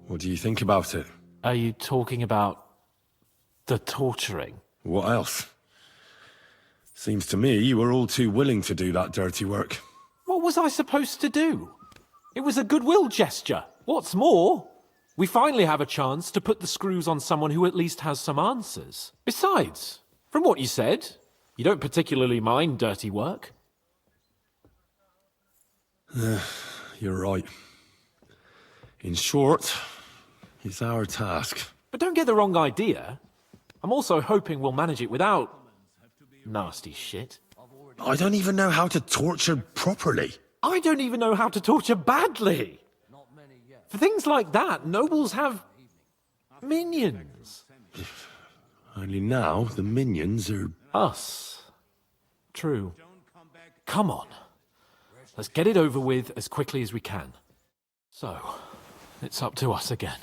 What do you think about it? Are you talking about the torturing? What else? Seems to me you were all too willing to do that dirty work. What was I supposed to do? It was a goodwill gesture. What's more, we finally have a chance to put the screws on someone who at least has some answers. Besides, from what you said, you don't particularly mind dirty work. You're right. In short, it's our task. But don't get the wrong idea. I'm also hoping we'll manage it without nasty shit. I don't even know how to torture properly. I don't even know how to torture badly. For things like that, nobles have minions. Only now the minions are... Us. True. Come on. Let's get it over with as quickly as we can. So, it's up to us again.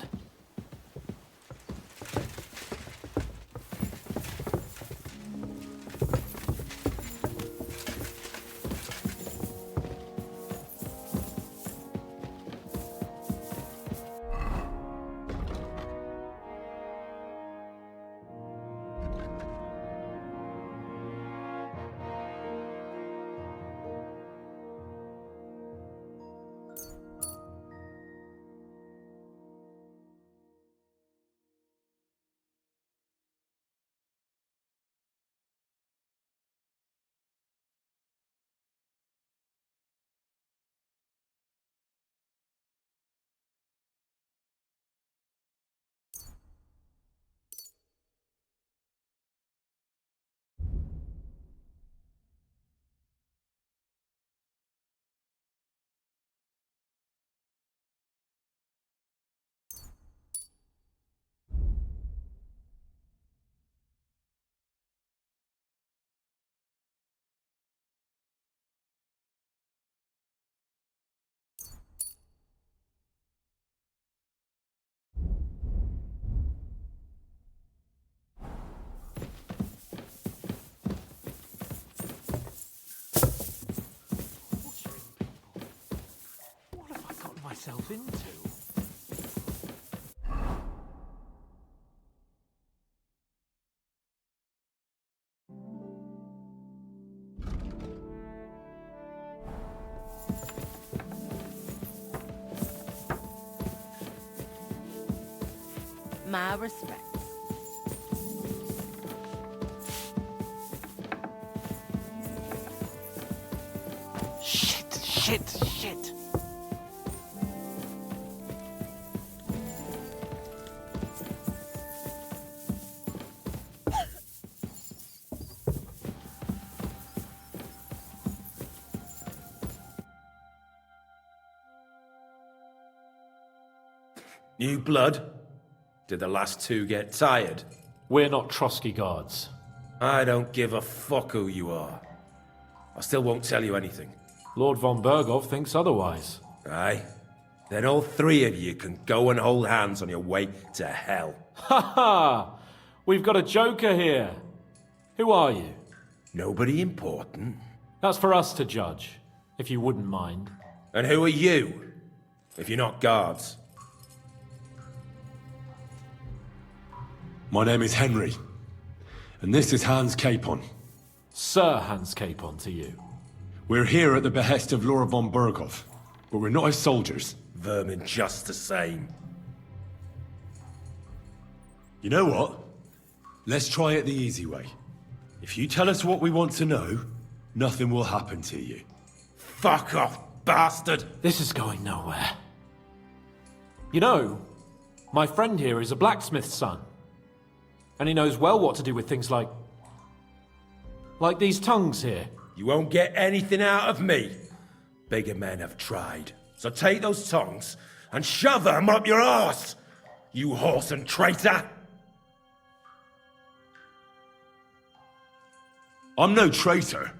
What have I gotten myself into? My respects. Shit. New blood? Did the last two get tired? We're not Trotsky guards. I don't give a fuck who you are. I still won't tell you anything. Lord von Bergov thinks otherwise. Aye? Then all three of you can go and hold hands on your way to hell. Ha ha! We've got a joker here. Who are you? Nobody important. That's for us to judge, if you wouldn't mind. And who are you? If you're not guards. My name is Henry. And this is Hans Capon. Sir Hans Capon to you. We're here at the behest of Lord von Bergov, but we're not his soldiers. Vermin just the same. You know what? Let's try it the easy way. If you tell us what we want to know, nothing will happen to you. Fuck off, bastard! This is going nowhere. You know, my friend here is a blacksmith's son. And he knows well what to do with things like these tongues here. You won't get anything out of me. Bigger men have tried. So take those tongs and shove them up your arse, you horse and traitor! I'm no traitor.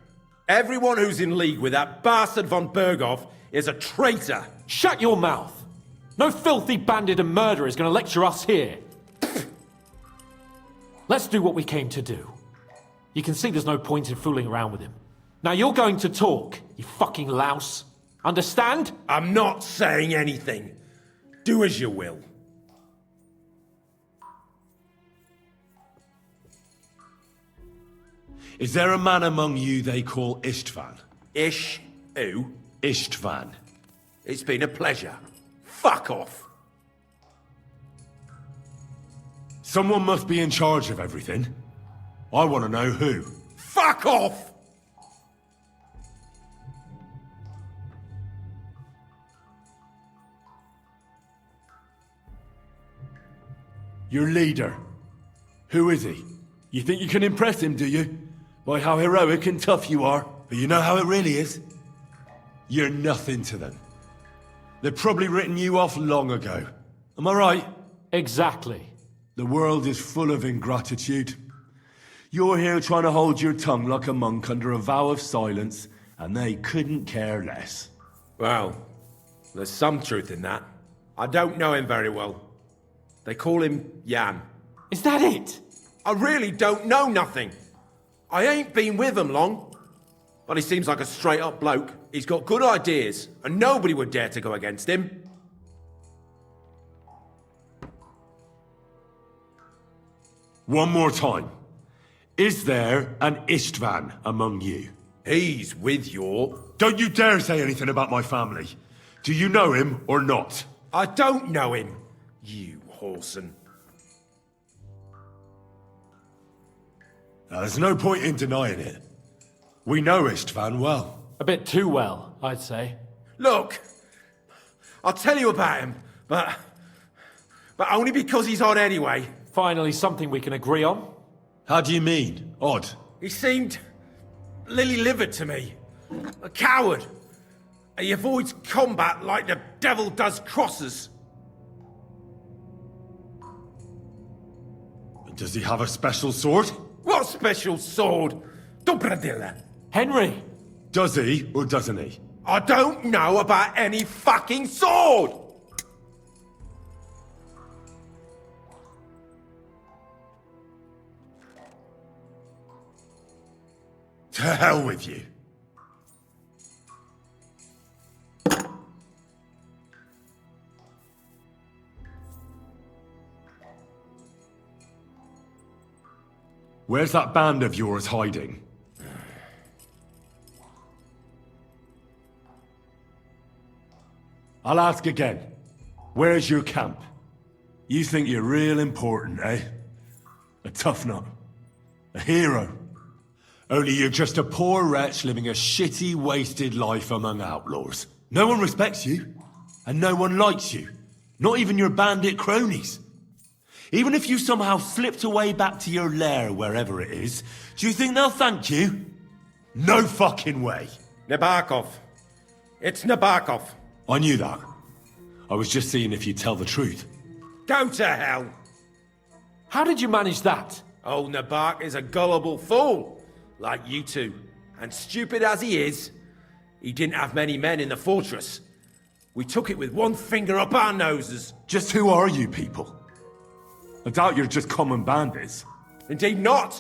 Everyone who's in league with that bastard von Bergov is a traitor! Shut your mouth! No filthy bandit and murderer is going to lecture us here. Let's do what we came to do. You can see there's no point in fooling around with him. Now you're going to talk, you fucking louse. Understand? I'm not saying anything. Do as you will. Is there a man among you they call Istvan? Ish, who? Istvan. It's been a pleasure. Fuck off. Someone must be in charge of everything. I want to know who. Fuck off! Your leader. Who is he? You think you can impress him, do you? By how heroic and tough you are. But you know how it really is? You're nothing to them. They've probably written you off long ago. Am I right? Exactly. The world is full of ingratitude. You're here trying to hold your tongue like a monk under a vow of silence, and they couldn't care less. Well, there's some truth in that. I don't know him very well. They call him Jan. Is that it? I really don't know nothing. I ain't been with him long. But he seems like a straight-up bloke. He's got good ideas, and nobody would dare to go against him. One more time. Is there an Istvan among you? He's with your... Don't you dare say anything about my family. Do you know him or not? I don't know him, you whoreson. Now, there's no point in denying it. We know Istvan well. A bit too well, I'd say. Look, I'll tell you about him, but only because he's odd anyway. Finally, something we can agree on. How do you mean? Odd? He seemed lily-livered to me. A coward. He avoids combat like the devil does crosses. Does he have a special sword? What special sword? Dobradilla. Henry! Does he or doesn't he? I don't know about any fucking sword! To hell with you. Where's that band of yours hiding? I'll ask again. Where's your camp? You think you're real important, eh? A tough nut. A hero. Only you're just a poor wretch living a shitty, wasted life among outlaws. No one respects you. And no one likes you. Not even your bandit cronies. Even if you somehow slipped away back to your lair, wherever it is, do you think they'll thank you? No fucking way. Nebakov. It's Nebakov. I knew that. I was just seeing if you'd tell the truth. Go to hell. How did you manage that? Old Nebak is a gullible fool, like you two. And stupid as he is, he didn't have many men in the fortress. We took it with one finger up our noses. Just who are you people? I doubt you're just common bandits. Indeed not.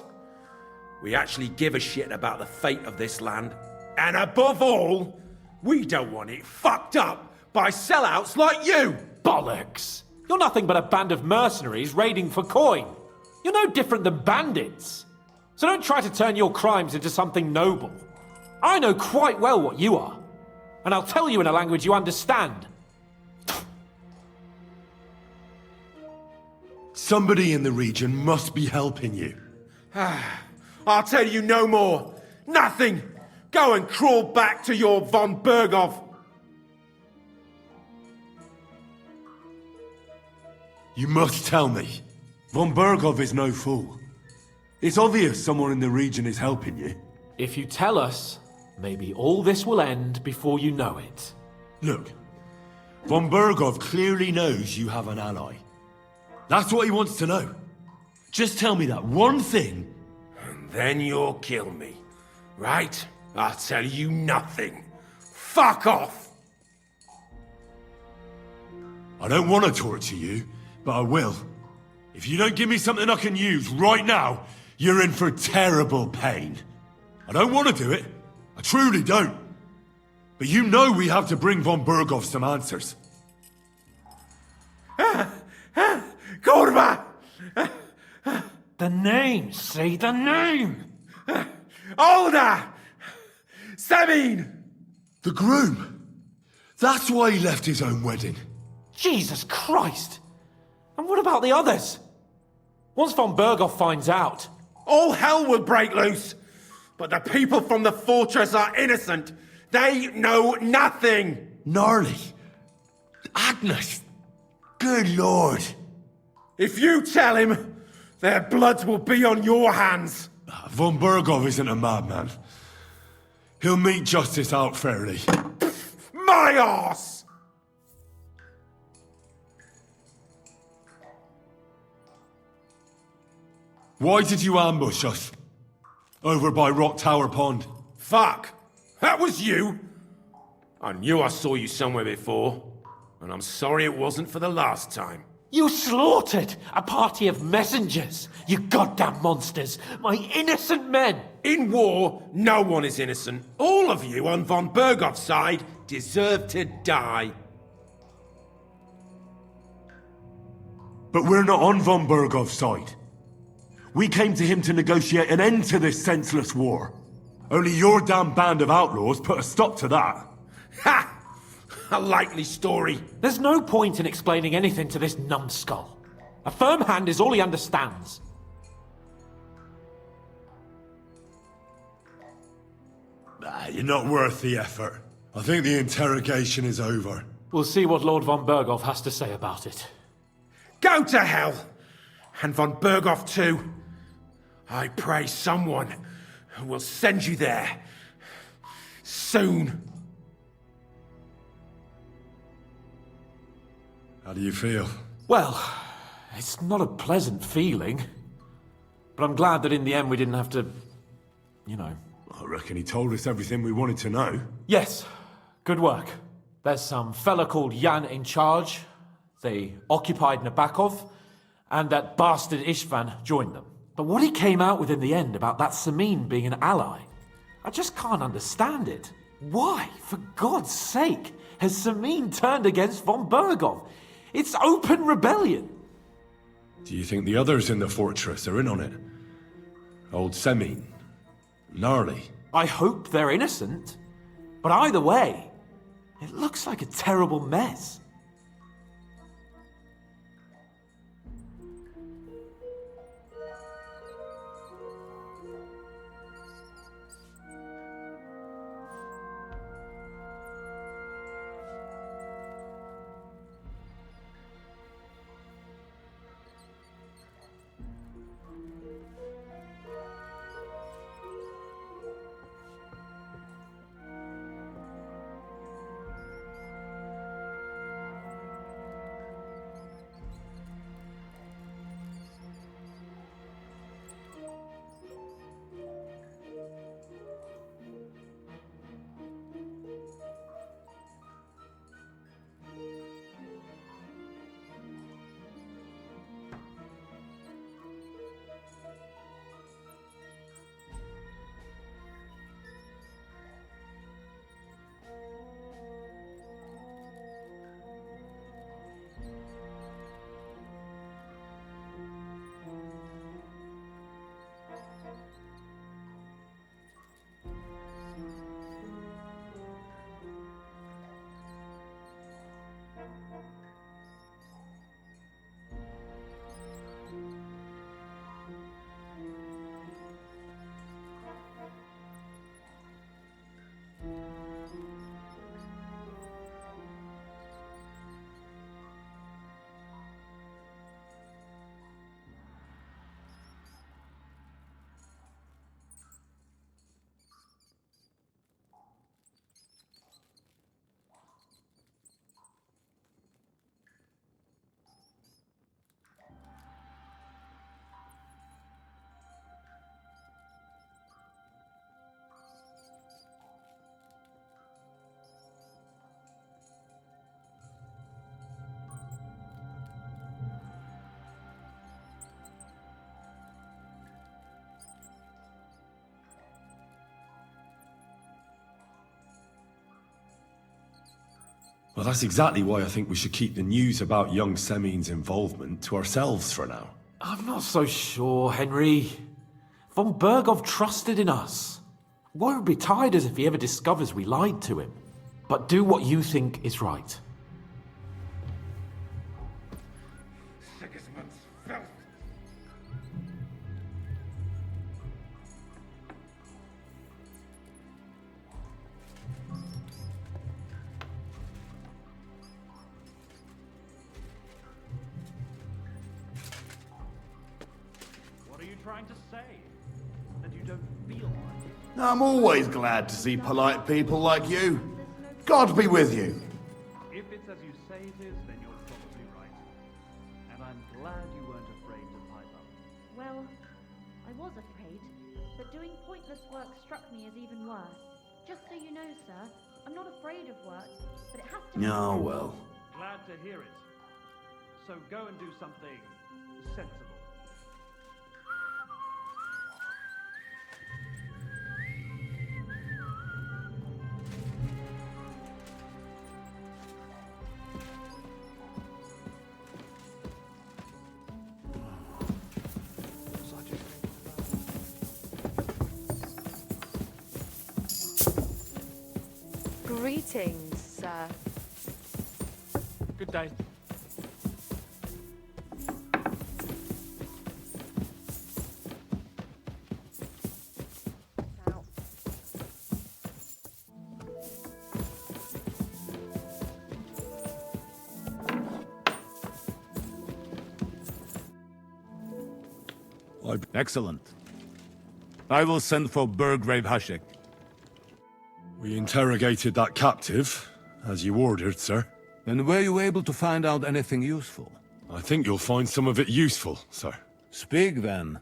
We actually give a shit about the fate of this land. And above all, we don't want it fucked up by sellouts like you! Bollocks! You're nothing but a band of mercenaries raiding for coin. You're no different than bandits. So don't try to turn your crimes into something noble. I know quite well what you are. And I'll tell you in a language you understand. Somebody in the region must be helping you. I'll tell you no more. Nothing! Go and crawl back to your von Berghoff. You must tell me. Von Berghoff is no fool. It's obvious someone in the region is helping you. If you tell us, maybe all this will end before you know it. Look, von Berghoff clearly knows you have an ally. That's what he wants to know. Just tell me that one thing. And then you'll kill me. Right? I'll tell you nothing. Fuck off! I don't want to torture you, but I will. If you don't give me something I can use right now, you're in for terrible pain. I don't want to do it. I truly don't. But you know we have to bring von Berghoff some answers. Kurva! The name! Say the name! Older! Semin! The groom! That's why he left his own wedding. Jesus Christ! And what about the others? Once von Berghoff finds out... All hell will break loose! But the people from the fortress are innocent! They know nothing! Gnarly. Agnes. Good lord. If you tell him, their blood will be on your hands! Von Berghoff isn't a madman. He'll meet justice out fairly. My arse! Why did you ambush us? Over by Rock Tower Pond. Fuck! That was you! I knew I saw you somewhere before, and I'm sorry it wasn't for the last time. You slaughtered a party of messengers, you goddamn monsters! My innocent men! In war, no one is innocent. All of you on von Berghoff's side deserve to die. But we're not on von Berghoff's side. We came to him to negotiate an end to this senseless war. Only your damn band of outlaws put a stop to that. Ha! A likely story. There's no point in explaining anything to this numbskull. A firm hand is all he understands. You're not worth the effort. I think the interrogation is over. We'll see what Lord von Berghoff has to say about it. Go to hell! And von Berghoff too. I pray someone will send you there. Soon. How do you feel? Well, it's not a pleasant feeling. But I'm glad that in the end we didn't have to... you know... I reckon he told us everything we wanted to know. Yes, good work. There's some fella called Jan in charge. They occupied Nebakov, and that bastard Istvan joined them. But what he came out with in the end about that Semin being an ally, I just can't understand it. Why, for God's sake, has Semin turned against von Berghoff? It's open rebellion. Do you think the others in the fortress are in on it? Old Semin? Gnarly? I hope they're innocent. But either way, it looks like a terrible mess. Well, that's exactly why I think we should keep the news about young Semin's involvement to ourselves for now. I'm not so sure, Henry. Von Berghoff trusted in us. Won't be tired as if he ever discovers we lied to him. But do what you think is right. Sigismund's filth. What are you trying to say? That you don't feel like it? I'm always glad to see polite people like you. God be with you. If it's as you say it is, then you're probably right. And I'm glad you weren't afraid to pipe up. Well, I was afraid, but doing pointless work struck me as even worse. Just so you know, sir, I'm not afraid of work, but it has to be... Oh, well. Glad to hear it. So go and do something sensible. Greetings, sir. Good day. Now, Excellent. I will send for Burgrave Hashek. We interrogated that captive, as you ordered, sir. And were you able to find out anything useful? I think you'll find some of it useful, sir. Speak then.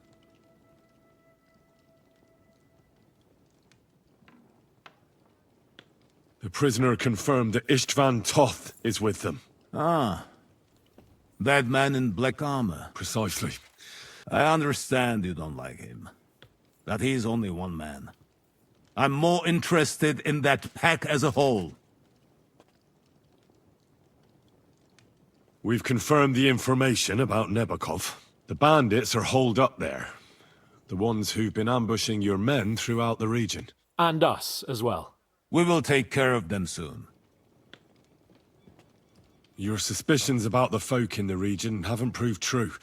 The prisoner confirmed that Istvan Toth is with them. Ah. That man in black armor. Precisely. I understand you don't like him. But he's only one man. I'm more interested in that pack as a whole. We've confirmed the information about Nebakov. The bandits are holed up there. The ones who've been ambushing your men throughout the region. And us as well. We will take care of them soon. Your suspicions about the folk in the region haven't proved true.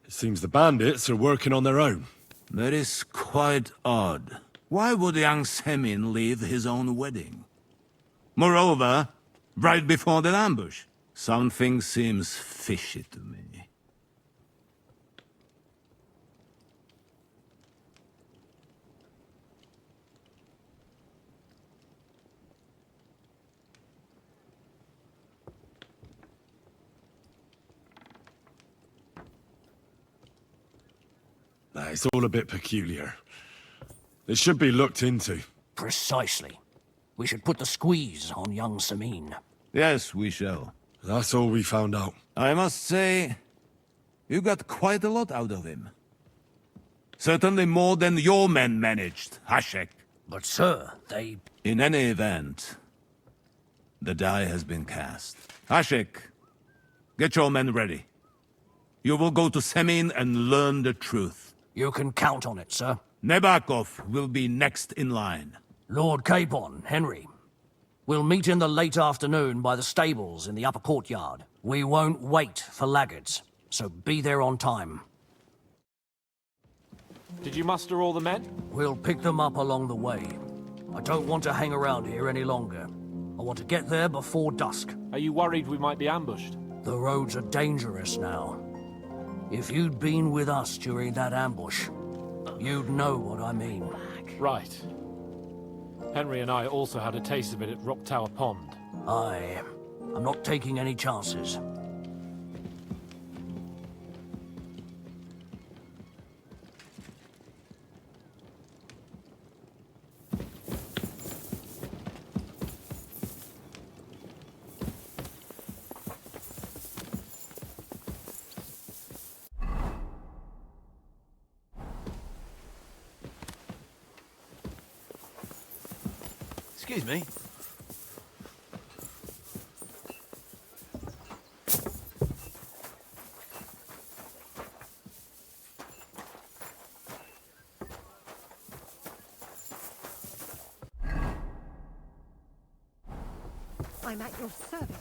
It seems the bandits are working on their own. That is quite odd. Why would young Semin leave his own wedding? Moreover, right before that ambush, something seems fishy to me. It's all a bit peculiar. It should be looked into. Precisely. We should put the squeeze on young Samin. Yes, we shall. That's all we found out. I must say, you got quite a lot out of him. Certainly more than your men managed, Hashek. But sir, they... In any event, the die has been cast. Hashek, get your men ready. You will go to Semin and learn the truth. You can count on it, sir. Nebakov will be next in line. Lord Capon, Henry. We'll meet in the late afternoon by the stables in the upper courtyard. We won't wait for laggards, so be there on time. Did you muster all the men? We'll pick them up along the way. I don't want to hang around here any longer. I want to get there before dusk. Are you worried we might be ambushed? The roads are dangerous now. If you'd been with us during that ambush, you'd know what I mean. Right. Henry and I also had a taste of it at Rock Tower Pond. I'm not taking any chances. Excuse me. I'm at your service.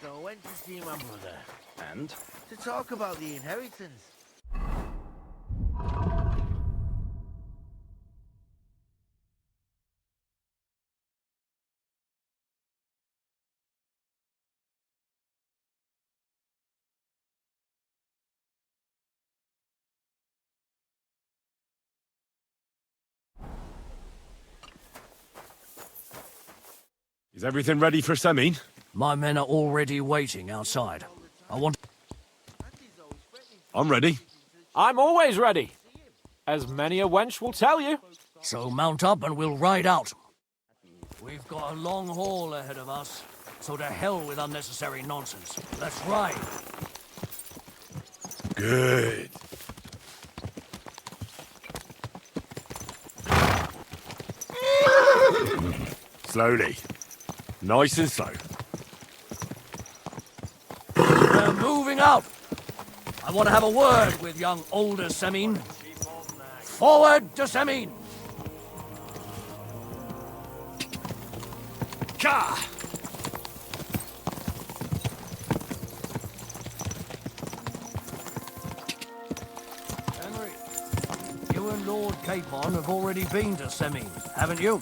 So I went to see my brother. And? To talk about the inheritance. Is everything ready for Semin? My men are already waiting outside. I want... I'm ready. I'm always ready. As many a wench will tell you. So mount up and we'll ride out. We've got a long haul ahead of us, so to hell with unnecessary nonsense. Let's ride. Good. Slowly. Nice and slow. We're moving out. I want to have a word with young older Semin. Forward to Semin. Ka! Henry, you and Lord Capon have already been to Semin, haven't you?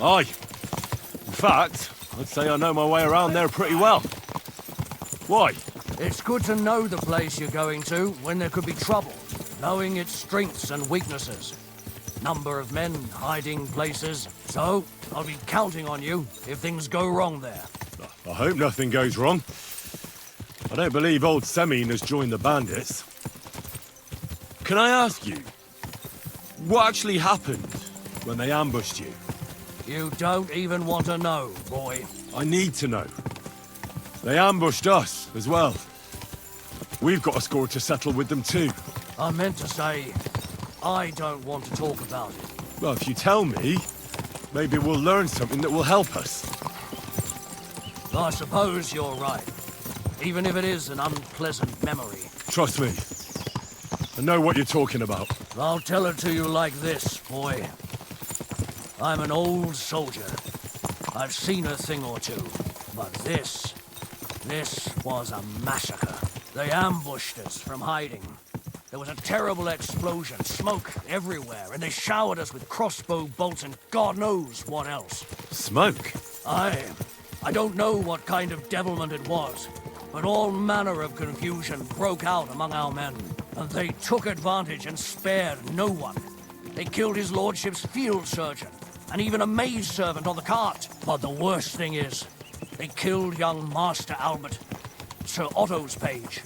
Aye. In fact, I'd say I know my way around there pretty well. Why? It's good to know the place you're going to when there could be trouble, knowing its strengths and weaknesses. Number of men, hiding places. So, I'll be counting on you if things go wrong there. I hope nothing goes wrong. I don't believe old Semin has joined the bandits. Can I ask you, what actually happened when they ambushed you? You don't even want to know, boy. I need to know. They ambushed us as well. We've got a score to settle with them too. I meant to say, I don't want to talk about it. Well, if you tell me, maybe we'll learn something that will help us. I suppose you're right. Even if it is an unpleasant memory. Trust me. I know what you're talking about. I'll tell it to you like this, boy. I'm an old soldier. I've seen a thing or two. But this was a massacre. They ambushed us from hiding. There was a terrible explosion, smoke everywhere, and they showered us with crossbow bolts and God knows what else. Smoke? I don't know what kind of devilment it was, but all manner of confusion broke out among our men, and they took advantage and spared no one. They killed his lordship's field surgeon, and even a maid servant on the cart. But the worst thing is, they killed young Master Albert, Sir Otto's page.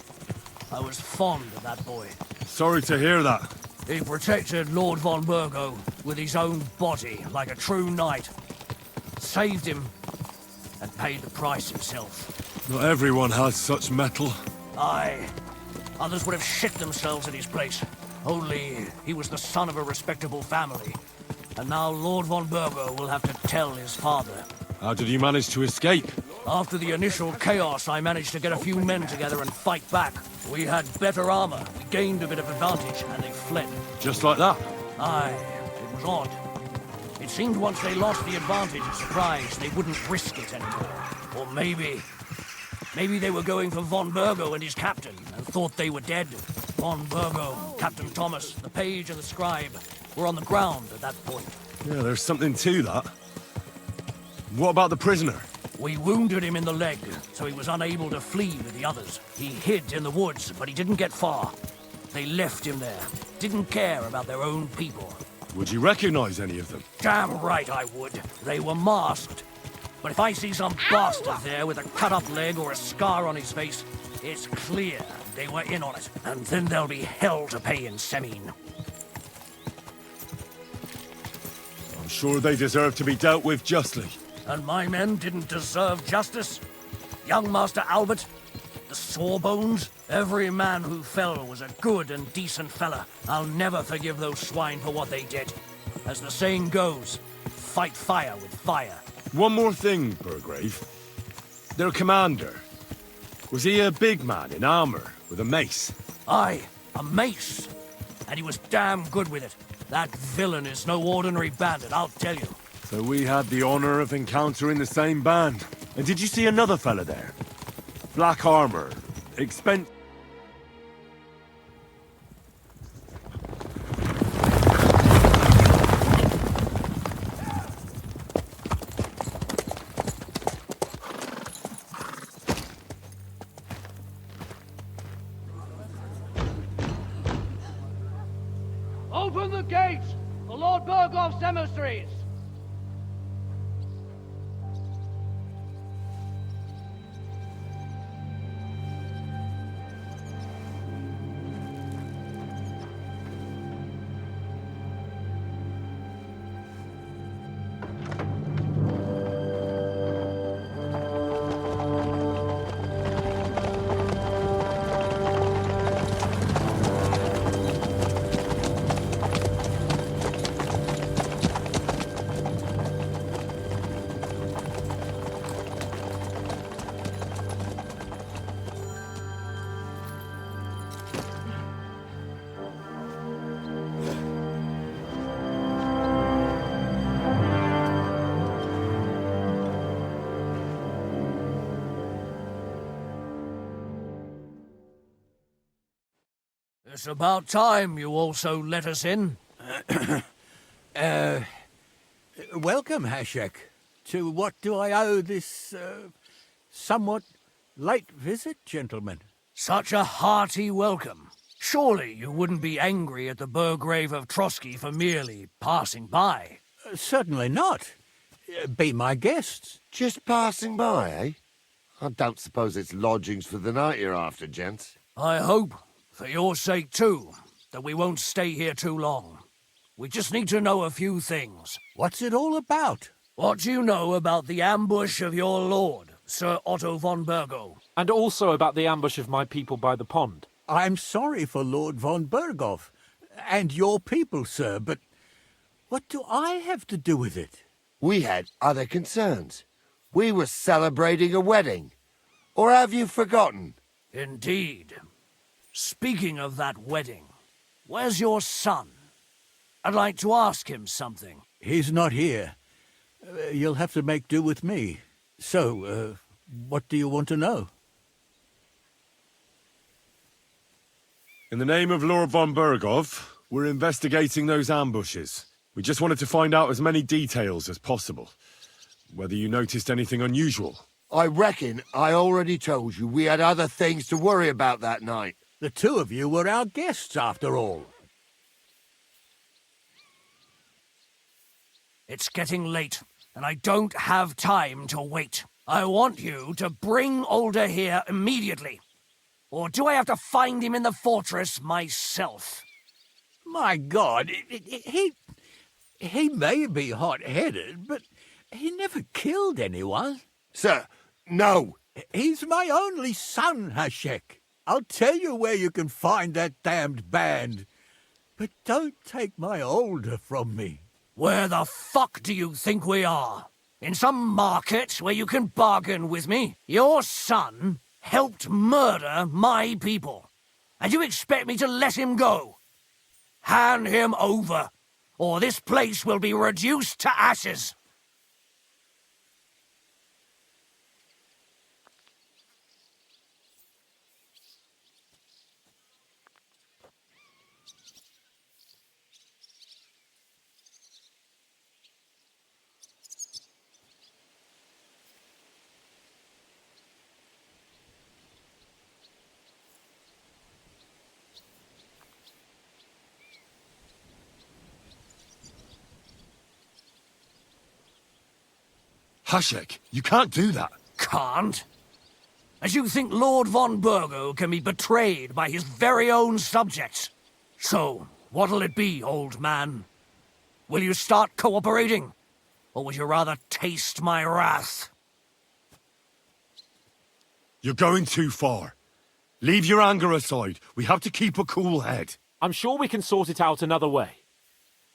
I was fond of that boy. Sorry to hear that. He protected Lord von Burgo with his own body like a true knight. Saved him and paid the price himself. Not everyone has such mettle. Aye. Others would have shit themselves in his place. Only he was the son of a respectable family. And now Lord von Burgo will have to tell his father. How did you manage to escape? After the initial chaos, I managed to get a few men together and fight back. We had better armor, we gained a bit of advantage, and they fled. Just like that? Aye, it was odd. It seemed once they lost the advantage of surprise, they wouldn't risk it anymore. Or maybe they were going for von Burgo and his captain, and thought they were dead. Von Burgo, Captain Thomas, the page and the scribe were on the ground at that point. Yeah, there's something to that. What about the prisoner? We wounded him in the leg, so he was unable to flee with the others. He hid in the woods, but he didn't get far. They left him there. Didn't care about their own people. Would you recognize any of them? Damn right I would. They were masked. But if I see some bastard there with a cut-up leg or a scar on his face, it's clear they were in on it. And then there'll be hell to pay in Semine. I'm sure they deserve to be dealt with justly. And my men didn't deserve justice? Young Master Albert? The Sawbones? Every man who fell was a good and decent fella. I'll never forgive those swine for what they did. As the saying goes, fight fire with fire. One more thing, Burgrave. Their commander. Was he a big man in armor with a mace? Aye, a mace. And he was damn good with it. That villain is no ordinary bandit, I'll tell you. So we had the honor of encountering the same band. And did you see another fella there? Black armor. Open the gates for Lord Bergov's emissaries! It's about time you also let us in. Welcome, Hashek. To what do I owe this, somewhat late visit, gentlemen? Such a hearty welcome. Surely you wouldn't be angry at the Burgrave of Trotsky for merely passing by? Certainly not. Be my guests. Just passing by, eh? I don't suppose it's lodgings for the night you're after, gents. I hope, for your sake too, that we won't stay here too long. We just need to know a few things. What's it all about? What do you know about the ambush of your lord, Sir Otto von Bergo? And also about the ambush of my people by the pond. I'm sorry for Lord von Bergov, and your people, sir, but what do I have to do with it? We had other concerns. We were celebrating a wedding. Or have you forgotten? Indeed. Speaking of that wedding, where's your son? I'd like to ask him something. He's not here. You'll have to make do with me. So, what do you want to know? In the name of Lord von Bergov, we're investigating those ambushes. We just wanted to find out as many details as possible. Whether you noticed anything unusual. I reckon I already told you we had other things to worry about that night. The two of you were our guests, after all. It's getting late, and I don't have time to wait. I want you to bring Older here immediately. Or do I have to find him in the fortress myself? My God, he may be hot-headed, but he never killed anyone. Sir, no. He's my only son, Hashek. I'll tell you where you can find that damned band. But don't take my Older from me. Where the fuck do you think we are? In some market where you can bargain with me? Your son helped murder my people. And you expect me to let him go? Hand him over, or this place will be reduced to ashes. Hashek, you can't do that. Can't? As you think Lord von Burgo can be betrayed by his very own subjects? So, what'll it be, old man? Will you start cooperating? Or would you rather taste my wrath? You're going too far. Leave your anger aside. We have to keep a cool head. I'm sure we can sort it out another way.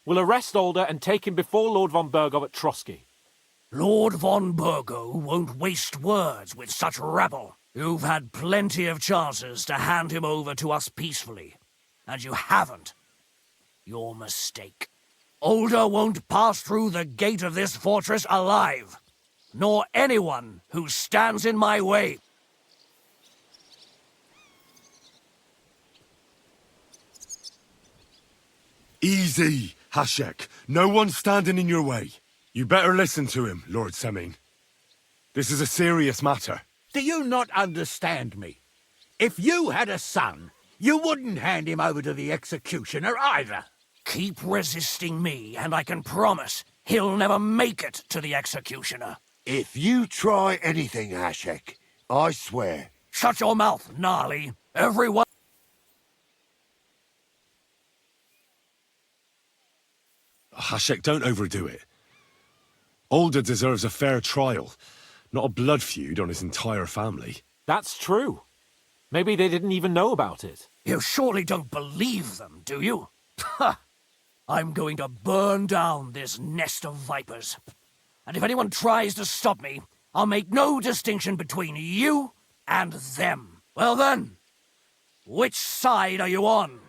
We'll arrest Alder and take him before Lord von Burgo at Trotsky. Lord von Burgo won't waste words with such rabble. You've had plenty of chances to hand him over to us peacefully, and you haven't. Your mistake. Alder won't pass through the gate of this fortress alive, nor anyone who stands in my way. Easy, Hashek. No one's standing in your way. You better listen to him, Lord Semin. This is a serious matter. Do you not understand me? If you had a son, you wouldn't hand him over to the executioner either. Keep resisting me, and I can promise he'll never make it to the executioner. If you try anything, Hashek, I swear. Shut your mouth, Gnarly. Everyone... Hashek, don't overdo it. Alder deserves a fair trial, not a blood feud on his entire family. That's true. Maybe they didn't even know about it. You surely don't believe them, do you? Ha! I'm going to burn down this nest of vipers. And if anyone tries to stop me, I'll make no distinction between you and them. Well then, which side are you on?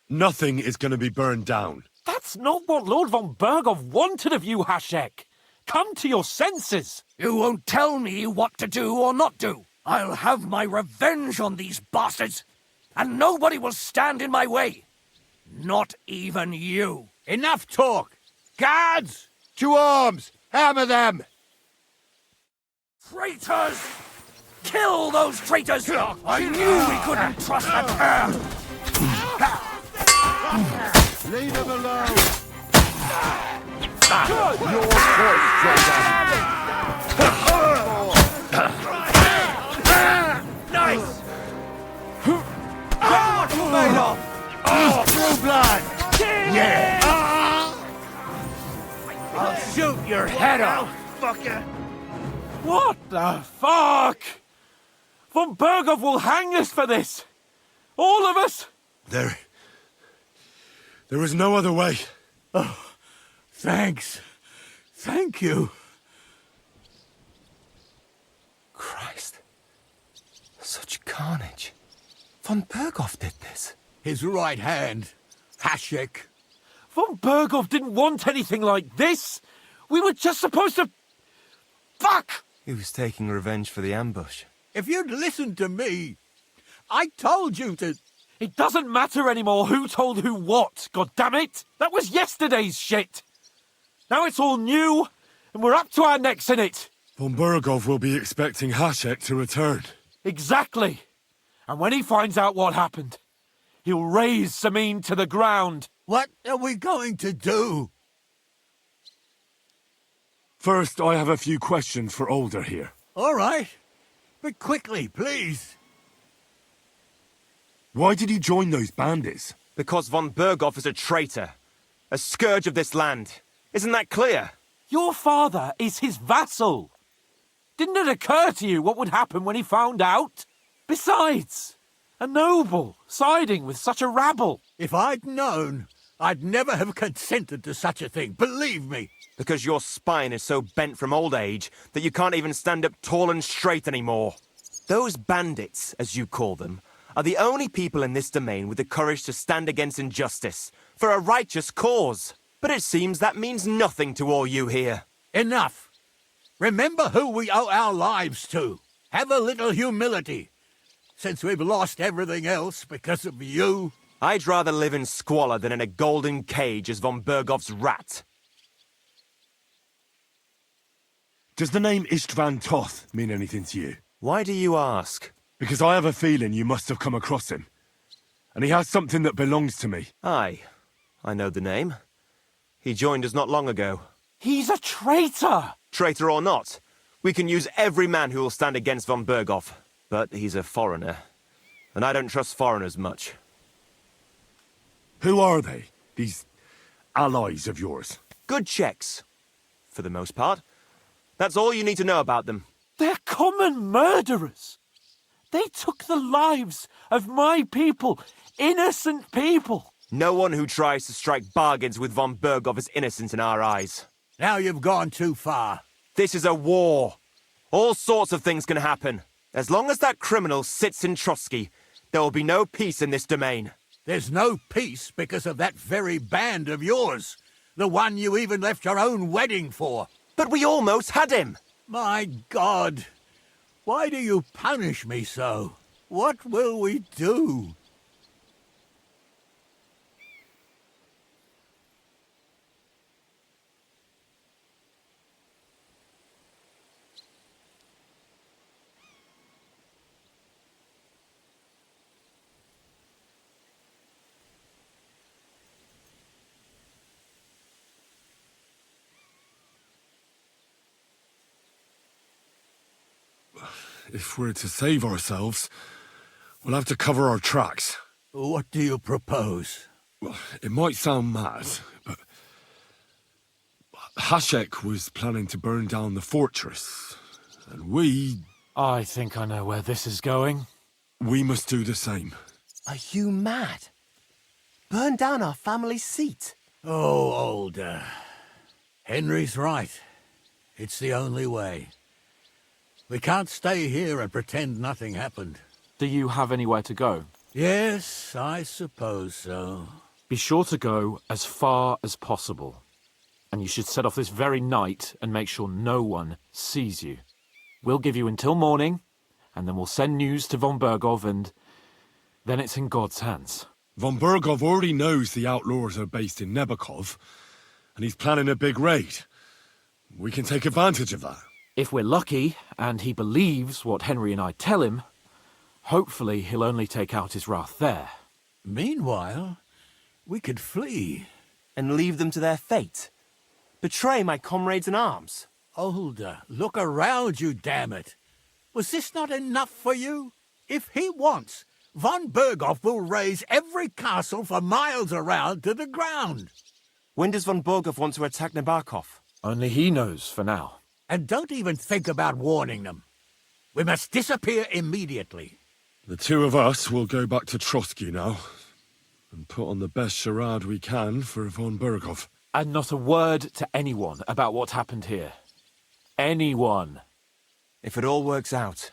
Nothing is going to be burned down. That's not what Lord von Burgov wanted of you, Hashek. Come to your senses. You won't tell me what to do or not do. I'll have my revenge on these bastards, and nobody will stand in my way. Not even you. Enough talk! Guards! To arms! Hammer them! Traitors! Kill those traitors! I knew we couldn't trust a pair! Leave them alone! Your choice, traitor! Nice! What you made of? True blood! Yeah! I'll shoot your head off! What the fuck? Von Burgov will hang us for this. All of us. There is no other way. Oh, thanks. Thank you. Christ. Such carnage. Von Burgov did this. His right hand, Hashek. Von Burgov didn't want anything like this. We were just supposed to... Fuck! He was taking revenge for the ambush. If you'd listened to me, I told you to... It doesn't matter anymore who told who what, goddammit! That was yesterday's shit! Now it's all new, and we're up to our necks in it! Von Burgov will be expecting Hashek to return. Exactly! And when he finds out what happened, he'll raise Samin to the ground. What are we going to do? First, I have a few questions for Alder here. All right. But quickly, please. Why did he join those bandits? Because von Burgov is a traitor. A scourge of this land. Isn't that clear? Your father is his vassal. Didn't it occur to you what would happen when he found out? Besides, a noble siding with such a rabble. If I'd known, I'd never have consented to such a thing, believe me. Because your spine is so bent from old age that you can't even stand up tall and straight anymore. Those bandits, as you call them, are the only people in this domain with the courage to stand against injustice, for a righteous cause. But it seems that means nothing to all you here. Enough. Remember who we owe our lives to. Have a little humility. Since we've lost everything else because of you. I'd rather live in squalor than in a golden cage as von Burgov's rat. Does the name Istvan Toth mean anything to you? Why do you ask? Because I have a feeling you must have come across him. And he has something that belongs to me. Aye, I know the name. He joined us not long ago. He's a traitor! Traitor or not, we can use every man who will stand against von Berghoff. But he's a foreigner, and I don't trust foreigners much. Who are they? These allies of yours? Good checks, for the most part. That's all you need to know about them. They're common murderers. They took the lives of my people, innocent people. No one who tries to strike bargains with von Berghoff is innocent in our eyes. Now you've gone too far. This is a war. All sorts of things can happen. As long as that criminal sits in Trotsky, there will be no peace in this domain. There's no peace because of that very band of yours. The one you even left your own wedding for. But we almost had him! My God! Why do you punish me so? What will we do? If we're to save ourselves, we'll have to cover our tracks. What do you propose? Well, it might sound mad, but Hashek was planning to burn down the fortress, and I think I know where this is going. we must do the same. Are you mad? Burn down our family seat? Oh, Older. Henry's right. It's the only way. We can't stay here and pretend nothing happened. Do you have anywhere to go? Yes, I suppose so. Be sure to go as far as possible. And you should set off this very night and make sure no one sees you. We'll give you until morning, and then we'll send news to von Berghoff, and then it's in God's hands. Von Berghoff already knows the outlaws are based in Nebakov, and he's planning a big raid. We can take advantage of that. If we're lucky, and he believes what Henry and I tell him, hopefully he'll only take out his wrath there. Meanwhile, we could flee. And leave them to their fate? Betray my comrades in arms? Older, look around you, damn it. Was this not enough for you? If he wants, von Berghoff will raise every castle for miles around to the ground. When does von Berghoff want to attack Nebakov? Only he knows for now. And don't even think about warning them. We must disappear immediately. The two of us will go back to Trotsky now, and put on the best charade we can for von Berghoff. And not a word to anyone about what happened here. Anyone. If it all works out,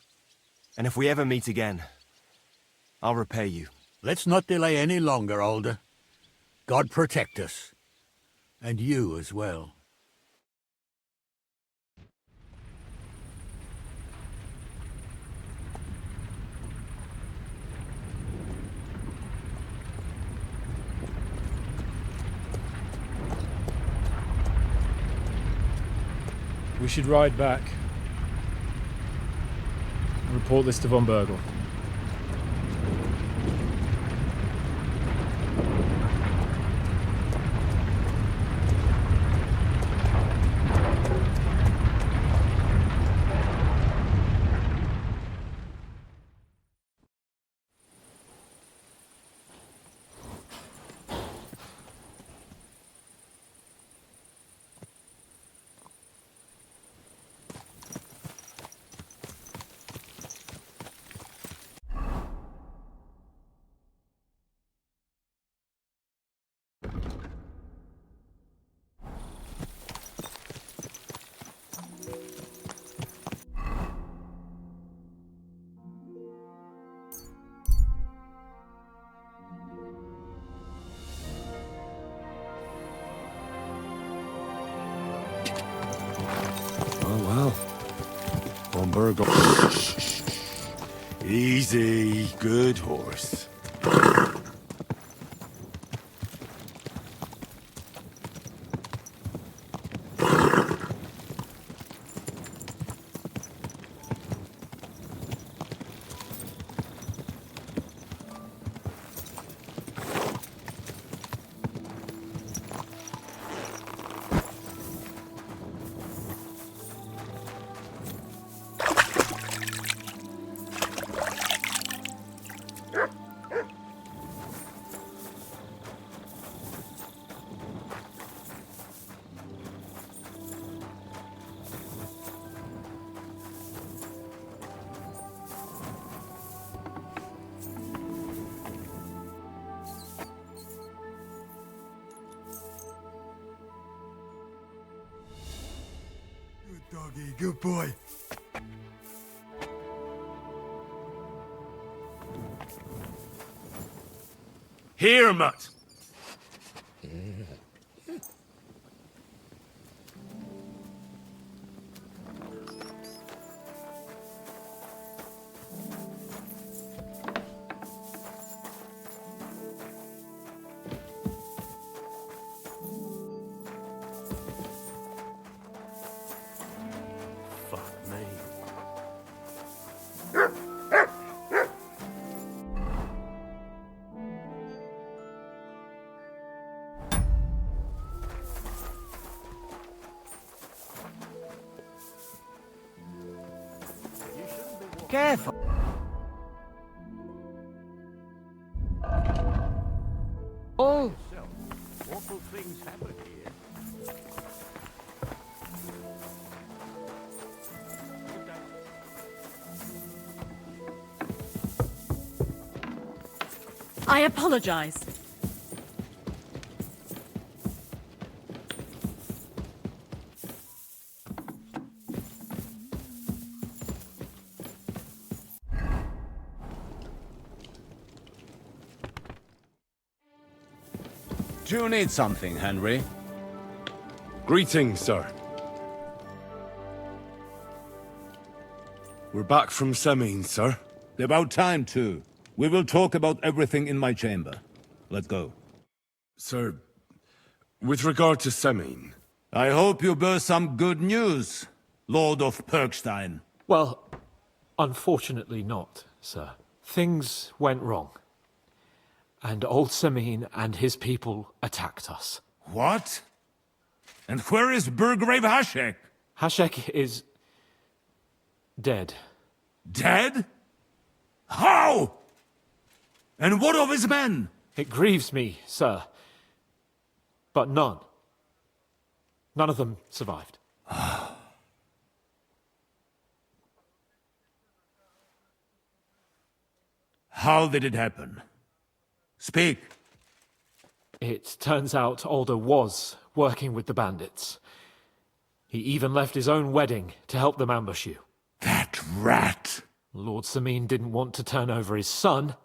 and if we ever meet again, I'll repay you. Let's not delay any longer, Older. God protect us. And you as well. We should ride back. Report this to von Berghoff. Oh, well. Von Berghoff. Easy, good horse. Good boy. Here, Mutt. Fuck me. Careful. Oh! Awful things happen here. I apologize. Do you need something, Henry? Greetings, sir. We're back from Semine, sir. About time, too. We will talk about everything in my chamber. Let's go. Sir, with regard to Semine... I hope you bear some good news, Lord of Perkstein. Well, unfortunately not, sir. Things went wrong. And old Semine and his people attacked us. What? And where is Burgrave Hashek? Hashek is... dead. Dead? How? And what of his men? It grieves me, sir. But none. None of them survived. How did it happen? Speak. It turns out Alder was working with the bandits. He even left his own wedding to help them ambush you. That rat! Lord Semine didn't want to turn over his son,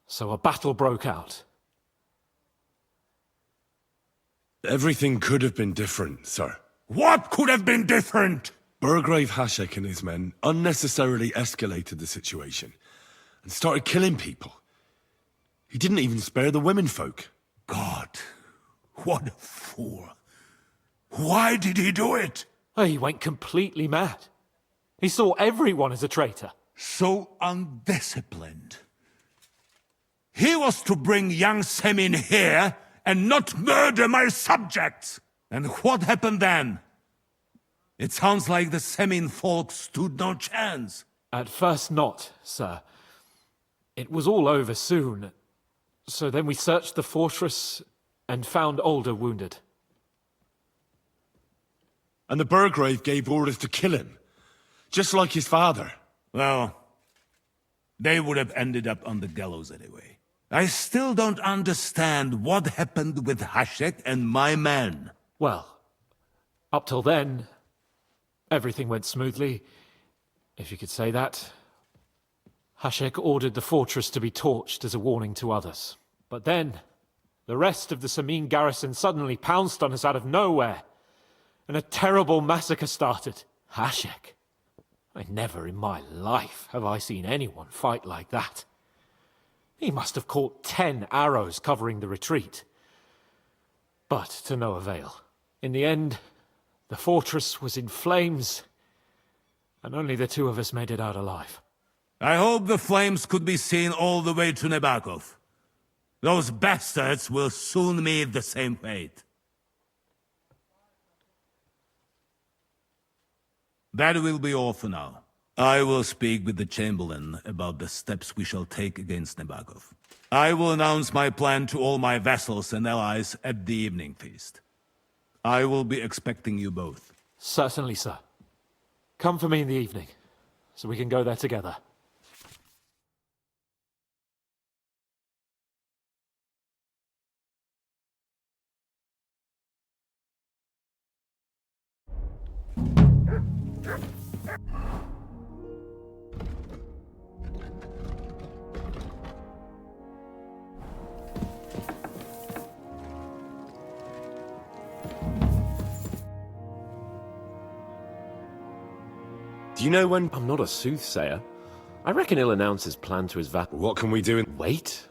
so a battle broke out. Everything could have been different, sir. What could have been different? Burgrave Hashek and his men unnecessarily escalated the situation and started killing people. He didn't even spare the womenfolk. God, what a fool. Why did he do it? Oh, he went completely mad. He saw everyone as a traitor. So undisciplined. He was to bring young Semine here and not murder my subjects. And what happened then? It sounds like the Semine folk stood no chance. At first not, sir. It was all over soon. So then we searched the fortress and found Alder wounded. And the Burgrave gave orders to kill him, just like his father. Well, they would have ended up on the gallows anyway. I still don't understand what happened with Hashek and my men. Well, up till then, everything went smoothly, if you could say that. Hashek ordered the fortress to be torched as a warning to others. But then, the rest of the Semine garrison suddenly pounced on us out of nowhere, and a terrible massacre started. Hashek. Never in my life have I seen anyone fight like that. He must have caught 10 arrows covering the retreat. But to no avail. In the end, the fortress was in flames, and only the two of us made it out alive. I hope the flames could be seen all the way to Nebakov. Those bastards will soon meet the same fate. That will be all for now. I will speak with the Chamberlain about the steps we shall take against Nebakov. I will announce my plan to all my vassals and allies at the evening feast. I will be expecting you both. Certainly, sir. Come for me in the evening, so we can go there together. Do you know when... I'm not a soothsayer. I reckon he'll announce his plan to his What can we do in... Wait?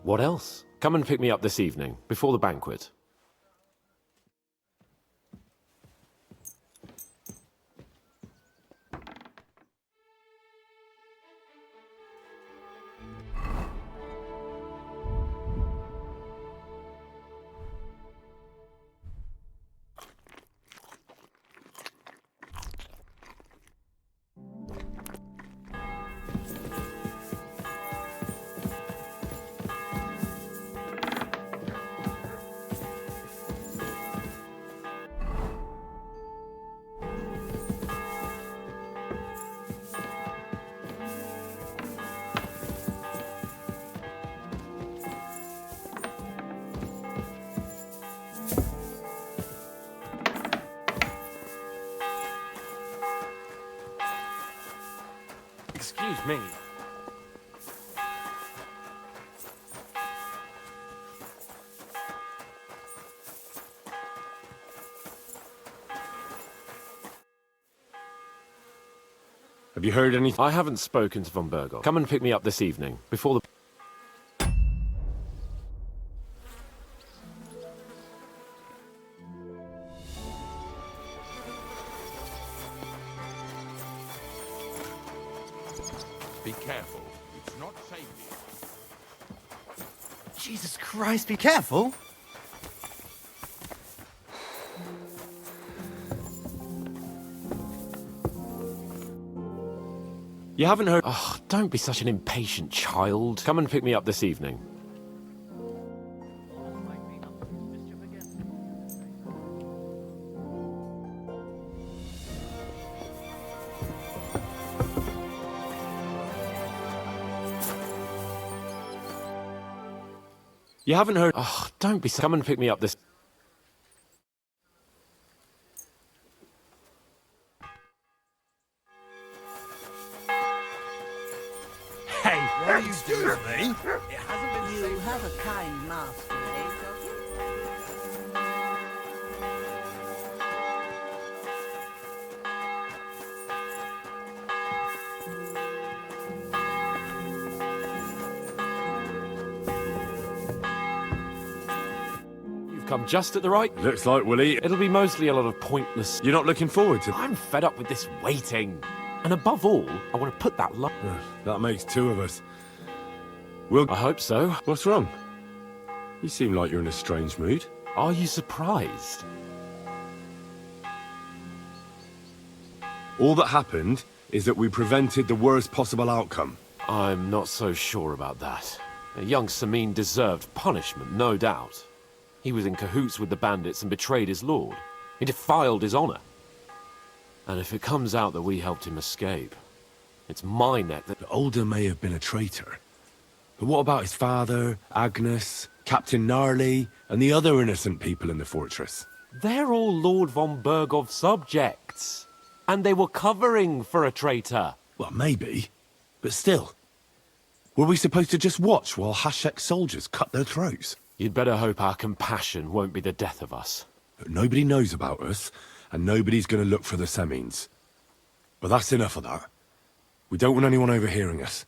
What else? Come and pick me up this evening, before the banquet. Excuse me. Have you heard anything? I haven't spoken to von Berghoff. Come and pick me up this evening, before the... Be careful. It's not safe here. Jesus Christ, be careful! You haven't heard... Oh, don't be such an impatient child. Come and pick me up this evening. You haven't heard... Oh, don't be... Come and pick me up this... Hey, what are you doing to me? It hasn't been... You have a kind master, eh, don't you? Come just at the right... Looks like we'll eat. It'll be mostly a lot of pointless... You're not looking forward to... I'm fed up with this waiting. And above all, I want to put that That makes two of us. I hope so. What's wrong? You seem like you're in a strange mood. Are you surprised? All that happened is that we prevented the worst possible outcome. I'm not so sure about that. Young Samin deserved punishment, no doubt. He was in cahoots with the bandits and betrayed his lord. He defiled his honor. And if it comes out that we helped him escape, it's my neck that... Alder may have been a traitor. But what about his father, Agnes, Captain Gnarly, and the other innocent people in the fortress? They're all Lord von Berghoff's subjects. And they were covering for a traitor. Well, maybe. But still. Were we supposed to just watch while Hashek's soldiers cut their throats? You'd better hope our compassion won't be the death of us. But nobody knows about us, and nobody's going to look for the Semines. But that's enough of that. We don't want anyone overhearing us.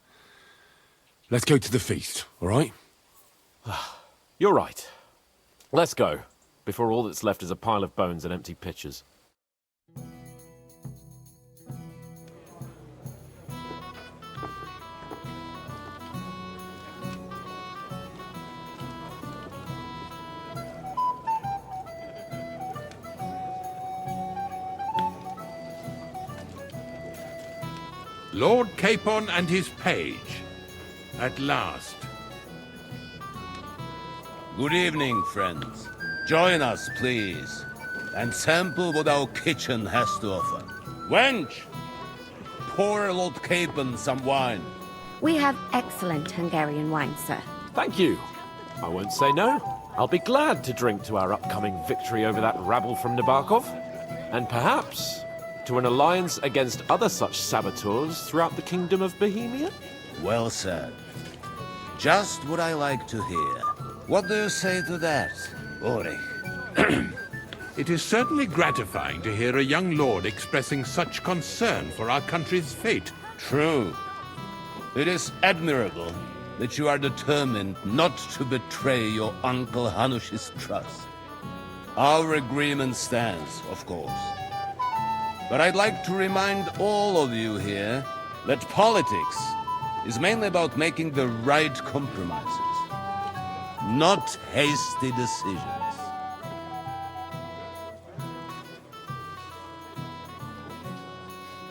Let's go to the feast, all right? You're right. Let's go, before all that's left is a pile of bones and empty pitchers. Lord Capon and his page. At last. Good evening, friends. Join us, please, and sample what our kitchen has to offer. Wench, pour Lord Capon some wine. We have excellent Hungarian wine, sir. Thank you. I won't say no. I'll be glad to drink to our upcoming victory over that rabble from Nebakov. And perhaps to an alliance against other such saboteurs throughout the Kingdom of Bohemia? Well said. Just what I like to hear. What do you say to that, Ulrich? It is certainly gratifying to hear a young lord expressing such concern for our country's fate. True. It is admirable that you are determined not to betray your Uncle Hanush's trust. Our agreement stands, of course. But I'd like to remind all of you here that politics is mainly about making the right compromises, not hasty decisions.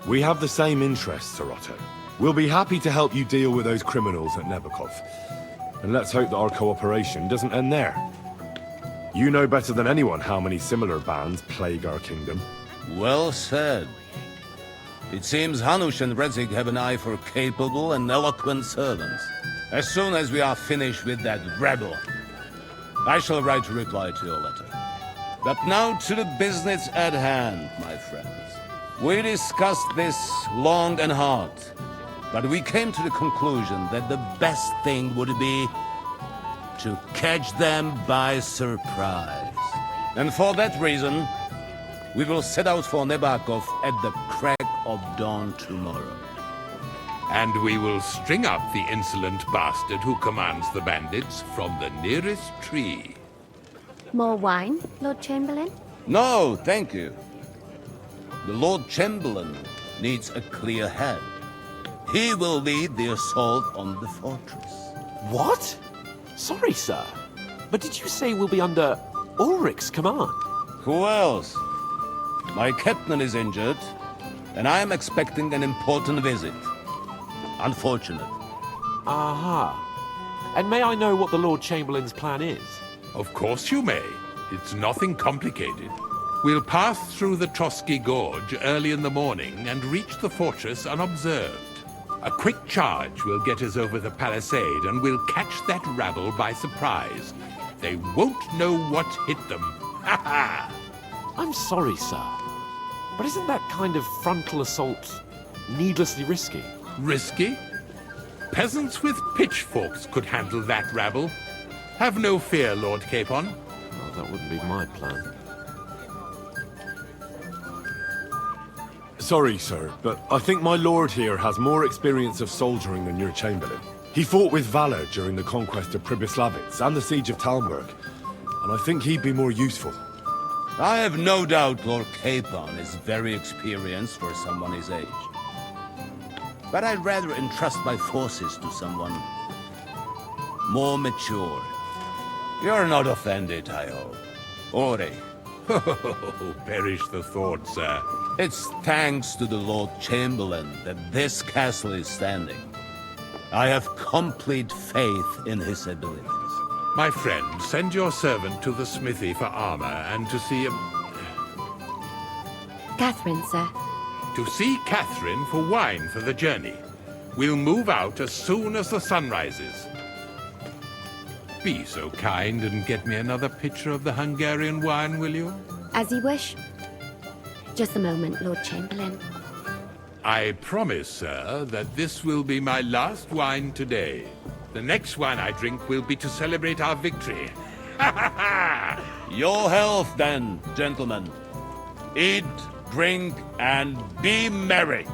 We have the same interests, Sir Otto. We'll be happy to help you deal with those criminals at Nebakov. And let's hope that our cooperation doesn't end there. You know better than anyone how many similar bands plague our kingdom. Well said. It seems Hanush and Rezig have an eye for capable and eloquent servants. As soon as we are finished with that rebel, I shall write a reply to your letter. But now to the business at hand, my friends. We discussed this long and hard, but we came to the conclusion that the best thing would be to catch them by surprise. And for that reason, we will set out for Nebakov at the crack of dawn tomorrow. And we will string up the insolent bastard who commands the bandits from the nearest tree. More wine, Lord Chamberlain? No, thank you. The Lord Chamberlain needs a clear head. He will lead the assault on the fortress. What? Sorry, sir. But did you say we'll be under Ulrich's command? Who else? My captain is injured, and I am expecting an important visit. Unfortunate. Aha. And may I know what the Lord Chamberlain's plan is? Of course you may. It's nothing complicated. We'll pass through the Trotsky Gorge early in the morning and reach the fortress unobserved. A quick charge will get us over the palisade and we'll catch that rabble by surprise. They won't know what hit them. Ha ha! I'm sorry, sir. But isn't that kind of frontal assault needlessly risky? Risky? Peasants with pitchforks could handle that rabble. Have no fear, Lord Capon. Well, that wouldn't be my plan. Sorry, sir, but I think my lord here has more experience of soldiering than your Chamberlain. He fought with valor during the conquest of Pribyslavitz and the siege of Talmberg, and I think he'd be more useful. I have no doubt Lord Capon is very experienced for someone his age. But I'd rather entrust my forces to someone more mature. You're not offended, I hope. Ore. Oh, perish the thought, sir. It's thanks to the Lord Chamberlain that this castle is standing. I have complete faith in his abilities. My friend, send your servant to the smithy for armor and to see Catherine, sir. To see Catherine for wine for the journey. We'll move out as soon as the sun rises. Be so kind and get me another pitcher of the Hungarian wine, will you? As you wish. Just a moment, Lord Chamberlain. I promise, sir, that this will be my last wine today. The next wine I drink will be to celebrate our victory. Ha ha ha! Your health, then, gentlemen. Eat, drink, and be merry.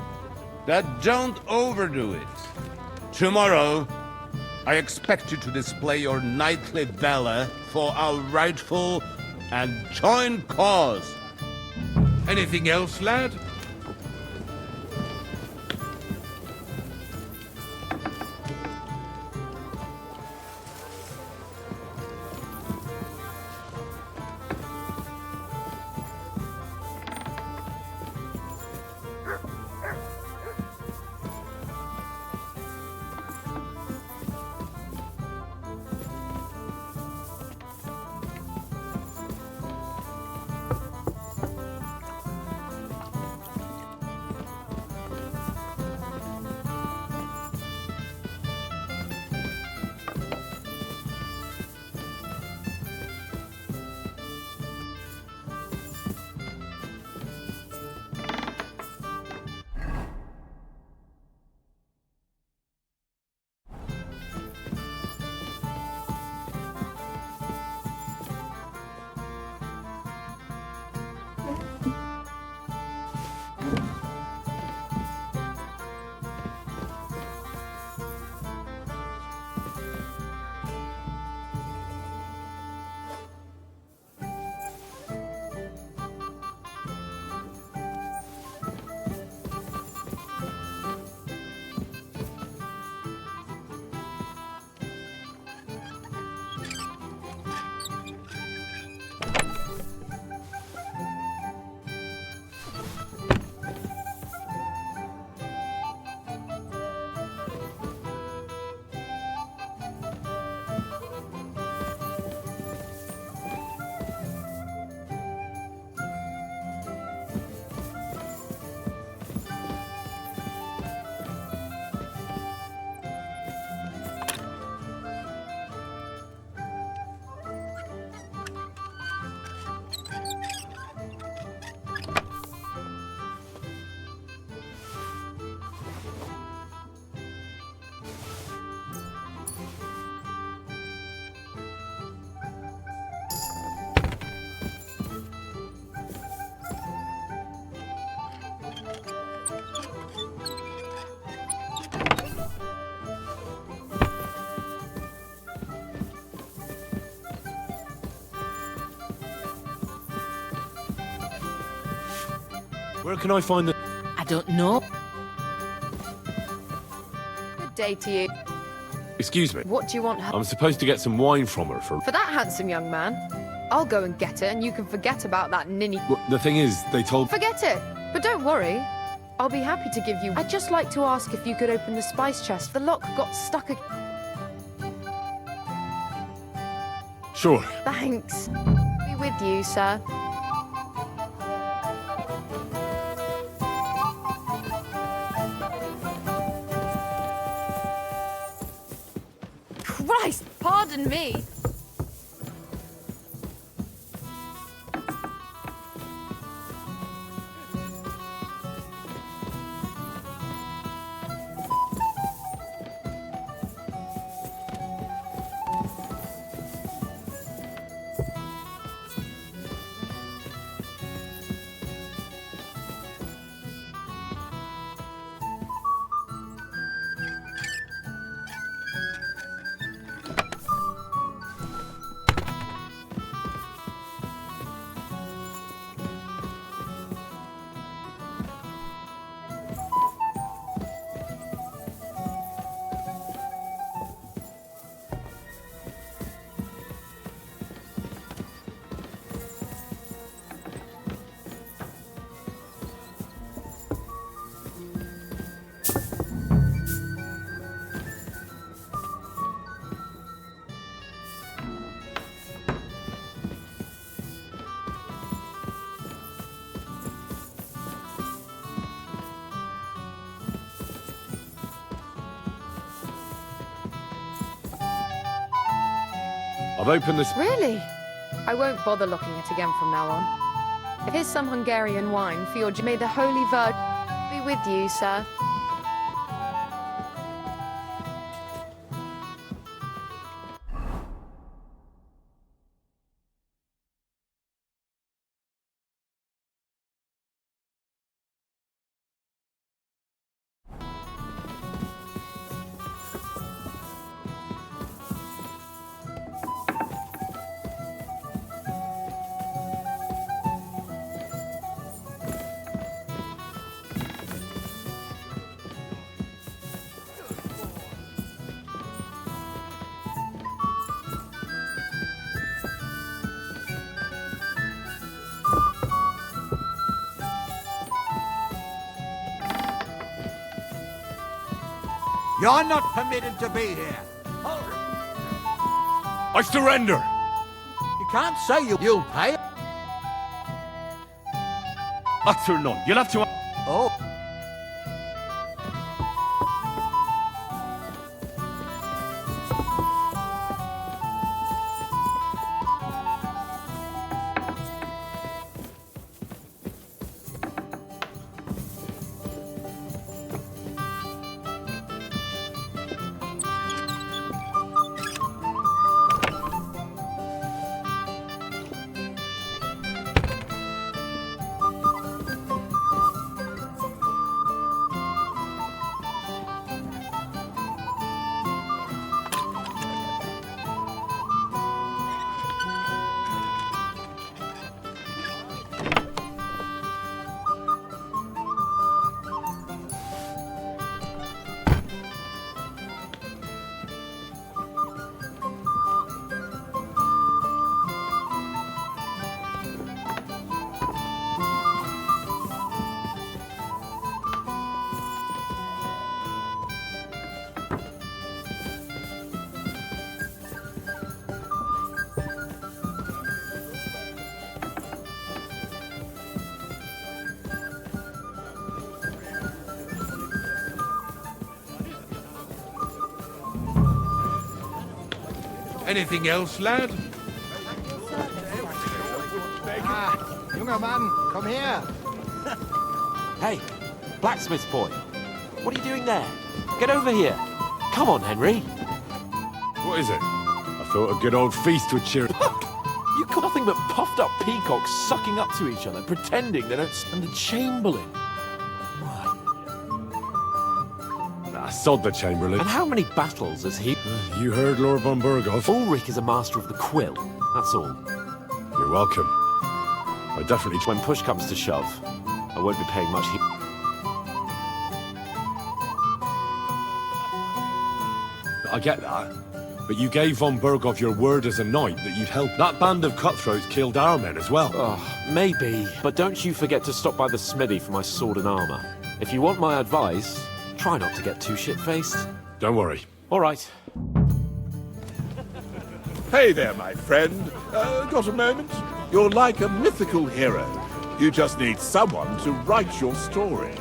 But don't overdo it. Tomorrow, I expect you to display your knightly valor for our rightful and joint cause. Anything else, lad? Where can I find the... I don't know. Good day to you. Excuse me. What do you want? I'm supposed to get some wine from her for... For that handsome young man? I'll go and get it, and you can forget about that ninny... Well, the thing is, they told... Forget it! But don't worry. I'll be happy to give you... I'd just like to ask if you could open the spice chest. The lock got stuck... Sure. Thanks. Be with you, sir. Christ, pardon me. I've opened this... Really? I won't bother looking at it again from now on. Here's some Hungarian wine for your... May the Holy Virgin be with you, sir. You're not permitted to be here. I surrender! You can't say you'll pay. Utter none. You'll have to... Oh. Anything else, lad? Junger Mann, come here. Hey, blacksmith's boy. What are you doing there? Get over here. Come on, Henry. What is it? I thought a good old feast would cheer... You got nothing but puffed up peacocks sucking up to each other, pretending they don't stand a chamberlain. Sod the Chamberlain. And how many battles has he... you heard Lord von Burghoff. Ulrich is a master of the quill, that's all. You're welcome. I definitely... When push comes to shove, I won't be paying much heed. I get that. But you gave von Berghoff your word as a knight that you'd help. That band of cutthroats killed our men as well. Oh, maybe. But don't you forget to stop by the smithy for my sword and armor. If you want my advice, try not to get too shit-faced. Don't worry. All right. Hey there, my friend. Got a moment? You're like a mythical hero. You just need someone to write your story.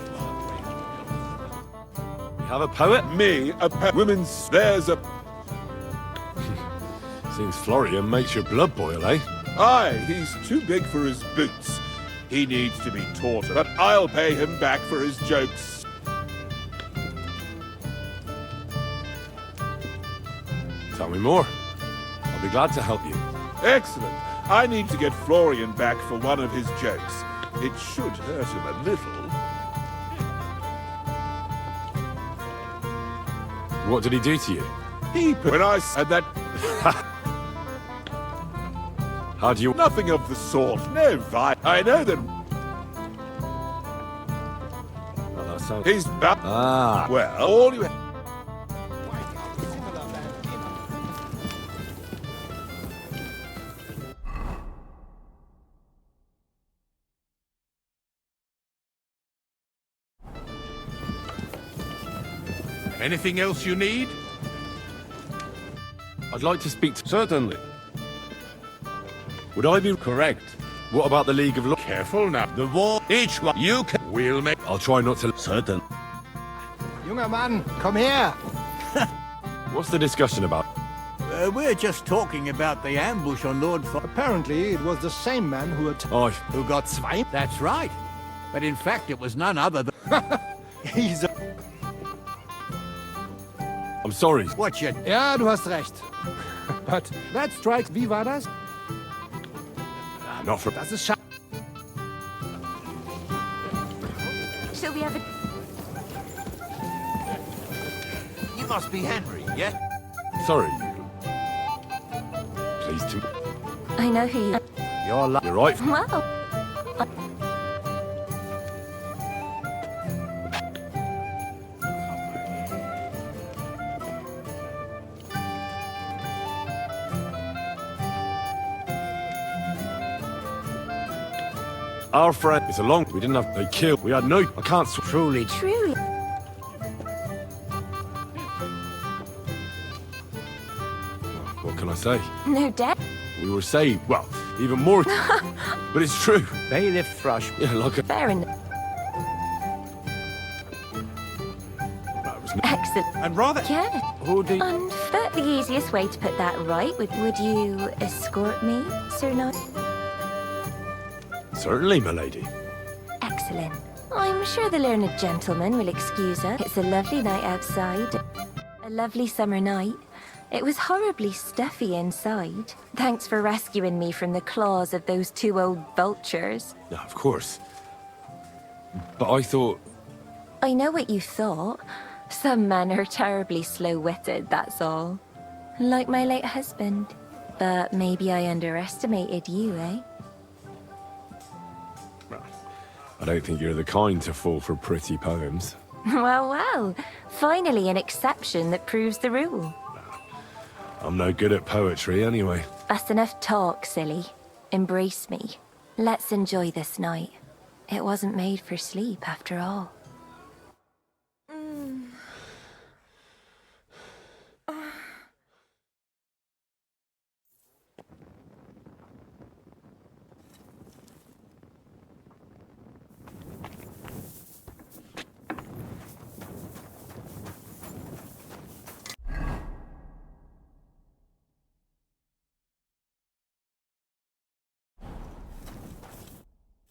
You have a poet? Me, a women's... There's a... Seems Florian makes your blood boil, eh? Aye, he's too big for his boots. He needs to be taught, but I'll pay him back for his jokes. Tell me more. I'll be glad to help you. Excellent. I need to get Florian back for one of his jokes. It should hurt him a little. What did he do to you? When I said that... How do you... Nothing of the sort. No, I know that... Oh, that sounds... He's back. Ah. Well, all you... Anything else you need? I'd like to speak to... Certainly. Would I be correct? What about the League of... Careful now. The war, each one, you can... We'll make... I'll try not to... Certain. Junger Mann, komm her! What's the discussion about? We're just talking about the ambush on Lord Thor. Apparently, it was the same man who Who got zwei... That's right. But in fact, it was none other than... He's a... I'm sorry. Watch it. Ja, du hast recht. But that strikes... Wie war das? Not for... Das ist scha... Shall we have a... You must be Henry, yeah? Sorry. Pleased to... I know who you... You're right. Well... Our friend is along. We didn't have... They killed. We had no... I can't... Truly. Truly. What can I say? No doubt. We were saved. Well, even more... But it's true. Bailiff Thrush. Yeah, like a... Fair enough. That was... Excellent. And rather... Yeah. Who do you... And the easiest way to put that right would you escort me, Sir Knight? Certainly, milady. Excellent. I'm sure the learned gentleman will excuse us. It's a lovely night outside. A lovely summer night. It was horribly stuffy inside. Thanks for rescuing me from the claws of those two old vultures. Yeah, of course. But I thought... I know what you thought. Some men are terribly slow-witted, that's all. Like my late husband. But maybe I underestimated you, eh? I don't think you're the kind to fall for pretty poems. Well, well. Finally an exception that proves the rule. I'm no good at poetry anyway. That's enough talk, silly. Embrace me. Let's enjoy this night. It wasn't made for sleep, after all.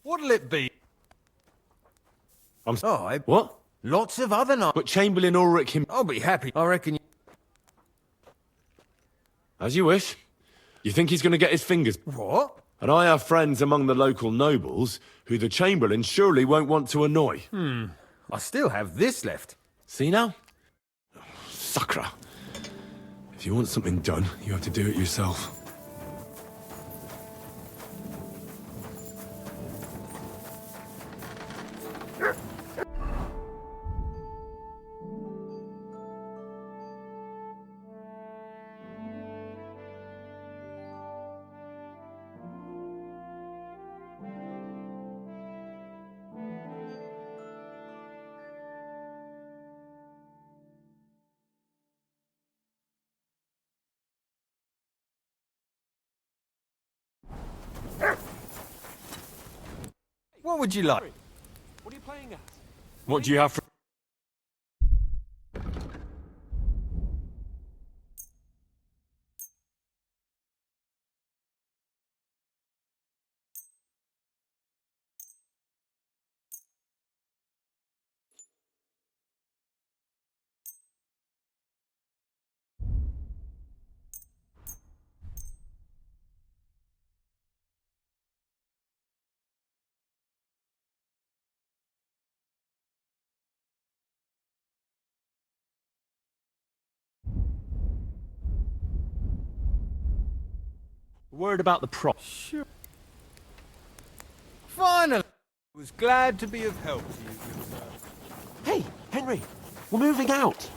What'll it be? I'm... Oh, What? Lots of other nights. But Chamberlain Ulrich him... I'll be happy. I reckon... As you wish. You think he's going to get his fingers... What? And I have friends among the local nobles who the Chamberlain surely won't want to annoy. I still have this left. See now? Sacra. If you want something done, you have to do it yourself. What would you like? What are you playing at? What do you have for... Word about the prop. Sure. Finally! I was glad to be of help to you, good sir. Hey, Henry, we're moving out.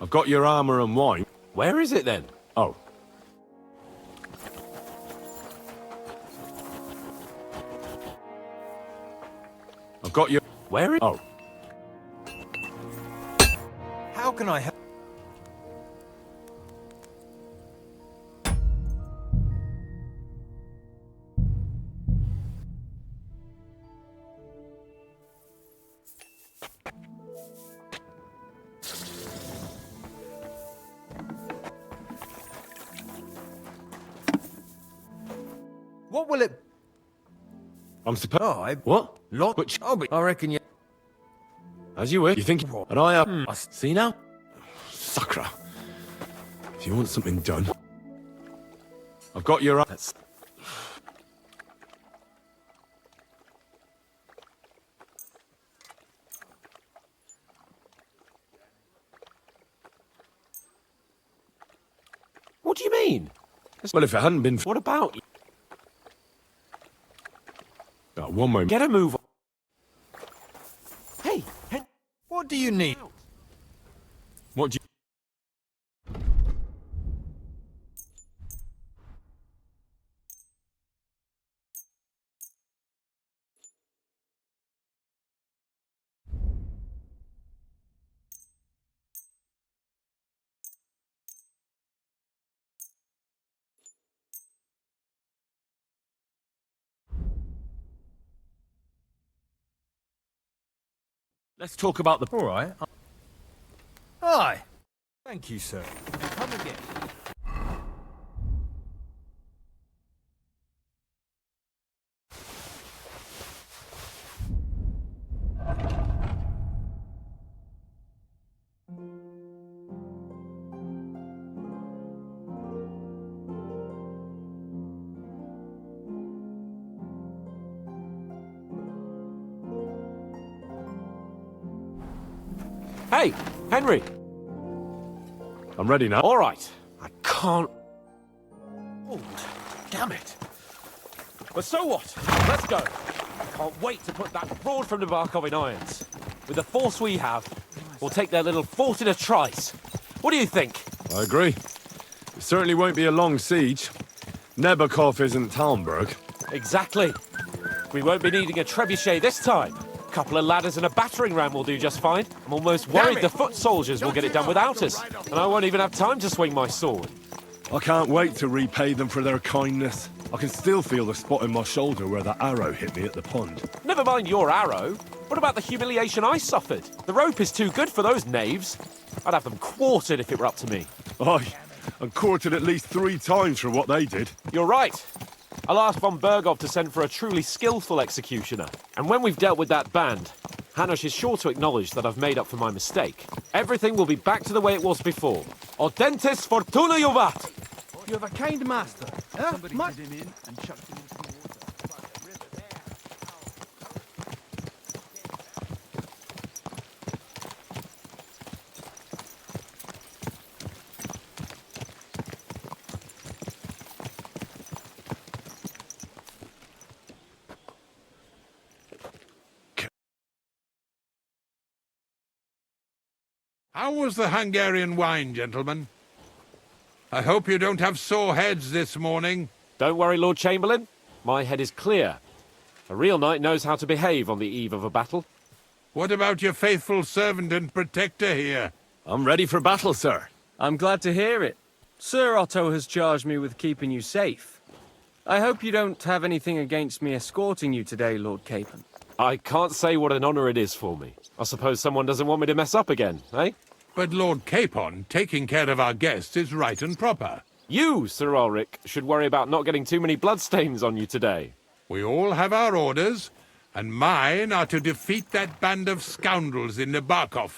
I've got your armor and wine. Where is it then? Oh. I've got your... Where is... Oh. How can I help? What will it... I'm supposed... Oh, What? Lot... Which... I reckon you... As you wish. You think... And I have... See now? Sucker. If you want something done... I've got your... That's... What do you mean? Well, if it hadn't been... What about... One moment. Get a move on. Hey, what do you need? What do you... Let's talk about the... All right. Aye. Thank you, sir. Come again. Hey, Henry. I'm ready now. All right. I can't... Oh, damn it. But so what? Let's go. I can't wait to put that fraud from Nebakov in irons. With the force we have, we'll take their little fort in a trice. What do you think? I agree. It certainly won't be a long siege. Nebakov isn't Talmberg. Exactly. We won't be needing a trebuchet this time. A couple of ladders and a battering ram will do just fine. I'm almost worried the foot soldiers will get it done without us. And I won't even have time to swing my sword. I can't wait to repay them for their kindness. I can still feel the spot in my shoulder where that arrow hit me at the pond. Never mind your arrow. What about the humiliation I suffered? The rope is too good for those knaves. I'd have them quartered if it were up to me. Aye, and quartered at least 3 times for what they did. You're right. I'll ask von Bergov to send for a truly skillful executioner. And when we've dealt with that band, Hanush is sure to acknowledge that I've made up for my mistake. Everything will be back to the way it was before. Audentes fortuna juvat! You have a kind master. Somebody did him in and chucked him into the water. How was the Hungarian wine, gentlemen? I hope you don't have sore heads this morning. Don't worry, Lord Chamberlain. My head is clear. A real knight knows how to behave on the eve of a battle. What about your faithful servant and protector here? I'm ready for battle, sir. I'm glad to hear it. Sir Otto has charged me with keeping you safe. I hope you don't have anything against me escorting you today, Lord Capon. I can't say what an honor it is for me. I suppose someone doesn't want me to mess up again, eh? But Lord Capon, taking care of our guests is right and proper. You, Sir Ulrich, should worry about not getting too many bloodstains on you today. We all have our orders, and mine are to defeat that band of scoundrels in Nebakov.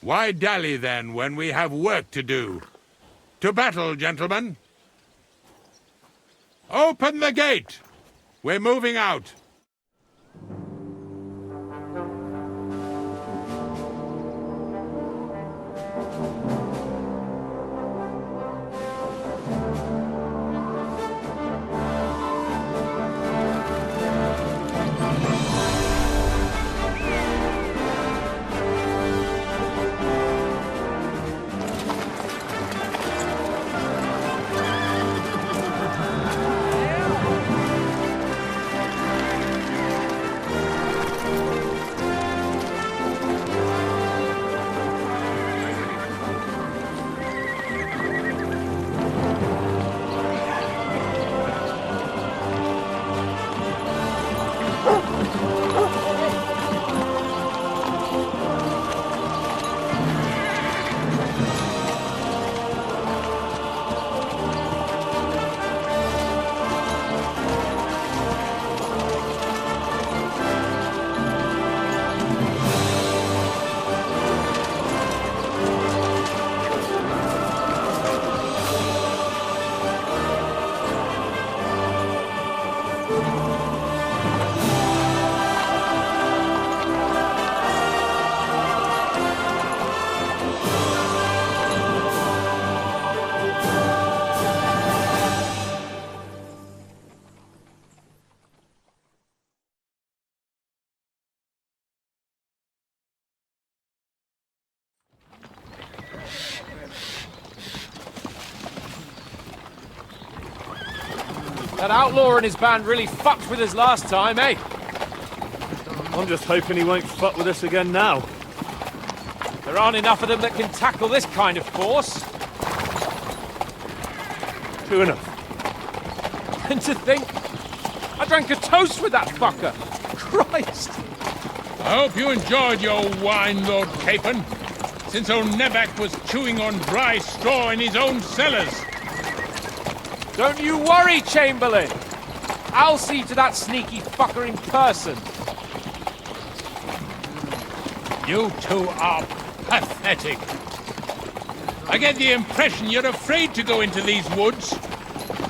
Why dally, then, when we have work to do? To battle, gentlemen! Open the gate! We're moving out. That outlaw and his band really fucked with us last time, eh? I'm just hoping he won't fuck with us again now. There aren't enough of them that can tackle this kind of force. True enough. And to think, I drank a toast with that fucker. Christ! I hope you enjoyed your wine, Lord Capon, since old Nebak was chewing on dry straw in his own cellars. Don't you worry, Chamberlain! I'll see to that sneaky fucker in person. You two are pathetic. I get the impression you're afraid to go into these woods,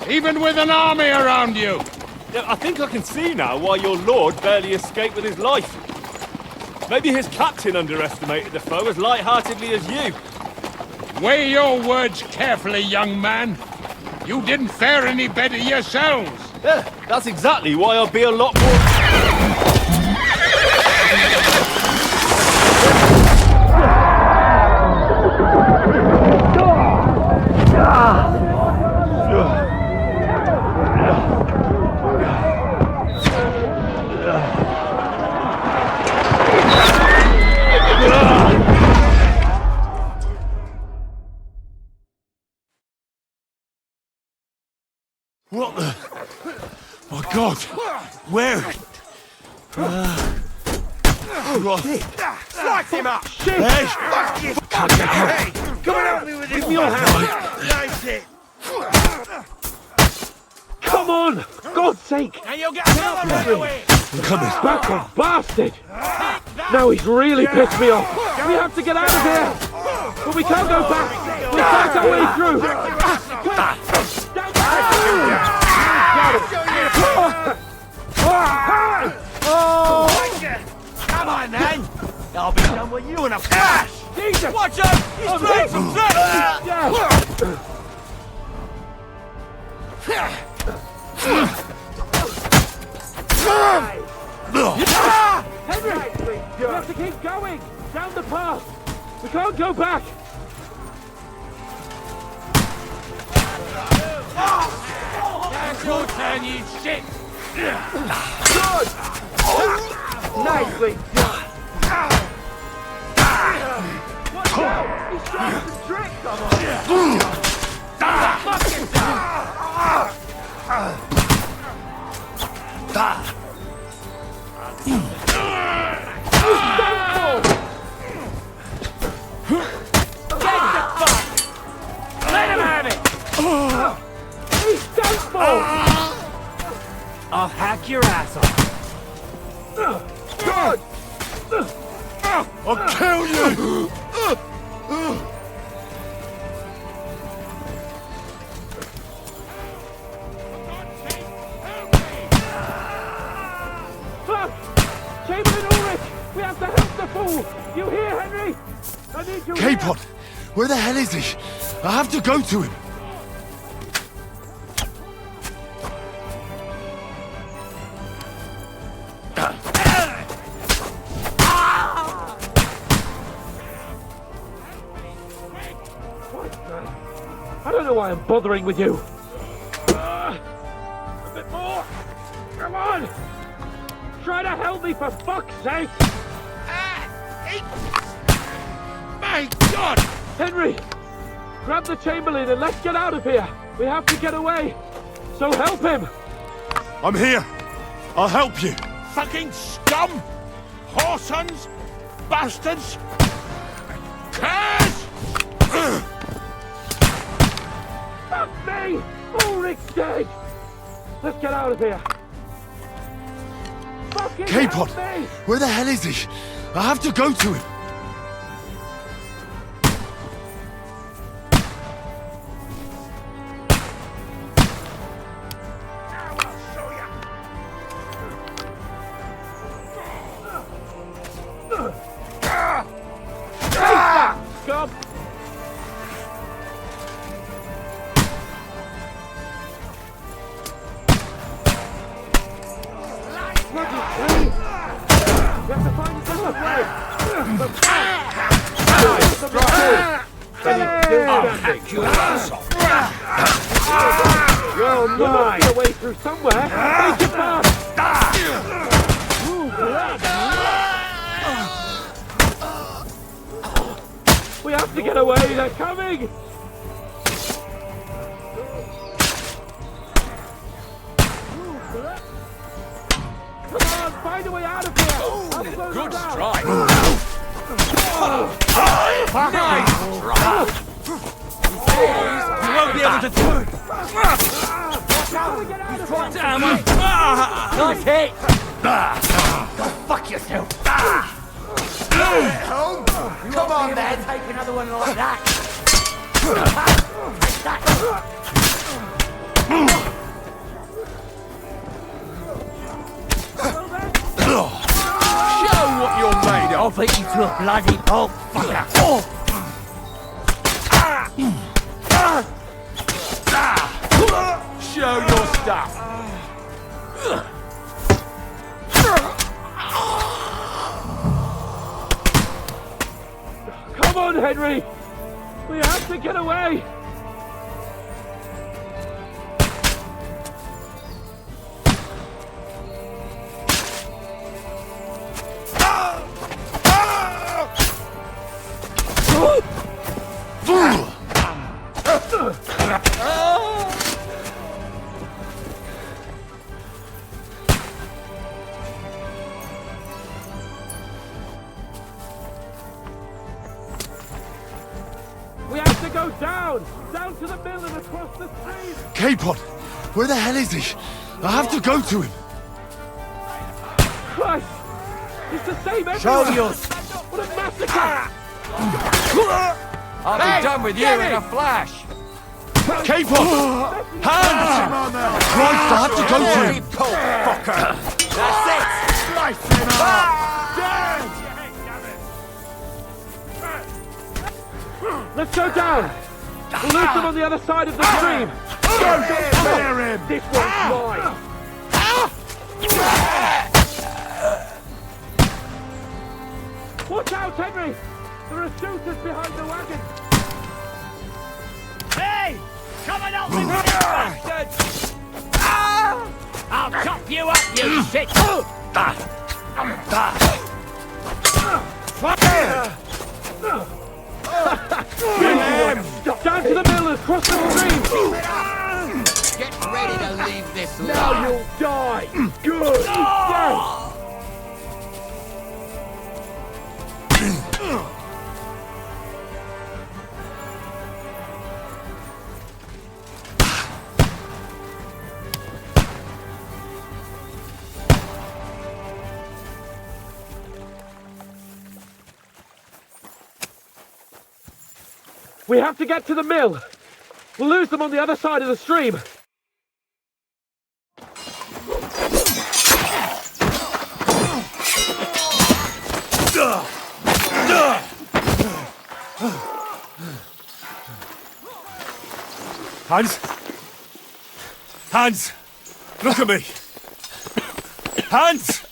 even with an army around you. Yeah, I think I can see now why your lord barely escaped with his life. Maybe his captain underestimated the foe as light-heartedly as you. Weigh your words carefully, young man. You didn't fare any better yourselves. Yeah, that's exactly why I'll be a lot more... What the? My God! Where? Slice him up! Hey! Come and help me with this. Give me your hand. Nice it. Come on! God's sake! And you'll get another right away. I'm coming. Back off, bastard! Now he's really pissed me off. We have to get out of here! But we can't go back! We'll fight our way through! Come on, then! I'll be done with you in a flash! Jesus! Watch out! He's trying some Henry! You have to keep going! Down the path! We can't go back! That's your turn, you shit! Good! Nicely done! Watch out! He's trying to trick! Come on! I'll hack your ass off. God! I'll kill you! Fuck! Chamberlain Ulrich! We have to help the fool! You hear, Henry? I need you here! K-Pod, where the hell is he? I have to go to him. I don't know why I'm bothering with you. A bit more. Come on. Try to help me for fuck's sake. My God! Henry, grab the Chamberlain and let's get out of here. We have to get away. So help him. I'm here. I'll help you. Fucking scum! Whoresons! Bastards! Curs! Fuck me! Ulrich's dead. Let's get out of here. Fucking K-Pod, help me! where the hell is he? I have to go to him. Scum! We have to find a different way. You're mine. Get away through somewhere. Make it fast. We have to get away. They're coming. Come on, find a way out of here! Good strike! Nice strike! You won't be able to do it! Damn it! Nice hit! Go fuck yourself! Come on then, take another one like that! Take that! Show what you're made of! I'll beat you to a bloody pulp, fucker! Show your stuff! Come on, Henry! We have to get away! We have to go down! Down to the mill and across the stream! K-Pod, where the hell is he? I have to go to him. Christ! It's the same everywhere! Show your... What a massacre! I'll be done with you in a flash! K-Pod! Hands! Christ, I have to go to him! Fucker! That's it! Slice him up! Let's go down! We'll lose them on the other side of the stream! Go clear him! This one's mine! Watch out, Henry! There are shooters behind the wagon! Hey! Come and help me, bastards! I'll chop you up, you shit! Down to the mill and across the stream! Get ready to leave this Now life. you'll die! Good! Yes! We have to get to the mill. We'll lose them on the other side of the stream. Hans? Hans! Look at me! Hans!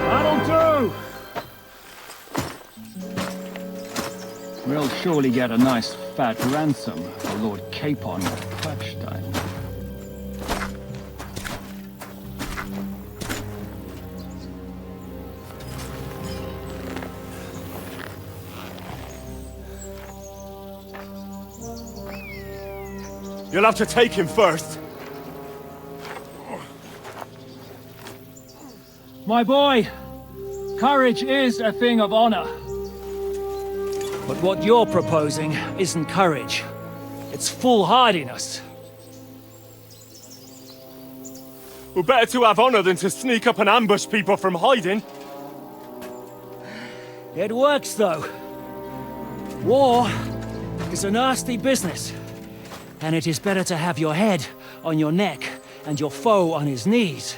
That'll do! We'll surely get a nice fat ransom for Lord Capon of Klackstein. You'll have to take him first. My boy, courage is a thing of honor. But what you're proposing isn't courage. It's foolhardiness. Well, better to have honor than to sneak up and ambush people from hiding. It works, though. War is a nasty business. And it is better to have your head on your neck and your foe on his knees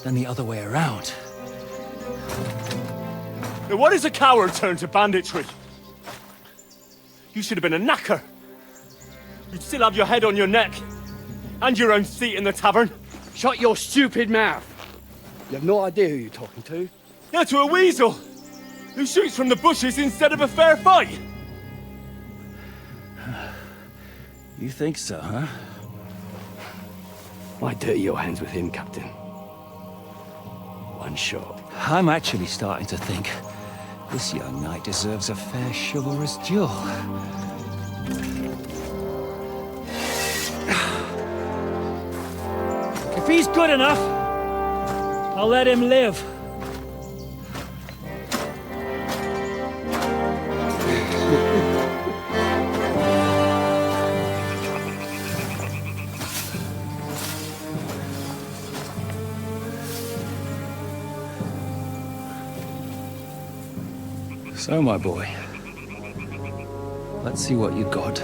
than the other way around. Now, what is a coward turned to banditry? You should have been a knacker. You'd still have your head on your neck. And your own seat in the tavern. Shut your stupid mouth. You have no idea who you're talking to. Yeah, to a weasel. Who shoots from the bushes instead of a fair fight. You think so, huh? Why dirty your hands with him, Captain? One shot. I'm actually starting to think this young knight deserves a fair chivalrous duel. If he's good enough, I'll let him live. So, my boy, let's see what you got.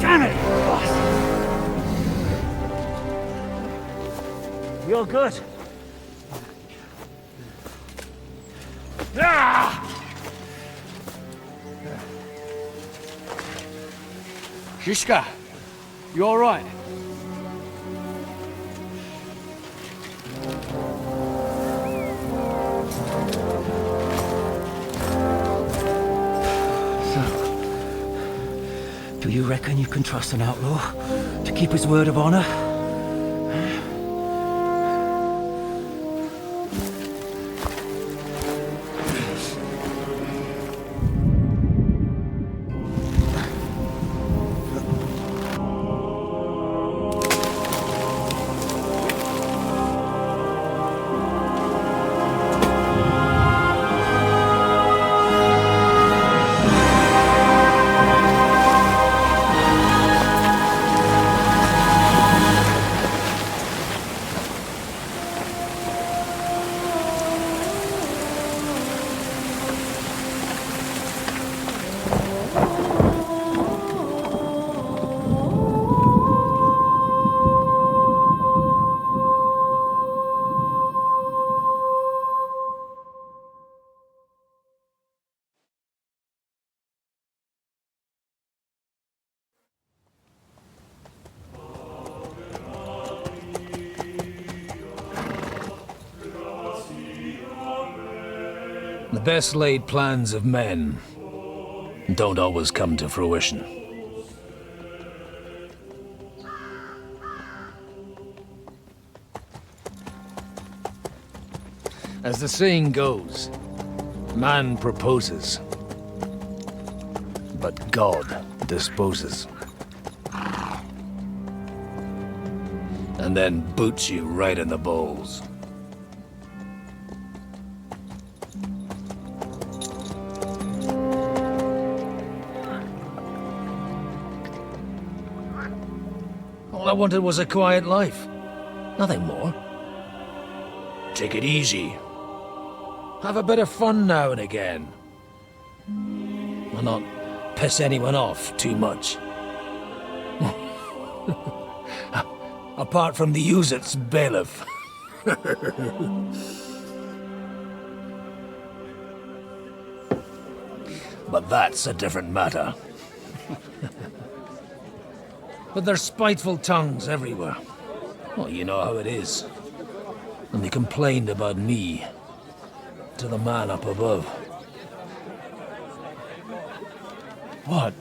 Damn it! You're good. Shishka, you all right? Do you reckon you can trust an outlaw to keep his word of honor? best laid plans of men don't always come to fruition. As the saying goes, man proposes, but God disposes. And then boots you right in the balls. All I wanted was a quiet life. Nothing more. Take it easy. Have a bit of fun now and again. And not piss anyone off too much. Apart from the Uzit's bailiff. But that's a different matter. But there's spiteful tongues everywhere. Well, you know how it is. And they complained about me to the man up above. What?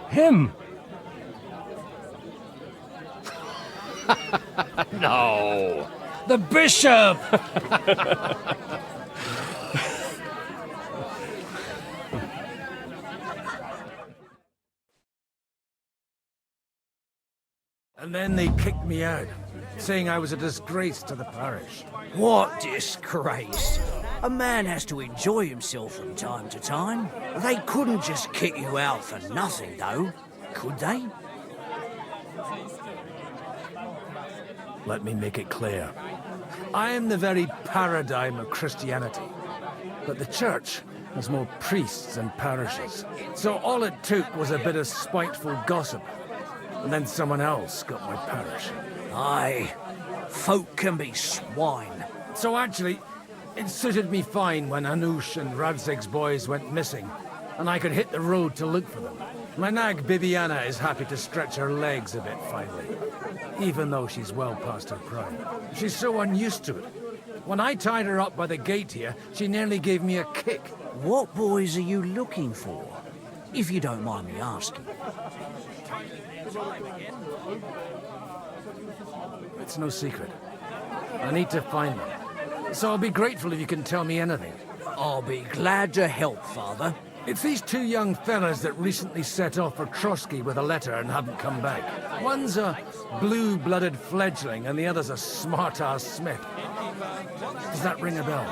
Him? No! The bishop! And then they kicked me out, saying I was a disgrace to the parish. What disgrace? A man has to enjoy himself from time to time. They couldn't just kick you out for nothing, though, could they? Let me make it clear. I am the very paradigm of Christianity. But the church has more priests than parishes. So all it took was a bit of spiteful gossip. And then someone else got my parish. Aye, folk can be swine. So actually, it suited me fine when Anush and Radzig's boys went missing, and I could hit the road to look for them. My nag Bibiana is happy to stretch her legs a bit finally, even though she's well past her prime. She's so unused to it. When I tied her up by the gate here, she nearly gave me a kick. What boys are you looking for, if you don't mind me asking? It's no secret. I need to find them. So I'll be grateful if you can tell me anything. I'll be glad to help, Father. It's these two young fellas that recently set off for Trotsky with a letter and haven't come back. One's a blue-blooded fledgling and the other's a smart-ass smith. Does that ring a bell?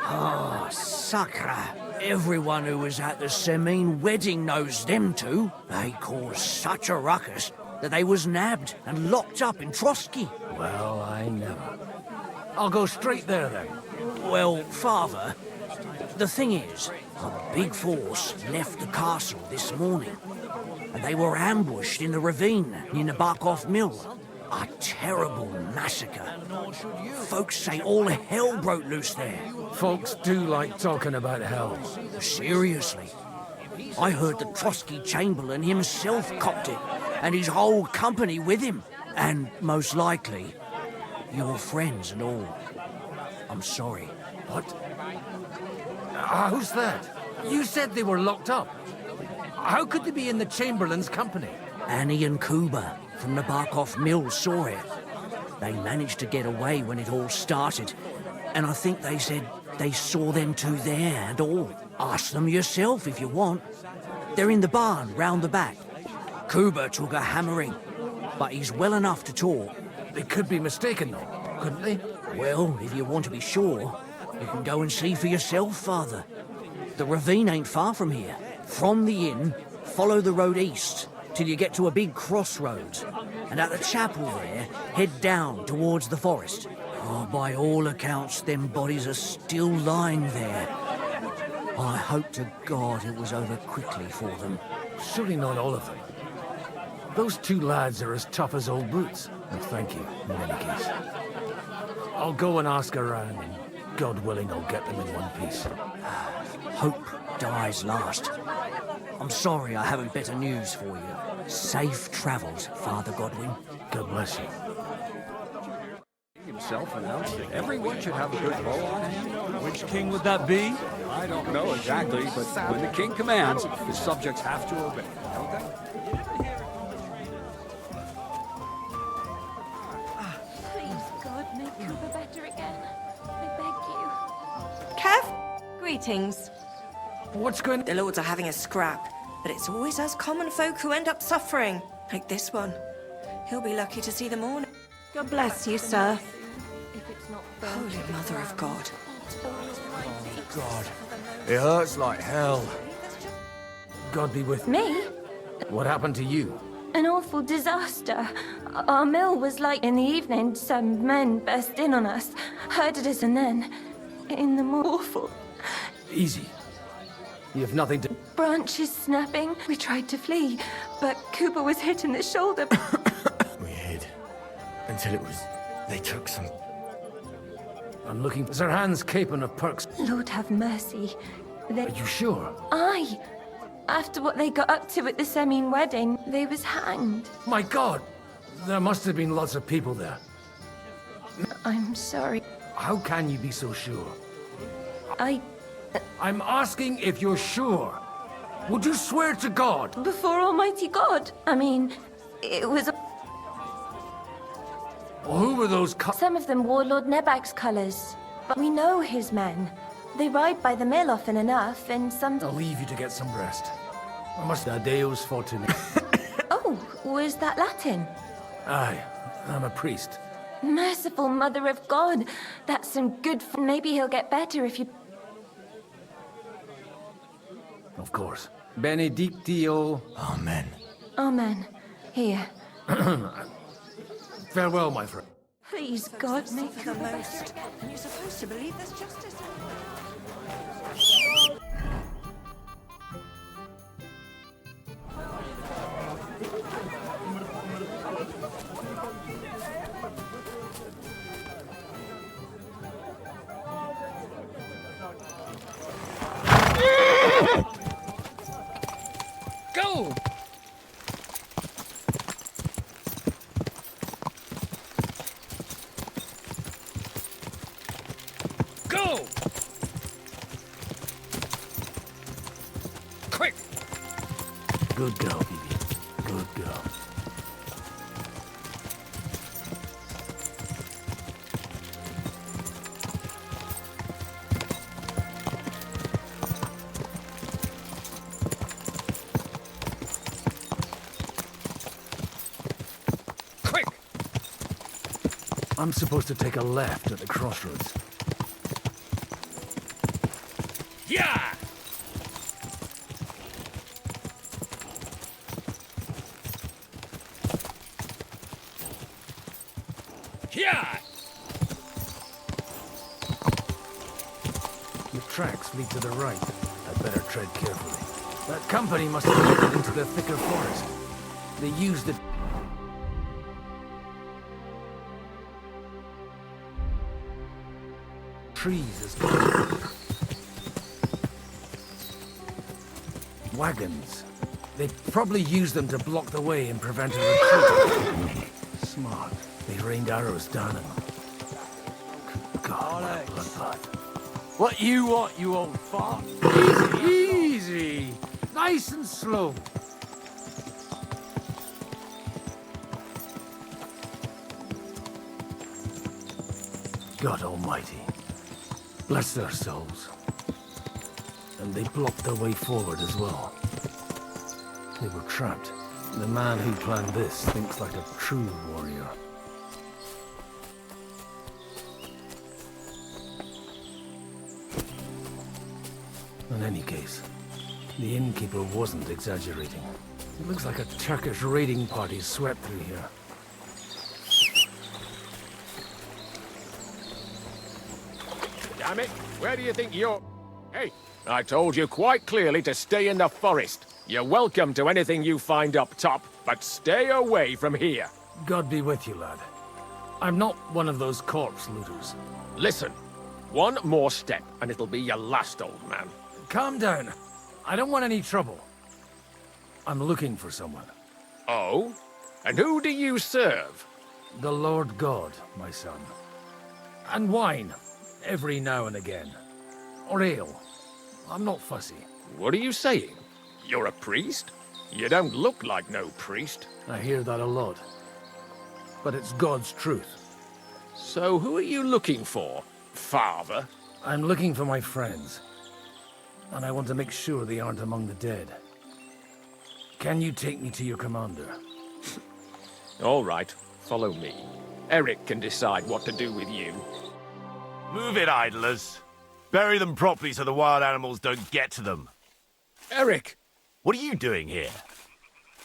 Ah, Sakra. Everyone who was at the Semine wedding knows them two. They caused such a ruckus that they was nabbed and locked up in Trotsky. Well, I never. I'll go straight there, then. Well, Father, the thing is, a big force left the castle this morning, and they were ambushed in the ravine near Nebakov Mill. A terrible massacre. Folks say all hell broke loose there. Folks do like talking about hell. Seriously. I heard the Trotsky Chamberlain himself copped it, and his whole company with him. And most likely, your friends and all. I'm sorry. What? Who's that? You said they were locked up. How could they be in the Chamberlain's company? Annie and Kuba from the Nebakov Mill saw it. They managed to get away when it all started, and I think they said they saw them two there and all. Ask them yourself if you want. They're in the barn round the back. Kuba took a hammering, but he's well enough to talk. They could be mistaken, though, couldn't they? Well, if you want to be sure, you can go and see for yourself, Father. The ravine ain't far from here. From the inn, follow the road east till you get to a big crossroads. And at the chapel there, head down towards the forest. Oh, by all accounts, them bodies are still lying there. I hope to God it was over quickly for them. Surely not all of them. Those two lads are as tough as old boots. And thank you, in any case. I'll go and ask around, and God willing, I'll get them in one piece. Hope dies last. I'm sorry I haven't better news for you. Safe travels, Father Godwin. God bless you. itself announced that everyone should have a good bow on hand. Which king would that be? I don't know exactly, but when the king commands, his subjects have to obey, don't they? Please, God, make Cooper better again. I beg you. Kev? Greetings. What's going on? The lords are having a scrap, but it's always us common folk who end up suffering. Like this one. He'll be lucky to see the morning. God bless you, sir. Holy Mother of God. God, it hurts like hell. God be with Me? What happened to you? An awful disaster. Our mill was light in the evening. Some men burst in on us, herded us, and then, in the morning, awful. Easy. You have nothing to... Branches snapping. We tried to flee, but Cooper was hit in the shoulder. We hid. Until it was... They took some... I'm looking for Sir Hans Capon of Perks. Lord have mercy. Are you sure? Aye. After what they got up to at the Semine wedding, they was hanged. My God! There must have been lots of people there. I'm sorry. How can you be so sure? I'm asking if you're sure. Would you swear to God? Before Almighty God. I mean, it was... Well, who were those Some of them wore Lord Nebak's colours. But we know his men. They ride by the mill often enough, and some... I'll leave you to get some rest. I must... Deus fortune. Oh, was that Latin? Aye, I'm a priest. Merciful Mother of God. That's some good... Maybe he'll get better if you... Of course. Benedictio. Amen. Amen. Here. Farewell, my friend. Please, God, make For the most. And you're supposed to believe there's justice. Go! Go! Quick! Good girl, Bibi. Good girl. Quick! I'm supposed to take a left at the crossroads. Yeah! Yeah! Your tracks lead to the right. I'd better tread carefully. That company must have headed into the thicker forest. They used it. Trees as wagons. They probably used them to block the way and prevent a retreat. Smart. They rained arrows down him. Good God, what a bloodbath. What you want, you old fart? Easy, easy. Nice and slow. God Almighty. Bless their souls. And they blocked their way forward as well. They were trapped. The man who planned this thinks like a true warrior. In any case, the innkeeper wasn't exaggerating. It looks like a Turkish raiding party swept through here. Damn it, where do you think you're... Hey, I told you quite clearly to stay in the forest. You're welcome to anything you find up top, but stay away from here. God be with you, lad. I'm not one of those corpse looters. Listen, one more step, and it'll be your last, old man. Calm down. I don't want any trouble. I'm looking for someone. Oh? And who do you serve? The Lord God, my son. And wine, every now and again. Or ale. I'm not fussy. What are you saying? You're a priest? You don't look like no priest. I hear that a lot. But it's God's truth. So who are you looking for, Father? I'm looking for my friends. And I want to make sure they aren't among the dead. Can you take me to your commander? All right, follow me. Eric can decide what to do with you. Move it, idlers. Bury them properly so the wild animals don't get to them. Eric! What are you doing here?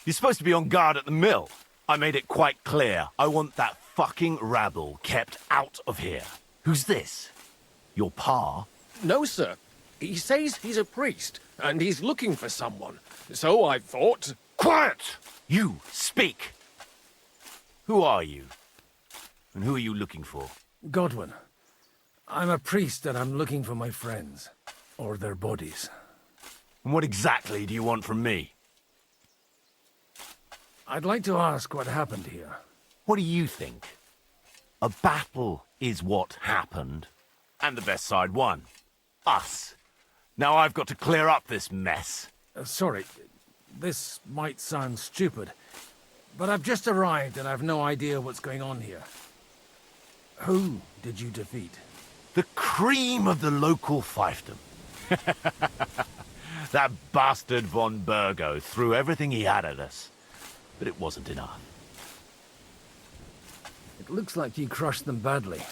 You're supposed to be on guard at the mill. I made it quite clear. I want that fucking rabble kept out of here. Who's this? Your pa? No, sir. He says he's a priest, and he's looking for someone. So I thought... Quiet! You, speak! Who are you? And who are you looking for? Godwin. I'm a priest and I'm looking for my friends. Or their bodies. And what exactly do you want from me? I'd like to ask what happened here. What do you think? A battle is what happened. And the best side won. Us. Now I've got to clear up this mess. Sorry, this might sound stupid, but I've just arrived and I've no idea what's going on here. Who did you defeat? The cream of the local fiefdom. That bastard von Burgo threw everything he had at us, but it wasn't enough. It looks like you crushed them badly.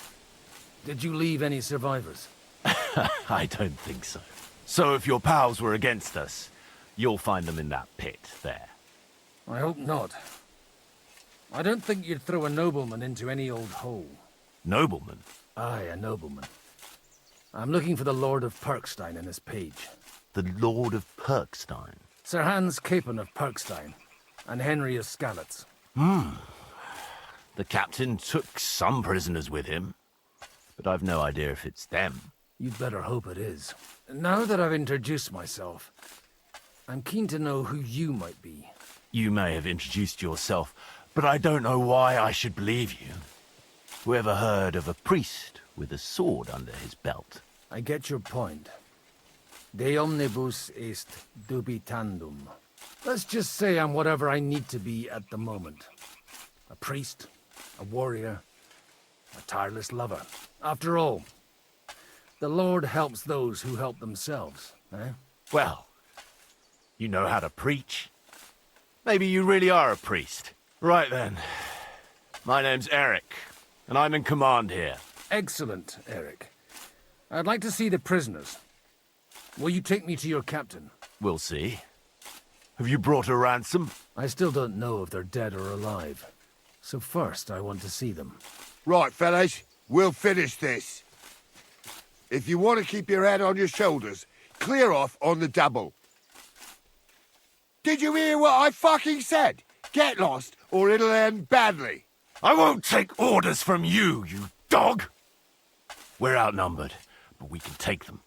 Did you leave any survivors? I don't think so. So if your pals were against us, you'll find them in that pit there. I hope not. I don't think you'd throw a nobleman into any old hole. Nobleman? Aye, a nobleman. I'm looking for the Lord of Perkstein and his page. The Lord of Perkstein? Sir Hans Capon of Perkstein, and Henry of Skalitz. The captain took some prisoners with him, but I've no idea if it's them. You'd better hope it is. Now that I've introduced myself, I'm keen to know who you might be. You may have introduced yourself, but I don't know why I should believe you. Whoever heard of a priest with a sword under his belt? I get your point. De omnibus est dubitandum. Let's just say I'm whatever I need to be at the moment. A priest, a warrior, a tireless lover. After all, the Lord helps those who help themselves, eh? Well, you know how to preach. Maybe you really are a priest. Right then. My name's Eric, and I'm in command here. Excellent, Eric. I'd like to see the prisoners. Will you take me to your captain? We'll see. Have you brought a ransom? I still don't know if they're dead or alive. So first, I want to see them. Right, fellas. We'll finish this. If you want to keep your head on your shoulders, clear off on the double. Did you hear what I fucking said? Get lost, or it'll end badly. I won't take orders from you, you dog! We're outnumbered, but we can take them.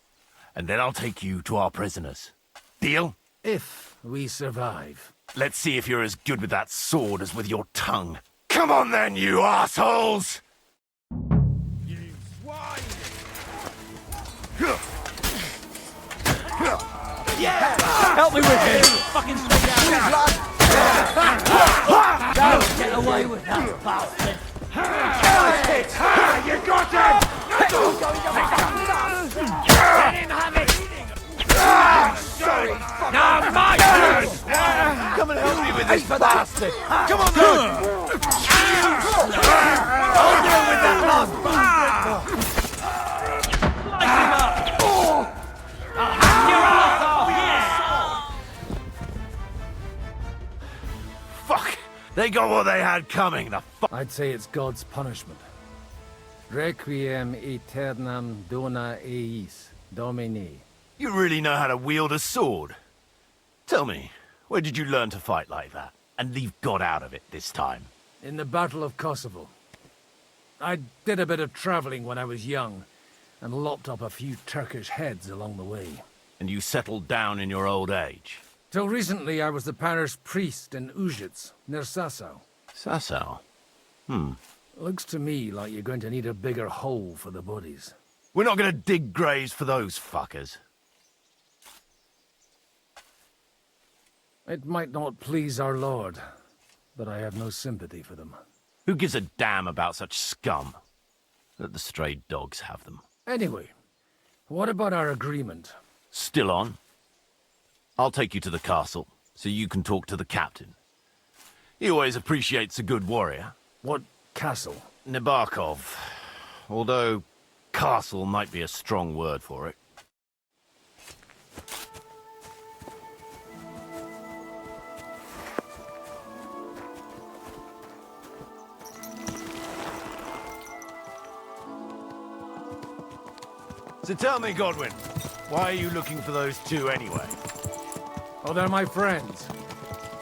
And then I'll take you to our prisoners. Deal? If we survive. Let's see if you're as good with that sword as with your tongue. Come on then, you assholes! You swine! Yeah! Help me with him! Fucking stay down! Don't get away with that, bastard! You got him! Let him have it! Sorry! Now my turn! Come and help me with this bastard! Come on then! I'll deal with that last bastard! Light him up! Your ass off! Fuck! They got what they had coming, the fuck! I'd say it's God's punishment. Requiem aeternam dona eis, Domini. You really know how to wield a sword. Tell me, where did you learn to fight like that? And leave God out of it this time? In the Battle of Kosovo. I did a bit of traveling when I was young, and lopped up a few Turkish heads along the way. And you settled down in your old age? Till recently I was the parish priest in Ujits, near Sasau. Sasau? Looks to me like you're going to need a bigger hole for the bodies. We're not going to dig graves for those fuckers. It might not please our lord, but I have no sympathy for them. Who gives a damn about such scum? Let the stray dogs have them. Anyway, what about our agreement? Still on? I'll take you to the castle, so you can talk to the captain. He always appreciates a good warrior. What castle? Nebakov. Although, castle might be a strong word for it. So tell me, Godwin, why are you looking for those two anyway? Oh, they're my friends.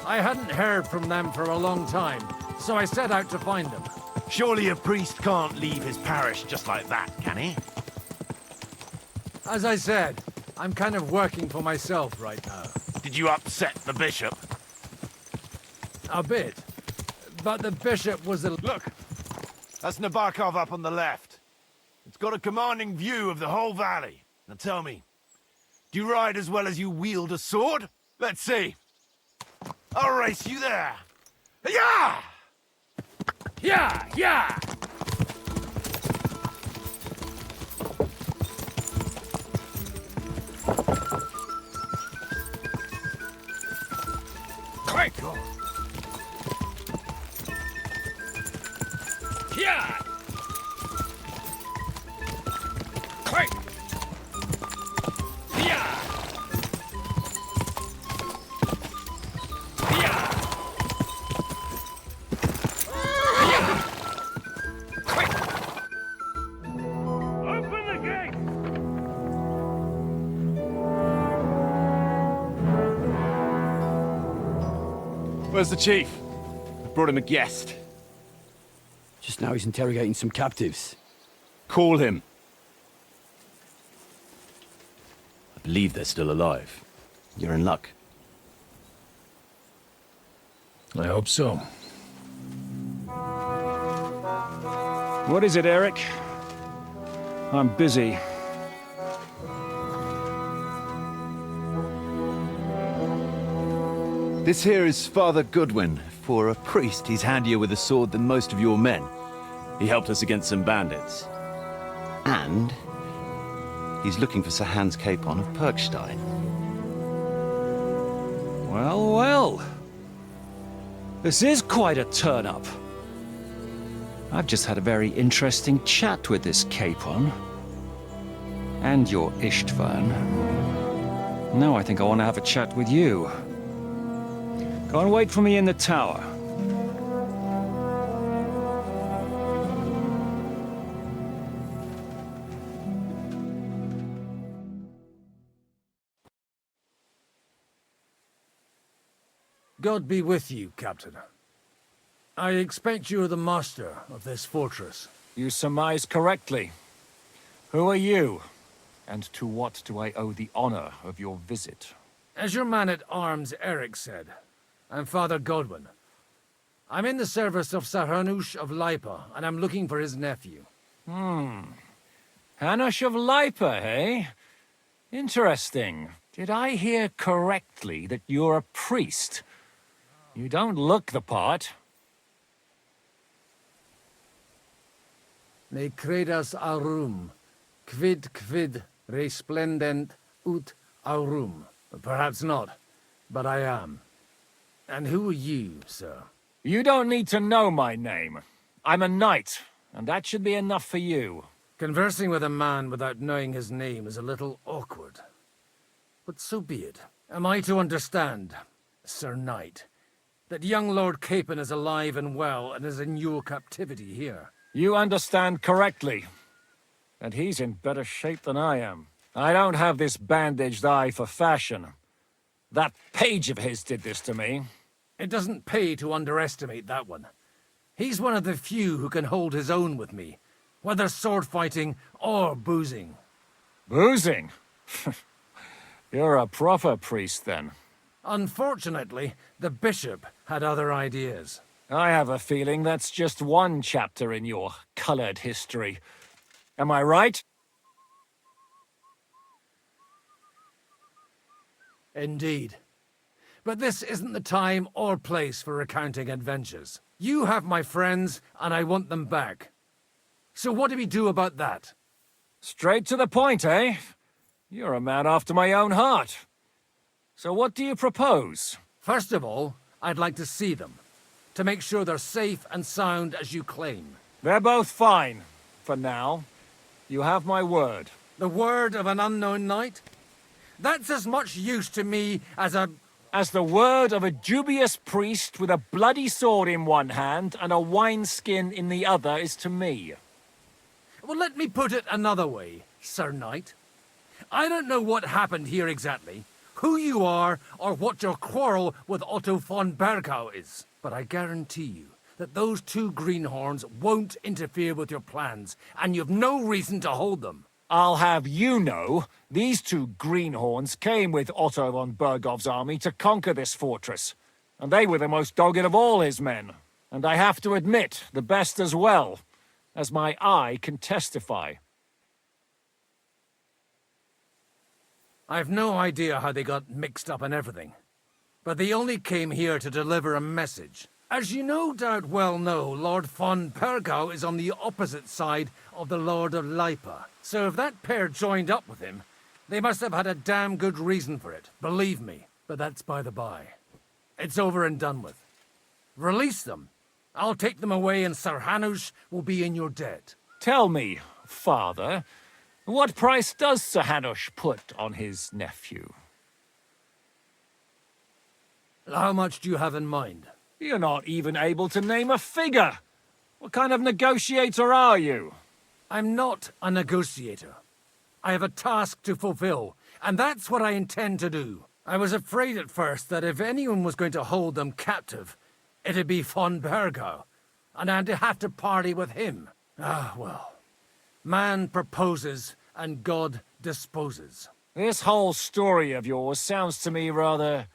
I hadn't heard from them for a long time, so I set out to find them. Surely a priest can't leave his parish just like that, can he? As I said, I'm kind of working for myself right now. Did you upset the bishop? A bit. But the bishop was a... Look! That's Nebakov up on the left. It's got a commanding view of the whole valley. Now tell me, do you ride as well as you wield a sword? Let's see. I'll race you there. Yeah! Yeah! Yeah! Quick! Yeah! Quick! Yeah! Where's the chief? I brought him a guest. Just now he's interrogating some captives. Call him. I believe they're still alive. You're in luck. I hope so. What is it, Eric? I'm busy. This here is Father Goodwin. For a priest, he's handier with a sword than most of your men. He helped us against some bandits. And he's looking for Sir Hans Capon of Perkstein. Well, well. This is quite a turn-up. I've just had a very interesting chat with this Capon. And your Ishtvan. Now I think I want to have a chat with you. Go and wait for me in the tower. God be with you, Captain. I expect you are the master of this fortress. You surmise correctly. Who are you? And to what do I owe the honor of your visit? As your man-at-arms Eric said, I'm Father Godwin. I'm in the service of Sir Hanush of Lipa, and I'm looking for his nephew. Hanush of Lipa, eh? Interesting. Did I hear correctly that you're a priest? You don't look the part. Ne credas aurum, quid resplendent ut aurum. Perhaps not, but I am. And who are you, sir? You don't need to know my name. I'm a knight, and that should be enough for you. Conversing with a man without knowing his name is a little awkward. But so be it. Am I to understand, Sir Knight, that young Lord Capon is alive and well and is in your captivity here? You understand correctly. And he's in better shape than I am. I don't have this bandaged eye for fashion. That page of his did this to me. It doesn't pay to underestimate that one. He's one of the few who can hold his own with me, whether sword fighting or boozing. Boozing? You're a proper priest, then. Unfortunately, the bishop had other ideas. I have a feeling that's just one chapter in your colored history. Am I right? Indeed. But this isn't the time or place for recounting adventures. You have my friends, and I want them back. So what do we do about that? Straight to the point, eh? You're a man after my own heart. So what do you propose? First of all, I'd like to see them, to make sure they're safe and sound as you claim. They're both fine, for now. You have my word. The word of an unknown knight? That's as much use to me as the word of a dubious priest with a bloody sword in one hand and a wineskin in the other is to me. Well, let me put it another way, Sir Knight. I don't know what happened here exactly, who you are, or what your quarrel with Otto von Bergau is. But I guarantee you that those two greenhorns won't interfere with your plans, and you've no reason to hold them. I'll have you know, these two greenhorns came with Otto von Bergov's army to conquer this fortress, and they were the most dogged of all his men. And I have to admit, the best as well, as my eye can testify. I've no idea how they got mixed up in everything, but they only came here to deliver a message. As you no doubt well know, Lord von Bergau is on the opposite side of the Lord of Lipa. So if that pair joined up with him, they must have had a damn good reason for it, believe me. But that's by the by. It's over and done with. Release them. I'll take them away and Sir Hanush will be in your debt. Tell me, father, what price does Sir Hanush put on his nephew? How much do you have in mind? You're not even able to name a figure. What kind of negotiator are you? I'm not a negotiator. I have a task to fulfill, and that's what I intend to do. I was afraid at first that if anyone was going to hold them captive, it'd be von Bergau, and I'd have to parley with him. Ah, well. Man proposes, and God disposes. This whole story of yours sounds to me rather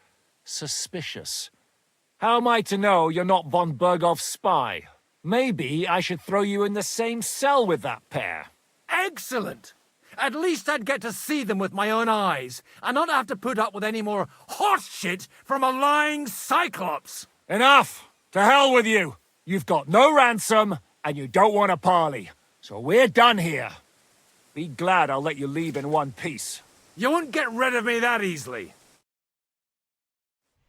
suspicious. How am I to know you're not von Bergov's spy? Maybe I should throw you in the same cell with that pair. Excellent! At least I'd get to see them with my own eyes, and not have to put up with any more horse shit from a lying cyclops! Enough! To hell with you! You've got no ransom, and you don't want a parley. So we're done here. Be glad I'll let you leave in one piece. You won't get rid of me that easily.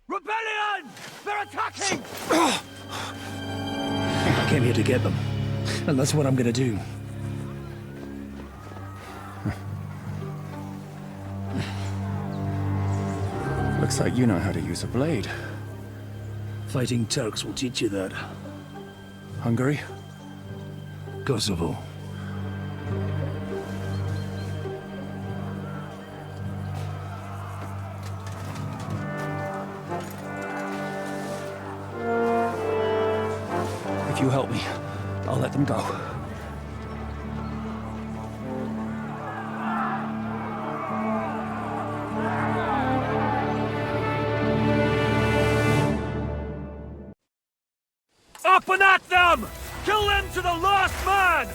Rebellion! They're attacking! I came here to get them, and that's what I'm gonna do. Looks like you know how to use a blade. Fighting Turks will teach you that. Hungary? Kosovo. If you help me, I'll let them go. Up and at them! Kill them to the last man!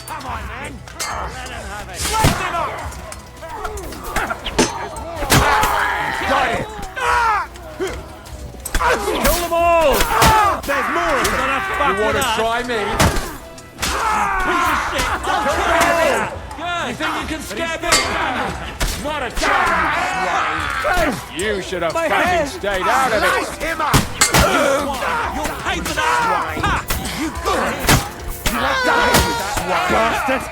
Come on, men! Let him have it! Light them up! Got it! Kill them all! There's more of them! You want to try me? Piece of shit! You think you can scare me? Not a chance! You should have fucking stayed out of it! Light him up! You'll pay for that! You got it! You like that? Bastard!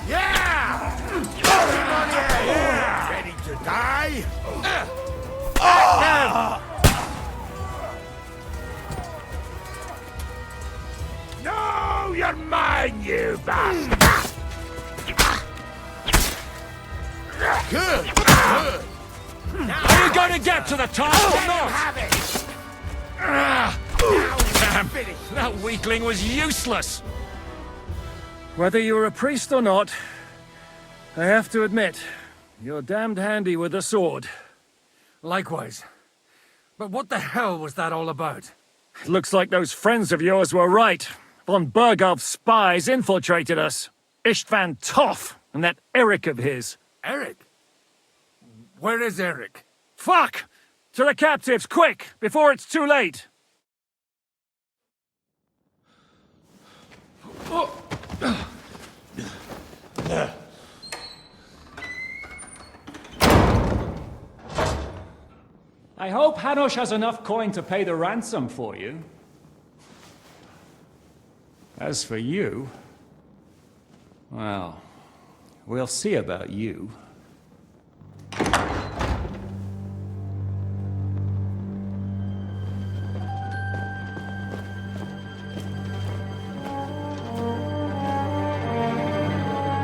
Yeah! Yeah! Ready to die? No, you're mine, you bastard! Good! Are you going to get to the top or not? Damn! That weakling was useless! Whether you're a priest or not, I have to admit, you're damned handy with a sword. Likewise. But what the hell was that all about? It looks like those friends of yours were right. Von Bergov's spies infiltrated us. Istvan Toth and that Eric of his. Eric? Where is Eric? Fuck! To the captives, quick, before it's too late! I hope Hanush has enough coin to pay the ransom for you. As for you, well, we'll see about you.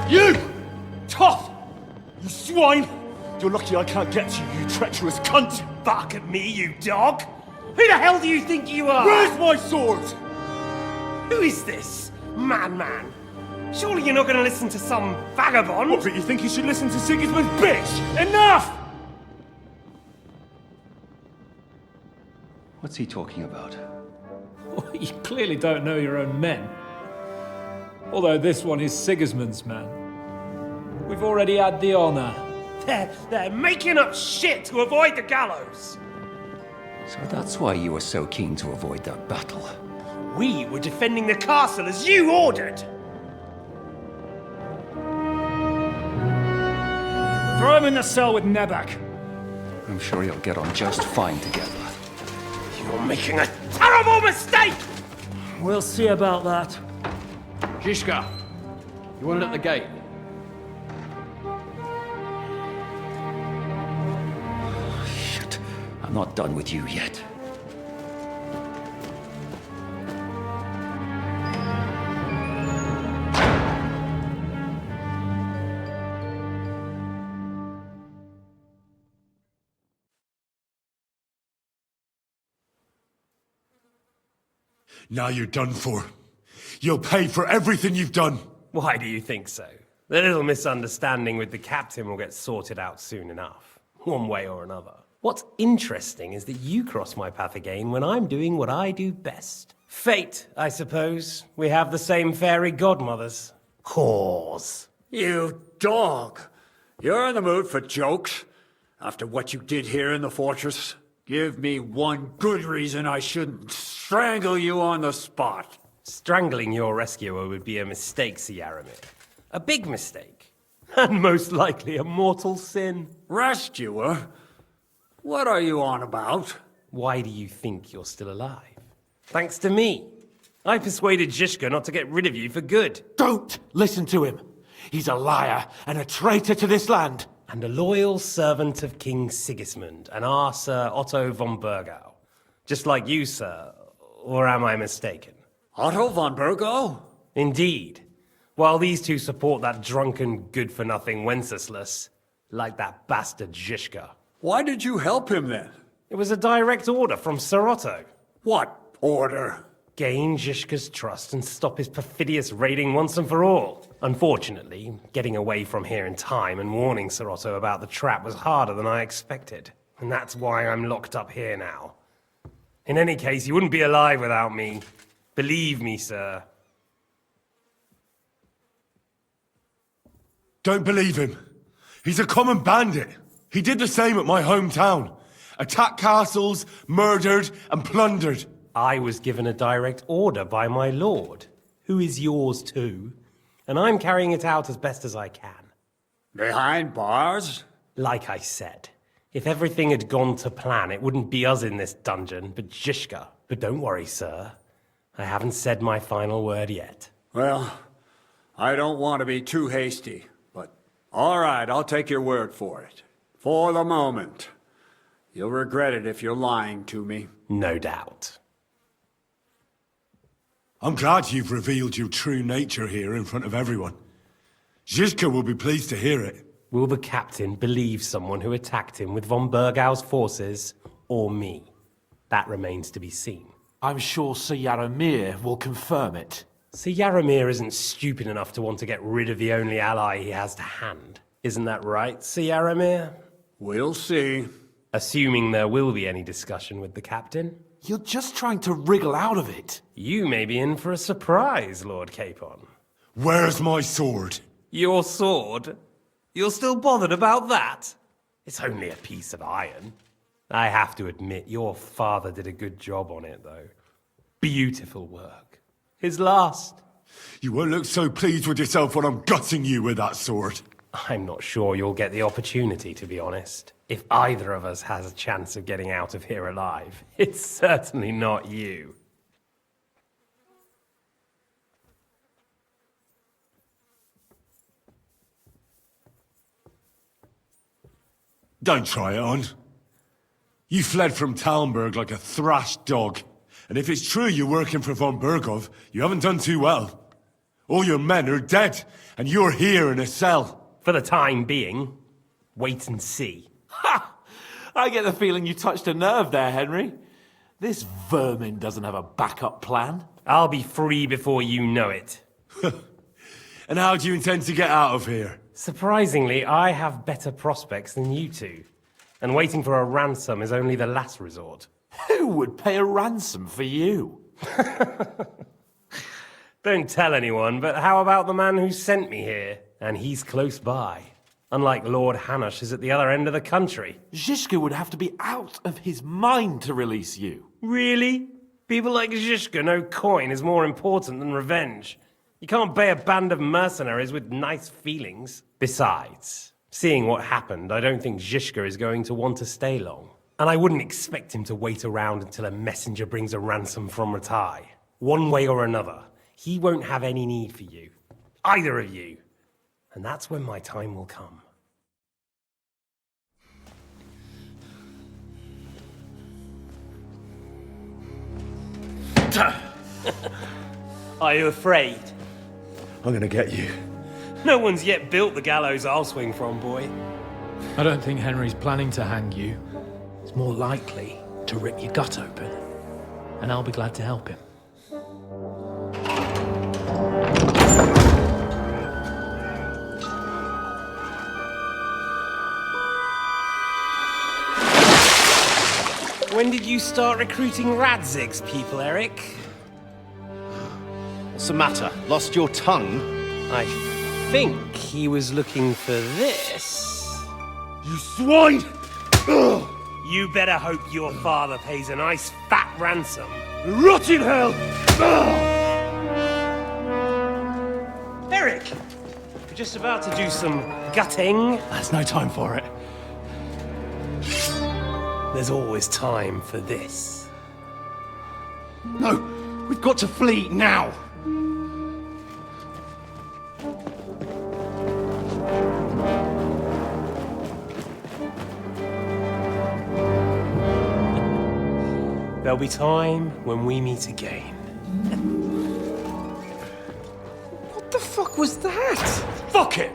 You! Toth! You swine! You're lucky I can't get to you, you treacherous cunt! Bark at me, you dog! Who the hell do you think you are? Where's my sword? Who is this? Madman! Surely you're not going to listen to some vagabond? What, but you think you should listen to Sigismund's bitch? Enough! What's he talking about? You clearly don't know your own men. Although this one is Sigismund's man. We've already had the honor. They're making up shit to avoid the gallows! So that's why you were so keen to avoid that battle. We were defending the castle as you ordered! Throw him in the cell with Nebak. I'm sure you'll get on just fine together. You're making a terrible mistake! We'll see about that. Zhishka, you want it at the gate? Shit, I'm not done with you yet. Now you're done for. You'll pay for everything you've done. Why do you think so? The little misunderstanding with the captain will get sorted out soon enough, one way or another. What's interesting is that you cross my path again when I'm doing what I do best. Fate, I suppose. We have the same fairy godmothers. Whores. You dog! You're in the mood for jokes? After what you did here in the fortress? Give me one good reason I shouldn't strangle you on the spot. Strangling your rescuer would be a mistake, Yaramir. A big mistake. And most likely a mortal sin. Rescuer? What are you on about? Why do you think you're still alive? Thanks to me. I persuaded Zhishka not to get rid of you for good. Don't listen to him. He's a liar and a traitor to this land. And a loyal servant of King Sigismund and our Sir Otto von Bergau. Just like you, sir. Or am I mistaken? Otto von Bergau? Indeed. While these two support that drunken, good-for-nothing Wenceslas, like that bastard Zhishka. Why did you help him then? It was a direct order from Sir Otto. What order? Gain Zhishka's trust and stop his perfidious raiding once and for all. Unfortunately, getting away from here in time and warning Sir Otto about the trap was harder than I expected. And that's why I'm locked up here now. In any case, you wouldn't be alive without me. Believe me, sir. Don't believe him. He's a common bandit. He did the same at my hometown. Attacked castles, murdered, and plundered. I was given a direct order by my lord, who is yours too, and I'm carrying it out as best as I can. Behind bars? Like I said, if everything had gone to plan, it wouldn't be us in this dungeon, but Zhishka. But don't worry, sir. I haven't said my final word yet. Well, I don't want to be too hasty, but all right, I'll take your word for it. For the moment. You'll regret it if you're lying to me. No doubt. I'm glad you've revealed your true nature here in front of everyone. Zhishka will be pleased to hear it. Will the captain believe someone who attacked him with von Bergau's forces, or me? That remains to be seen. I'm sure Sir Yaramir will confirm it. So Yaramir isn't stupid enough to want to get rid of the only ally he has to hand. Isn't that right, Sir Yaramir? We'll see. Assuming there will be any discussion with the captain. You're just trying to wriggle out of it. You may be in for a surprise, Lord Capon. Where's my sword? Your sword? You're still bothered about that? It's only a piece of iron. I have to admit, your father did a good job on it, though. Beautiful work. His last. You won't look so pleased with yourself when I'm gutting you with that sword. I'm not sure you'll get the opportunity, to be honest. If either of us has a chance of getting out of here alive, it's certainly not you. Don't try it on. You fled from Talmberg like a thrashed dog. And if it's true you're working for von Bergov, you haven't done too well. All your men are dead, and you're here in a cell. For the time being, wait and see. Ha! I get the feeling you touched a nerve there, Henry. This vermin doesn't have a backup plan. I'll be free before you know it. And how do you intend to get out of here? Surprisingly, I have better prospects than you two. And waiting for a ransom is only the last resort. Who would pay a ransom for you? Don't tell anyone, but how about the man who sent me here? And he's close by. Unlike Lord Hanush is at the other end of the country. Zhishka would have to be out of his mind to release you. Really? People like Zhishka know coin is more important than revenge. You can't pay a band of mercenaries with nice feelings. Besides, seeing what happened, I don't think Zhishka is going to want to stay long. And I wouldn't expect him to wait around until a messenger brings a ransom from Ratai. One way or another, he won't have any need for you. Either of you. And that's when my time will come. Are you afraid? I'm gonna get you. No one's yet built the gallows I'll swing from, boy. I don't think Henry's planning to hang you. It's more likely to rip your gut open. And I'll be glad to help him. When did you start recruiting Radzig's people, Eric? What's the matter? Lost your tongue? I think he was looking for this. You swine! Ugh. You better hope your father pays a nice fat ransom. Rot in hell! Eric! We're just about to do some gutting. There's no time for it. There's always time for this. No! We've got to flee now! There'll be time when we meet again. What the fuck was that? Fuck it!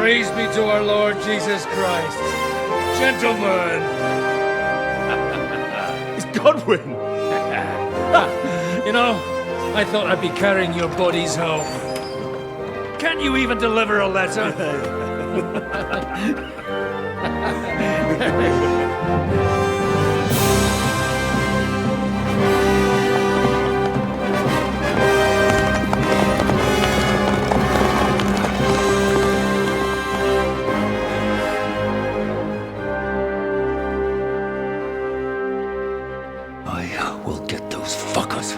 Praise be to our Lord Jesus Christ. Gentlemen! It's Godwin! You know, I thought I'd be carrying your bodies home. Can't you even deliver a letter? I will get those fuckers.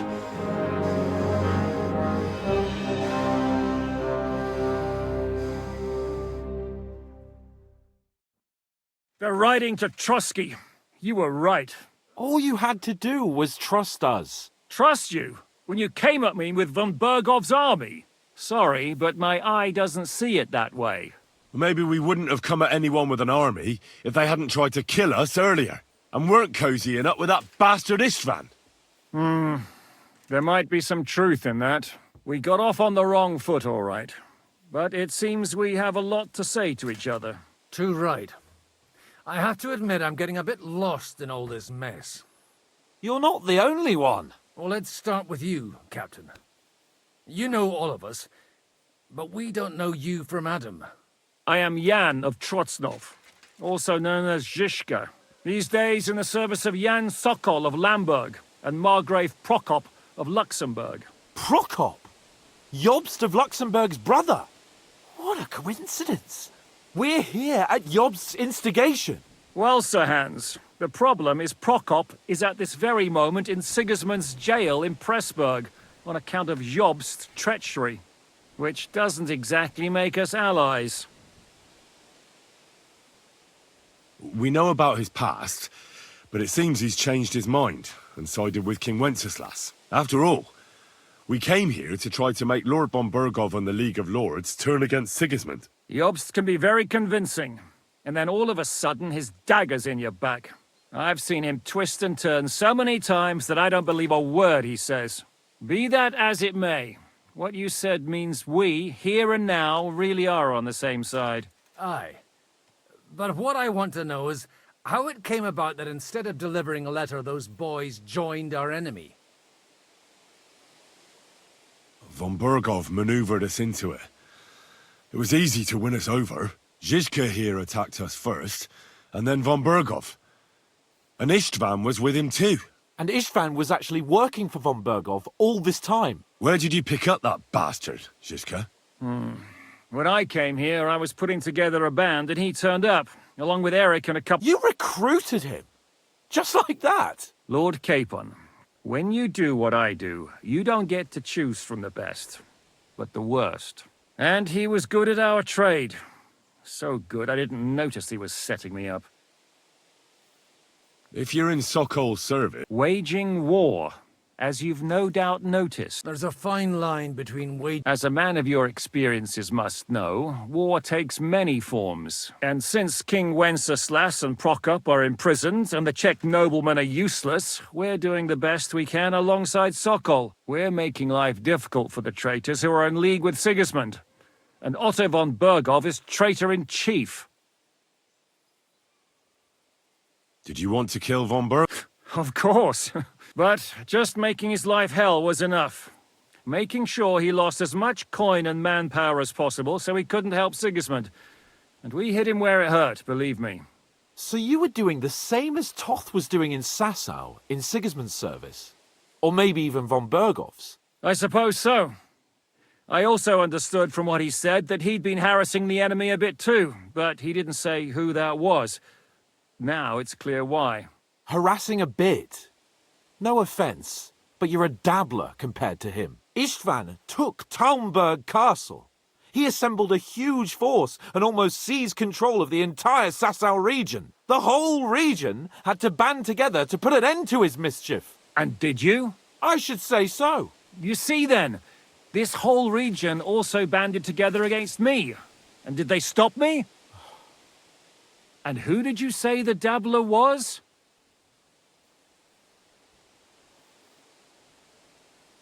They're riding to Trusky. You were right. All you had to do was trust us. Trust you? When you came at me with von Bergov's army? Sorry, but my eye doesn't see it that way. Maybe we wouldn't have come at anyone with an army if they hadn't tried to kill us earlier. And weren't cozying up with that bastard Istvan. There might be some truth in that. We got off on the wrong foot, all right. But it seems we have a lot to say to each other. Too right. I have to admit I'm getting a bit lost in all this mess. You're not the only one. Well, let's start with you, Captain. You know all of us, but we don't know you from Adam. I am Jan of Trotsnov, also known as Zhishka. These days in the service of Jan Sokol of Lamberg and Margrave Prokop of Luxembourg. Prokop? Jobst of Luxembourg's brother? What a coincidence. We're here at Jobst's instigation. Well, Sir Hans, the problem is Prokop is at this very moment in Sigismund's jail in Pressburg on account of Jobst's treachery, which doesn't exactly make us allies. We know about his past, but it seems he's changed his mind and sided with King Wenceslas. After all, we came here to try to make Lord von Burgov and the League of Lords turn against Sigismund. Jobst can be very convincing, and then all of a sudden his dagger's in your back. I've seen him twist and turn so many times that I don't believe a word he says. Be that as it may, what you said means we, here and now, really are on the same side. Aye. But what I want to know is how it came about that instead of delivering a letter, those boys joined our enemy. Von Burgov maneuvered us into it. It was easy to win us over. Zhizka here attacked us first, and then von Burgov. And Istvan was with him too. And Istvan was actually working for von Burgov all this time. Where did you pick up that bastard, Zhizka? When I came here, I was putting together a band, and he turned up, along with Eric and a couple... You recruited him? Just like that? Lord Capon, when you do what I do, you don't get to choose from the best, but the worst. And he was good at our trade. So good, I didn't notice he was setting me up. If you're in Sokol's service... Waging war, as you've no doubt noticed. There's a fine line between As a man of your experiences must know, war takes many forms. And since King Wenceslas and Prokop are imprisoned and the Czech noblemen are useless, we're doing the best we can alongside Sokol. We're making life difficult for the traitors who are in league with Sigismund. And Otto von Burgov is traitor-in-chief. Did you want to kill von Burgov? Of course. But just making his life hell was enough. Making sure he lost as much coin and manpower as possible so he couldn't help Sigismund. And we hit him where it hurt, believe me. So you were doing the same as Toth was doing in Sasau, in Sigismund's service? Or maybe even von Burgov's? I suppose so. I also understood from what he said that he'd been harassing the enemy a bit too, but he didn't say who that was. Now it's clear why. Harassing a bit? No offense, but you're a dabbler compared to him. Istvan took Talmberg Castle. He assembled a huge force and almost seized control of the entire Sasau region. The whole region had to band together to put an end to his mischief. And did you? I should say so. You see then, this whole region also banded together against me. And did they stop me? And who did you say the dabbler was?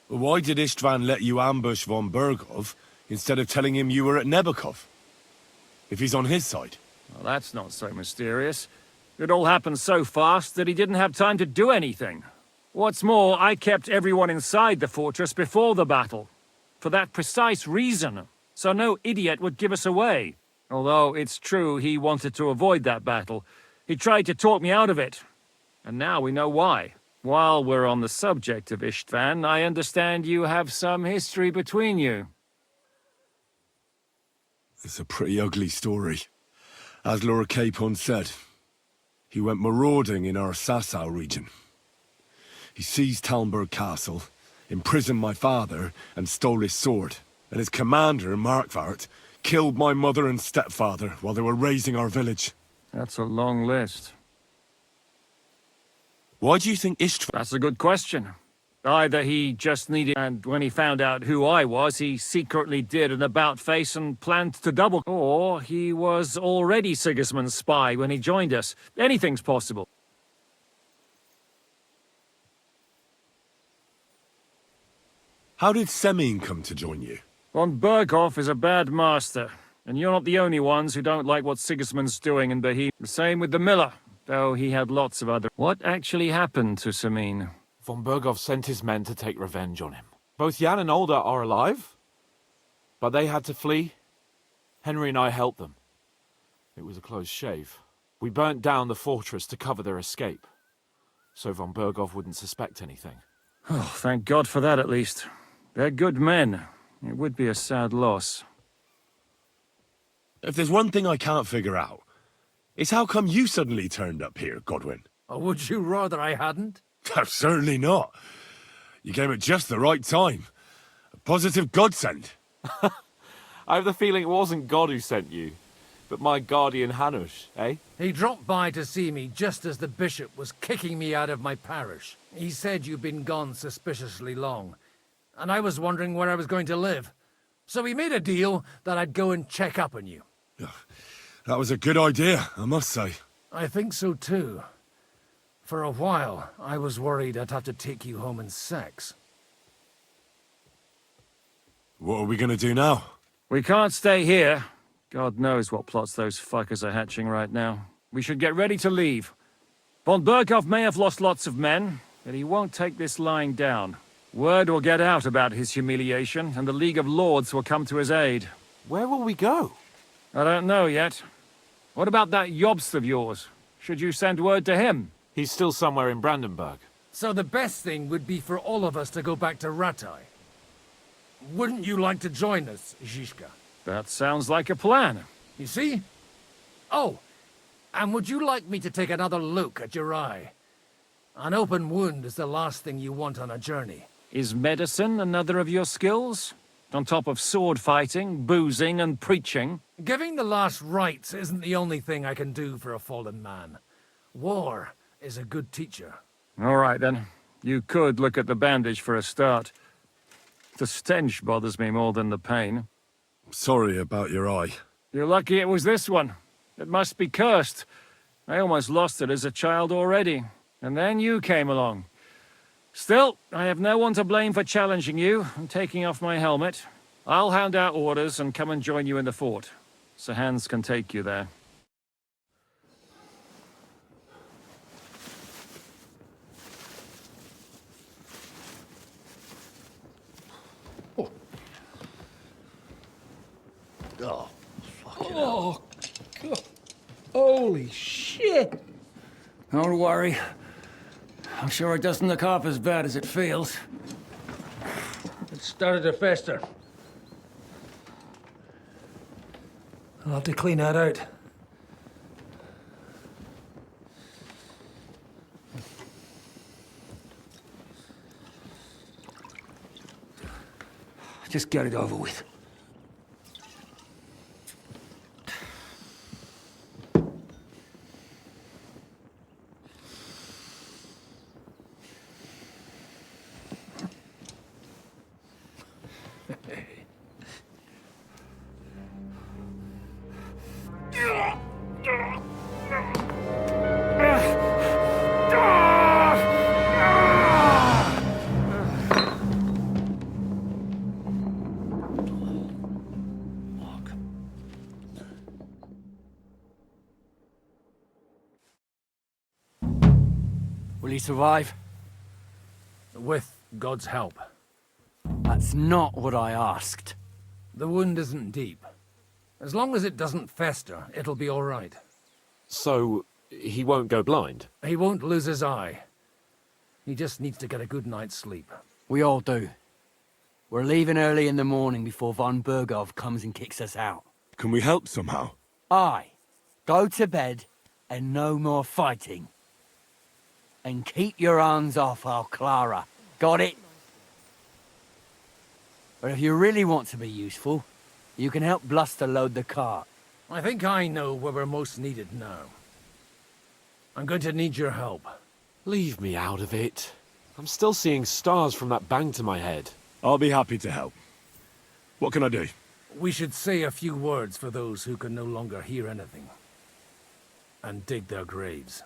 Why did Istvan let you ambush von Burgov instead of telling him you were at Nebakov? If he's on his side. Well, that's not so mysterious. It all happened so fast that he didn't have time to do anything. What's more, I kept everyone inside the fortress before the battle. For that precise reason, so no idiot would give us away. Although it's true he wanted to avoid that battle. He tried to talk me out of it. And now we know why. While we're on the subject of Istvan, I understand you have some history between you. It's a pretty ugly story. As Lord Capon said, he went marauding in our Sasau region. He seized Talmberg Castle, imprisoned my father, and stole his sword. And his commander, Markvart, killed my mother and stepfather while they were raising our village. That's a long list. Why do you think Istvan... That's a good question. Either he just needed, and when he found out who I was, he secretly did an about-face and planned to double. Or he was already Sigismund's spy when he joined us. Anything's possible. How did Semine come to join you? Von Berghoff is a bad master, and you're not the only ones who don't like what Sigismund's doing in Bohemia. The same with the miller, though he had lots of other... What actually happened to Semine? Von Berghoff sent his men to take revenge on him. Both Jan and Olda are alive, but they had to flee. Henry and I helped them. It was a close shave. We burnt down the fortress to cover their escape, so von Berghoff wouldn't suspect anything. Oh, thank God for that, at least. They're good men. It would be a sad loss. If there's one thing I can't figure out, it's how come you suddenly turned up here, Godwin? Or would you rather I hadn't? Certainly not. You came at just the right time. A positive godsend. I have the feeling it wasn't God who sent you, but my guardian Hanush, eh? He dropped by to see me just as the bishop was kicking me out of my parish. He said you'd been gone suspiciously long, and I was wondering where I was going to live. So we made a deal that I'd go and check up on you. That was a good idea, I must say. I think so too. For a while, I was worried I'd have to take you home in sex. What are we gonna do now? We can't stay here. God knows what plots those fuckers are hatching right now. We should get ready to leave. Von Berghoff may have lost lots of men, but he won't take this lying down. Word will get out about his humiliation, and the League of Lords will come to his aid. Where will we go? I don't know yet. What about that Jobst of yours? Should you send word to him? He's still somewhere in Brandenburg. So the best thing would be for all of us to go back to Ratai. Wouldn't you like to join us, Zizka? That sounds like a plan. You see? Oh, and would you like me to take another look at your eye? An open wound is the last thing you want on a journey. Is medicine another of your skills? On top of sword fighting, boozing, and preaching? Giving the last rites isn't the only thing I can do for a fallen man. War is a good teacher. All right, then. You could look at the bandage for a start. The stench bothers me more than the pain. Sorry about your eye. You're lucky it was this one. It must be cursed. I almost lost it as a child already. And then you came along. Still, I have no one to blame for challenging you and taking off my helmet. I'll hand out orders and come and join you in the fort. Sir Hans can take you there. Oh, oh, God. Holy shit! Don't worry. I'm sure it doesn't look half as bad as it feels. It started to fester. I'll have to clean that out. Just get it over with. Will he survive? With God's help. That's not what I asked. The wound isn't deep. As long as it doesn't fester, it'll be all right. So, he won't go blind? He won't lose his eye. He just needs to get a good night's sleep. We all do. We're leaving early in the morning before von Berghoff comes and kicks us out. Can we help somehow? Aye. Go to bed and no more fighting. And keep your hands off our Clara. Got it? But if you really want to be useful, you can help Bluster load the cart. I think I know where we're most needed now. I'm going to need your help. Leave me out of it. I'm still seeing stars from that bang to my head. I'll be happy to help. What can I do? We should say a few words for those who can no longer hear anything. And dig their graves.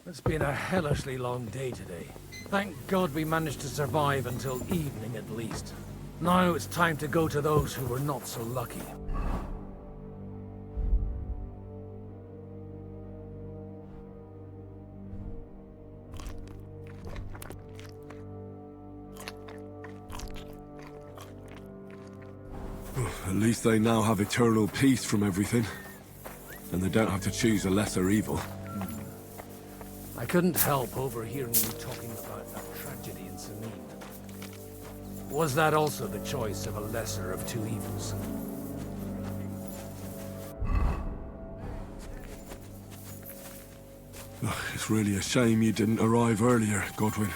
It's been a hellishly long day today. Thank God we managed to survive until evening at least. Now it's time to go to those who were not so lucky. At least they now have eternal peace from everything. And they don't have to choose a lesser evil. I couldn't help overhearing you talking about that tragedy in Samin. Was that also the choice of a lesser of two evils? It's really a shame you didn't arrive earlier, Godwin.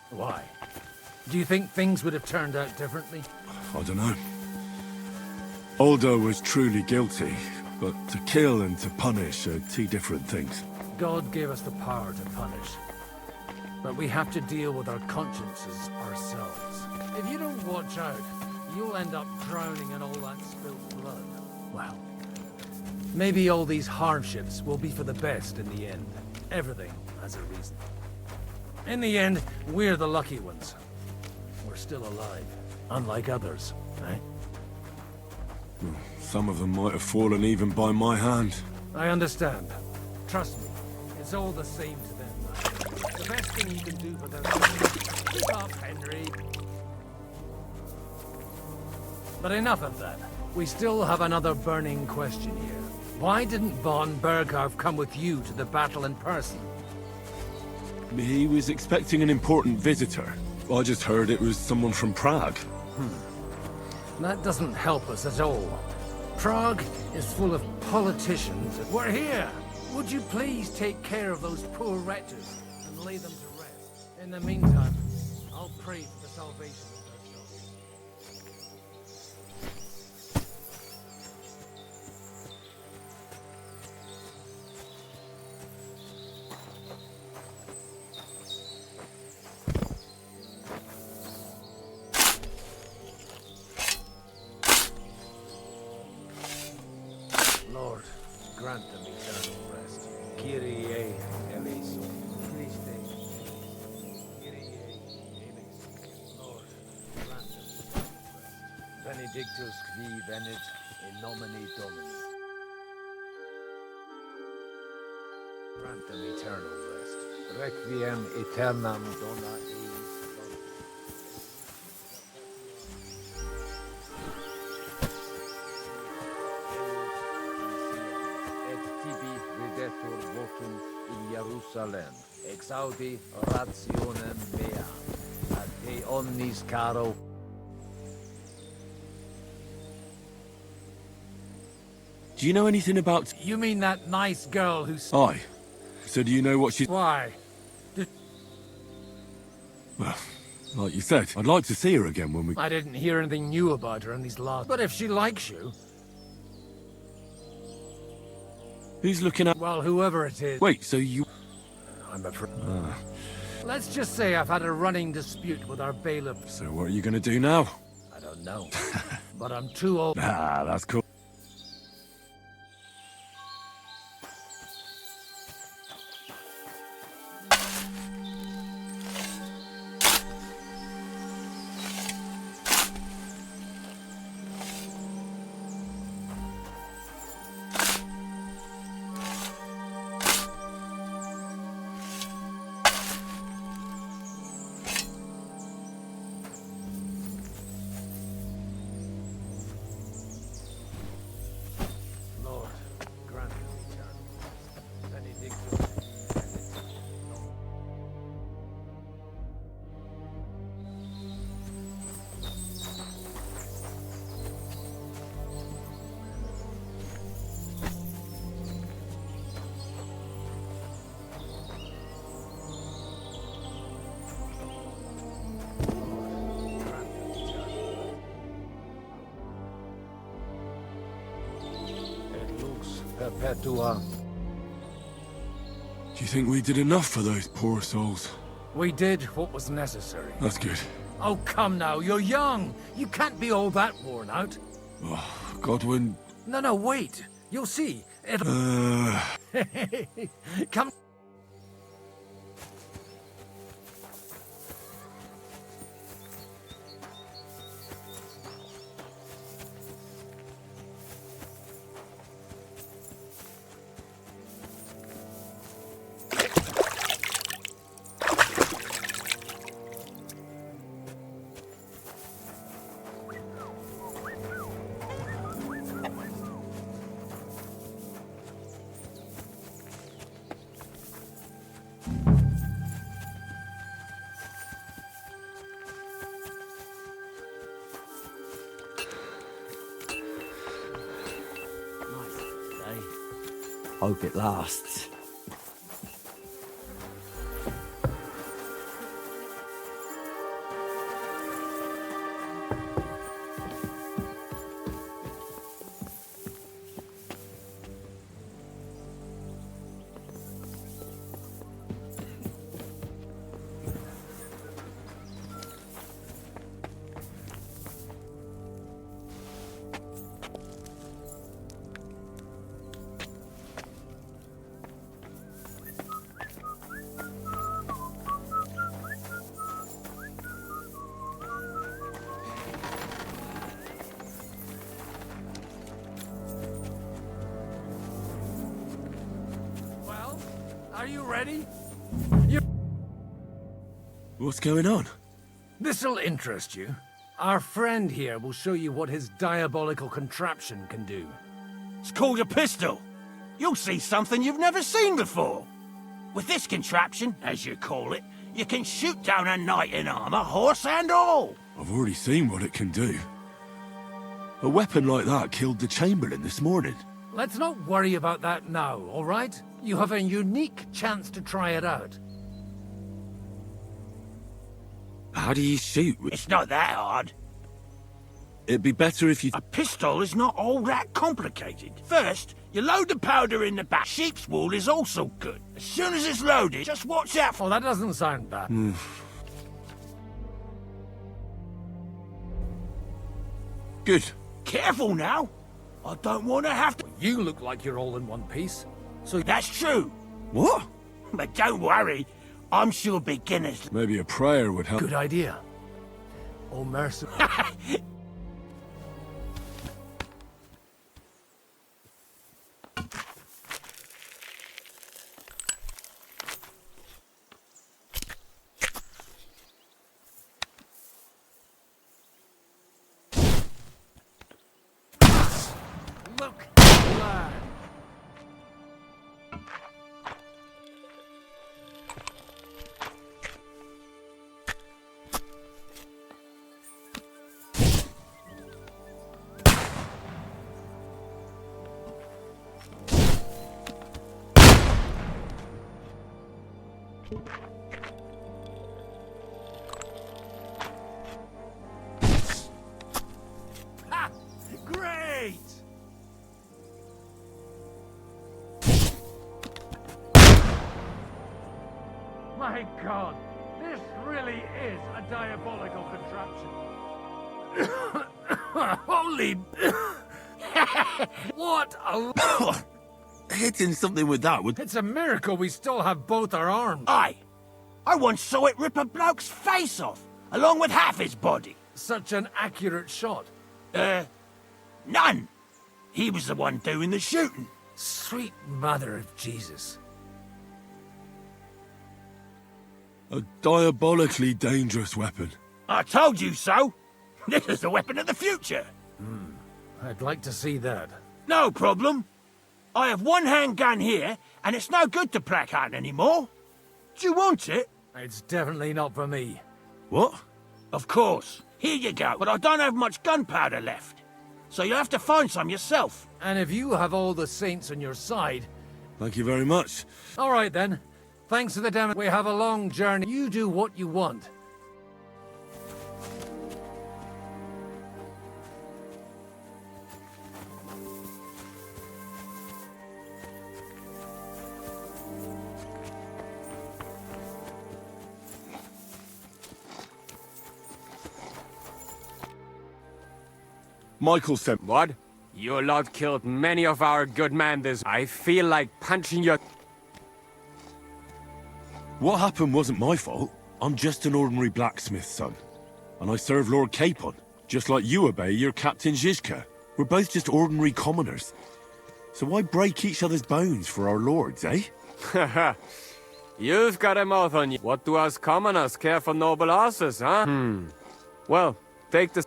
Why? Do you think things would have turned out differently? I don't know. Aldo was truly guilty, but to kill and to punish are two different things. God gave us the power to punish. But we have to deal with our consciences ourselves. If you don't watch out, you'll end up drowning in all that spilled blood. Well, maybe all these hardships will be for the best in the end. Everything has a reason. In the end, we're the lucky ones. We're still alive, unlike others, eh? Some of them might have fallen even by my hand. I understand. Trust me, it's all the same to them. The best thing you can do for them is keep up, Henry. But enough of that. We still have another burning question here. Why didn't von Berghoff come with you to the battle in person? He was expecting an important visitor. I just heard it was someone from Prague. That doesn't help us at all. Prague is full of politicians. We're here! Would you please take care of those poor wretches and lay them to rest? In the meantime, I'll pray for the salvation of their souls. Lord, grant them eternal rest. Kyrie eleison. Christe. Kyrie eleison. Lord, grant them eternal rest. Benedictus qui venit in nomine Domini. Grant them eternal rest. Requiem aeternam dona eis. Votum in Jerusalem, exaudi rationem mea, ad te omnis caro. Do you know anything about... You mean that nice girl who's... Aye. So do you know what she's... Why? Well, like you said, I'd like to see her again when we... I didn't hear anything new about her in these last... But if she likes you... Who's looking at... Well, whoever it is... Wait, so you... I'm afraid... Let's just say I've had a running dispute with our bailiff. So what are you going to do now? I don't know. But I'm too old... Ah, that's cool. Perpetua. Do you think we did enough for those poor souls? We did what was necessary. That's good. Oh, come now, you're young. You can't be all that worn out. Oh, Godwin... No, wait. You'll see. It'll... Come... Hope it lasts. Are you ready? What's going on? This'll interest you. Our friend here will show you what his diabolical contraption can do. It's called a pistol. You'll see something you've never seen before. With this contraption, as you call it, you can shoot down a knight in armor, horse and all. I've already seen what it can do. A weapon like that killed the Chamberlain this morning. Let's not worry about that now, all right? You have a unique chance to try it out. How do you shoot? It's not that hard. It'd be better if you... A pistol is not all that complicated. First, you load the powder in the back. Sheep's wool is also good. As soon as it's loaded, just watch out for... Oh, that doesn't sound bad. Good. Careful now. I don't want to have to... You look like you're all in one piece. So that's true. What? But don't worry. I'm sure beginners... Maybe a prayer would help. Good idea. Oh, mercy. Look, lad. Ha! Great! My God, this really is a diabolical contraption. Holy... What a... Hitting something with that would... It's a miracle we still have both our arms. Aye. I once saw it rip a bloke's face off, along with half his body. Such an accurate shot. None. He was the one doing the shooting. Sweet mother of Jesus. A diabolically dangerous weapon. I told you so. This is the weapon of the future. I'd like to see that. No problem. I have one handgun here, and it's no good to placard anymore. Do you want it? It's definitely not for me. What? Of course. Here you go. But I don't have much gunpowder left. So you'll have to find some yourself. And if you have all the saints on your side... Thank you very much. All right, then. Thanks for the demo. We have a long journey. You do what you want. Michael sent... What? Your lot killed many of our good men this... I feel like punching your... What happened wasn't my fault. I'm just an ordinary blacksmith's son. And I serve Lord Capon, just like you obey your Captain Zizka. We're both just ordinary commoners. So why break each other's bones for our lords, eh? Haha. You've got a mouth on you. What do us commoners care for noble horses, huh? Well, take the...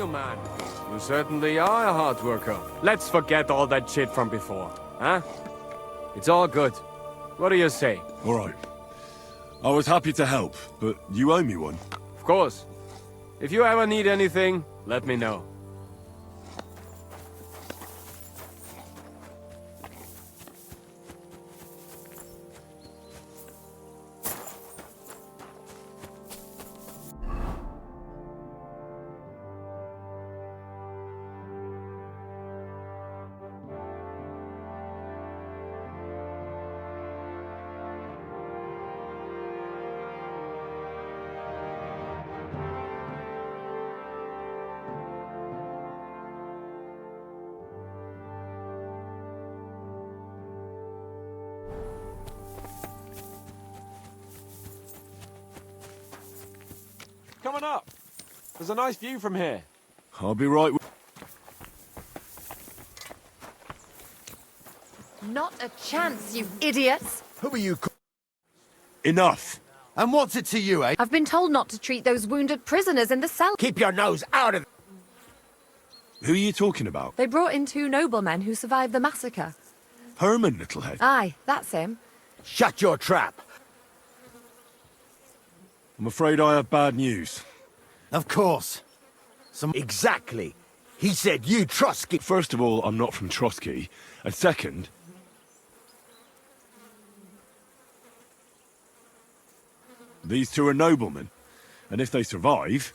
you, man. You certainly are a hard worker. Let's forget all that shit from before, huh? It's all good. What do you say? All right. I was happy to help, but you owe me one. Of course. If you ever need anything, let me know. Come on up. There's a nice view from here. I'll be right with... Not a chance, you idiots! Who are you? Enough! And what's it to you, eh? I've been told not to treat those wounded prisoners in the cell. Keep your nose out of... Who are you talking about? They brought in 2 noblemen who survived the massacre. Herman, Littlehead. Aye, that's him. Shut your trap! I'm afraid I have bad news. Of course. Exactly. He said you Trotsky. First of all, I'm not from Trotsky. And second... These 2 are noblemen. And if they survive,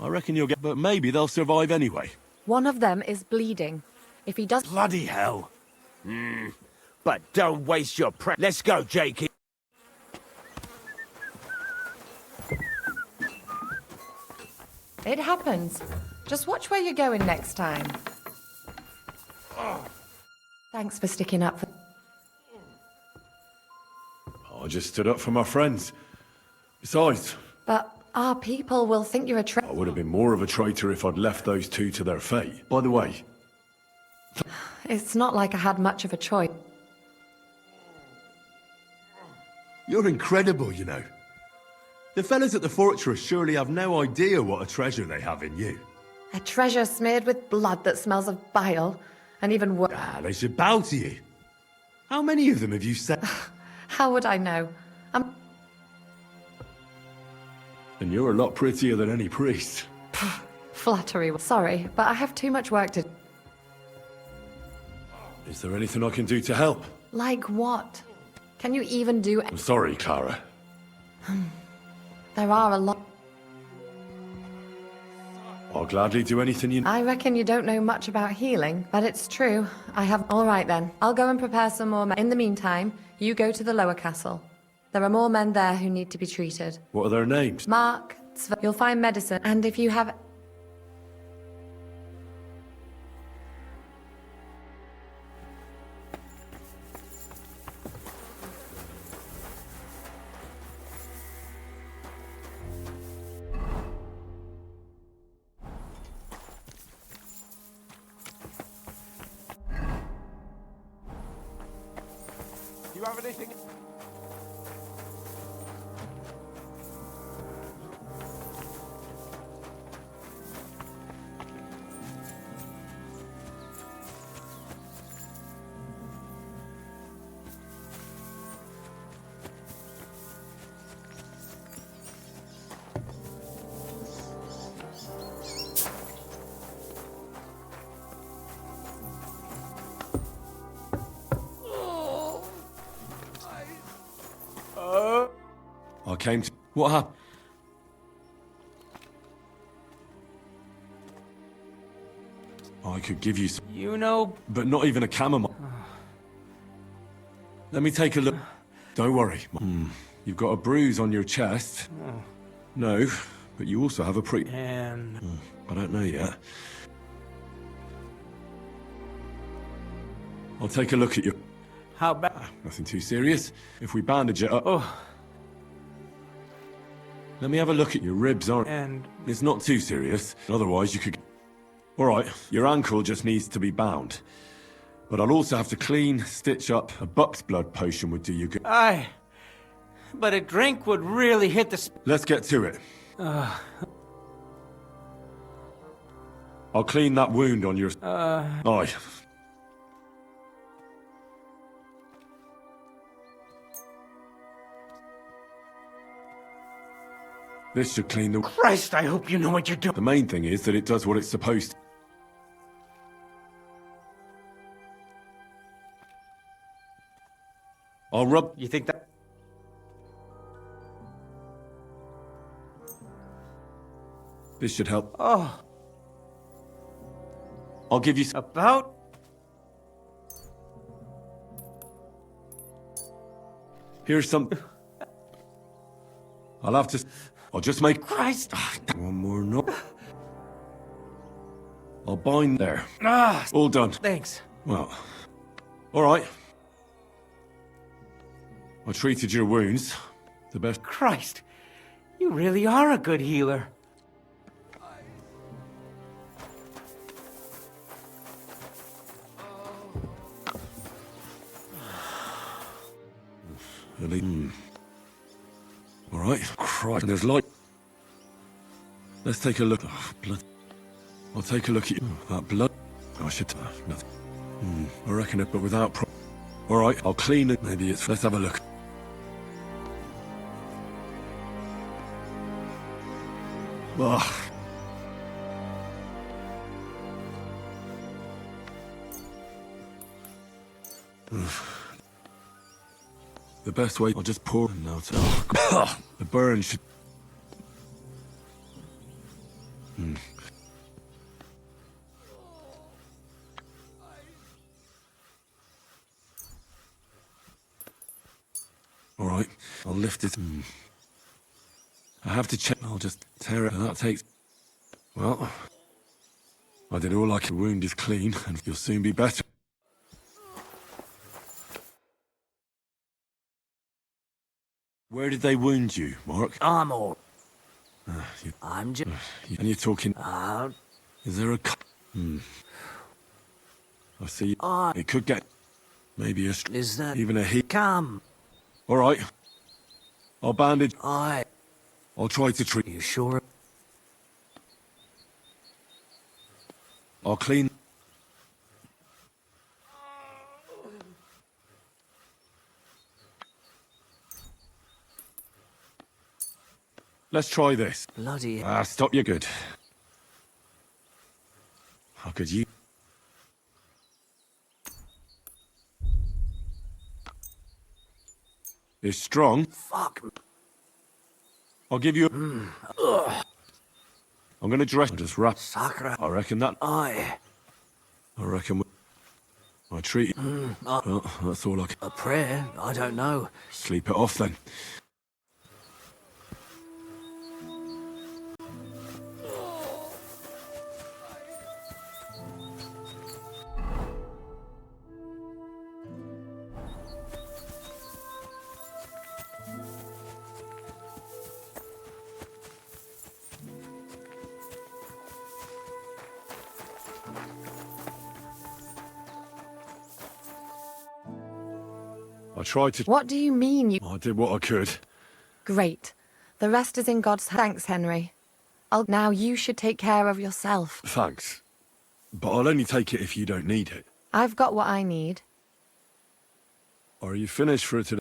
I reckon you'll get... But maybe they'll survive anyway. One of them is bleeding. If he does... Bloody hell. But don't waste your prep. Let's go, Jakey. It happens. Just watch where you're going next time. Thanks for sticking up for... I just stood up for my friends. Besides, But our people will think you're a traitor. I would have been more of a traitor if I'd left those 2 to their fate. By the way, It's not like I had much of a choice. you're incredible, you know. The fellas at the fortress surely have no idea what a treasure they have in you. A treasure smeared with blood that smells of bile, and even worse. Ah, they should bow to you. How many of them have you sent? How would I know? And you're a lot prettier than any priest. Flattery. Sorry, but I have too much work to... Is there anything I can do to help? Like what? Can you even do... I'm sorry, Clara. There are a lot... I'll gladly do anything you... I reckon you don't know much about healing, but it's true. I have... All right then. I'll go and prepare some more men. In the meantime, you go to the lower castle. There are more men there who need to be treated. What are their names? Mark, you'll find medicine, and if you have... Do you have anything? I came to... What happened? I could give you some... You know... But not even a chamomile. Let me take a look. Don't worry. You've got a bruise on your chest. No, but you also have a And... I don't know yet. I'll take a look at your... How bad? Nothing too serious. If we bandage it up... Oh. Let me have a look at your ribs, aren't... And... It's not too serious. Otherwise, you could... All right, your ankle just needs to be bound. But I'll also have to clean, stitch up. A buck's blood potion would do you good. Aye. But a drink would really hit the... Let's get to it. I'll clean that wound on your... Aye. This should clean the... Christ, I hope you know what you're doing. The main thing is that it does what it's supposed to. I'll rub... You think that... This should help. Oh. I'll give you... About? Here's some... I'll have to... I'll just make... Christ! One more no. I'll bind there. Ah! All done. Thanks. Well... Alright. I treated your wounds. The best... Christ! You really are a good healer. Alright. Christ, there's light. Let's take a look. Oh, blood. I'll take a look at you. That blood. I should... nothing. I reckon it, but without Alright, I'll clean it. Maybe it's... Let's have a look. Ugh. The best way, I'll just pour them out. Oh, the burn should... Alright, I'll lift it. I have to check. I'll just tear it, and that takes... Well, I did all I could. The wound is clean, and you'll soon be better. Where did they wound you, Mark? I'm all... I'm just... And you're talking... Is there a... I see. It could get... Maybe a... Is that... Even a heat... Come. Alright. I'll bandage... I'll try to treat... You sure? I'll clean... Let's try this. Bloody... Stop, you're good. How could you... It's strong. Fuck. I'll give you a... I'm gonna dress... I'll just wrap... Sakra. I reckon that... I reckon... I treat... Well, that's all I can... A prayer? I don't know. Sleep it off, then. I tried to... What do you mean you... I did what I could. Great. The rest is in God's... Thanks, Henry. Now you should take care of yourself. Thanks. But I'll only take it if you don't need it. I've got what I need. Are you finished for today?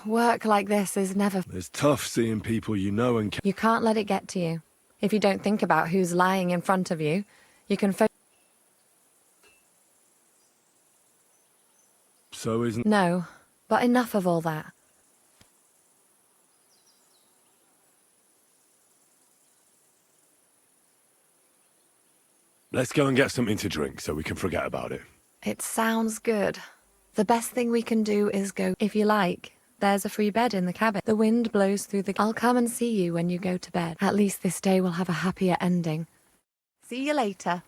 Work like this is never... It's tough seeing people you know and... You can't let it get to you. If you don't think about who's lying in front of you, you can So isn't... No, but enough of all that. Let's go and get something to drink so we can forget about it. It sounds good. The best thing we can do is go, if you like. There's a free bed in the cabin. The wind blows through the... I'll come and see you when you go to bed. At least this day will have a happier ending. See you later.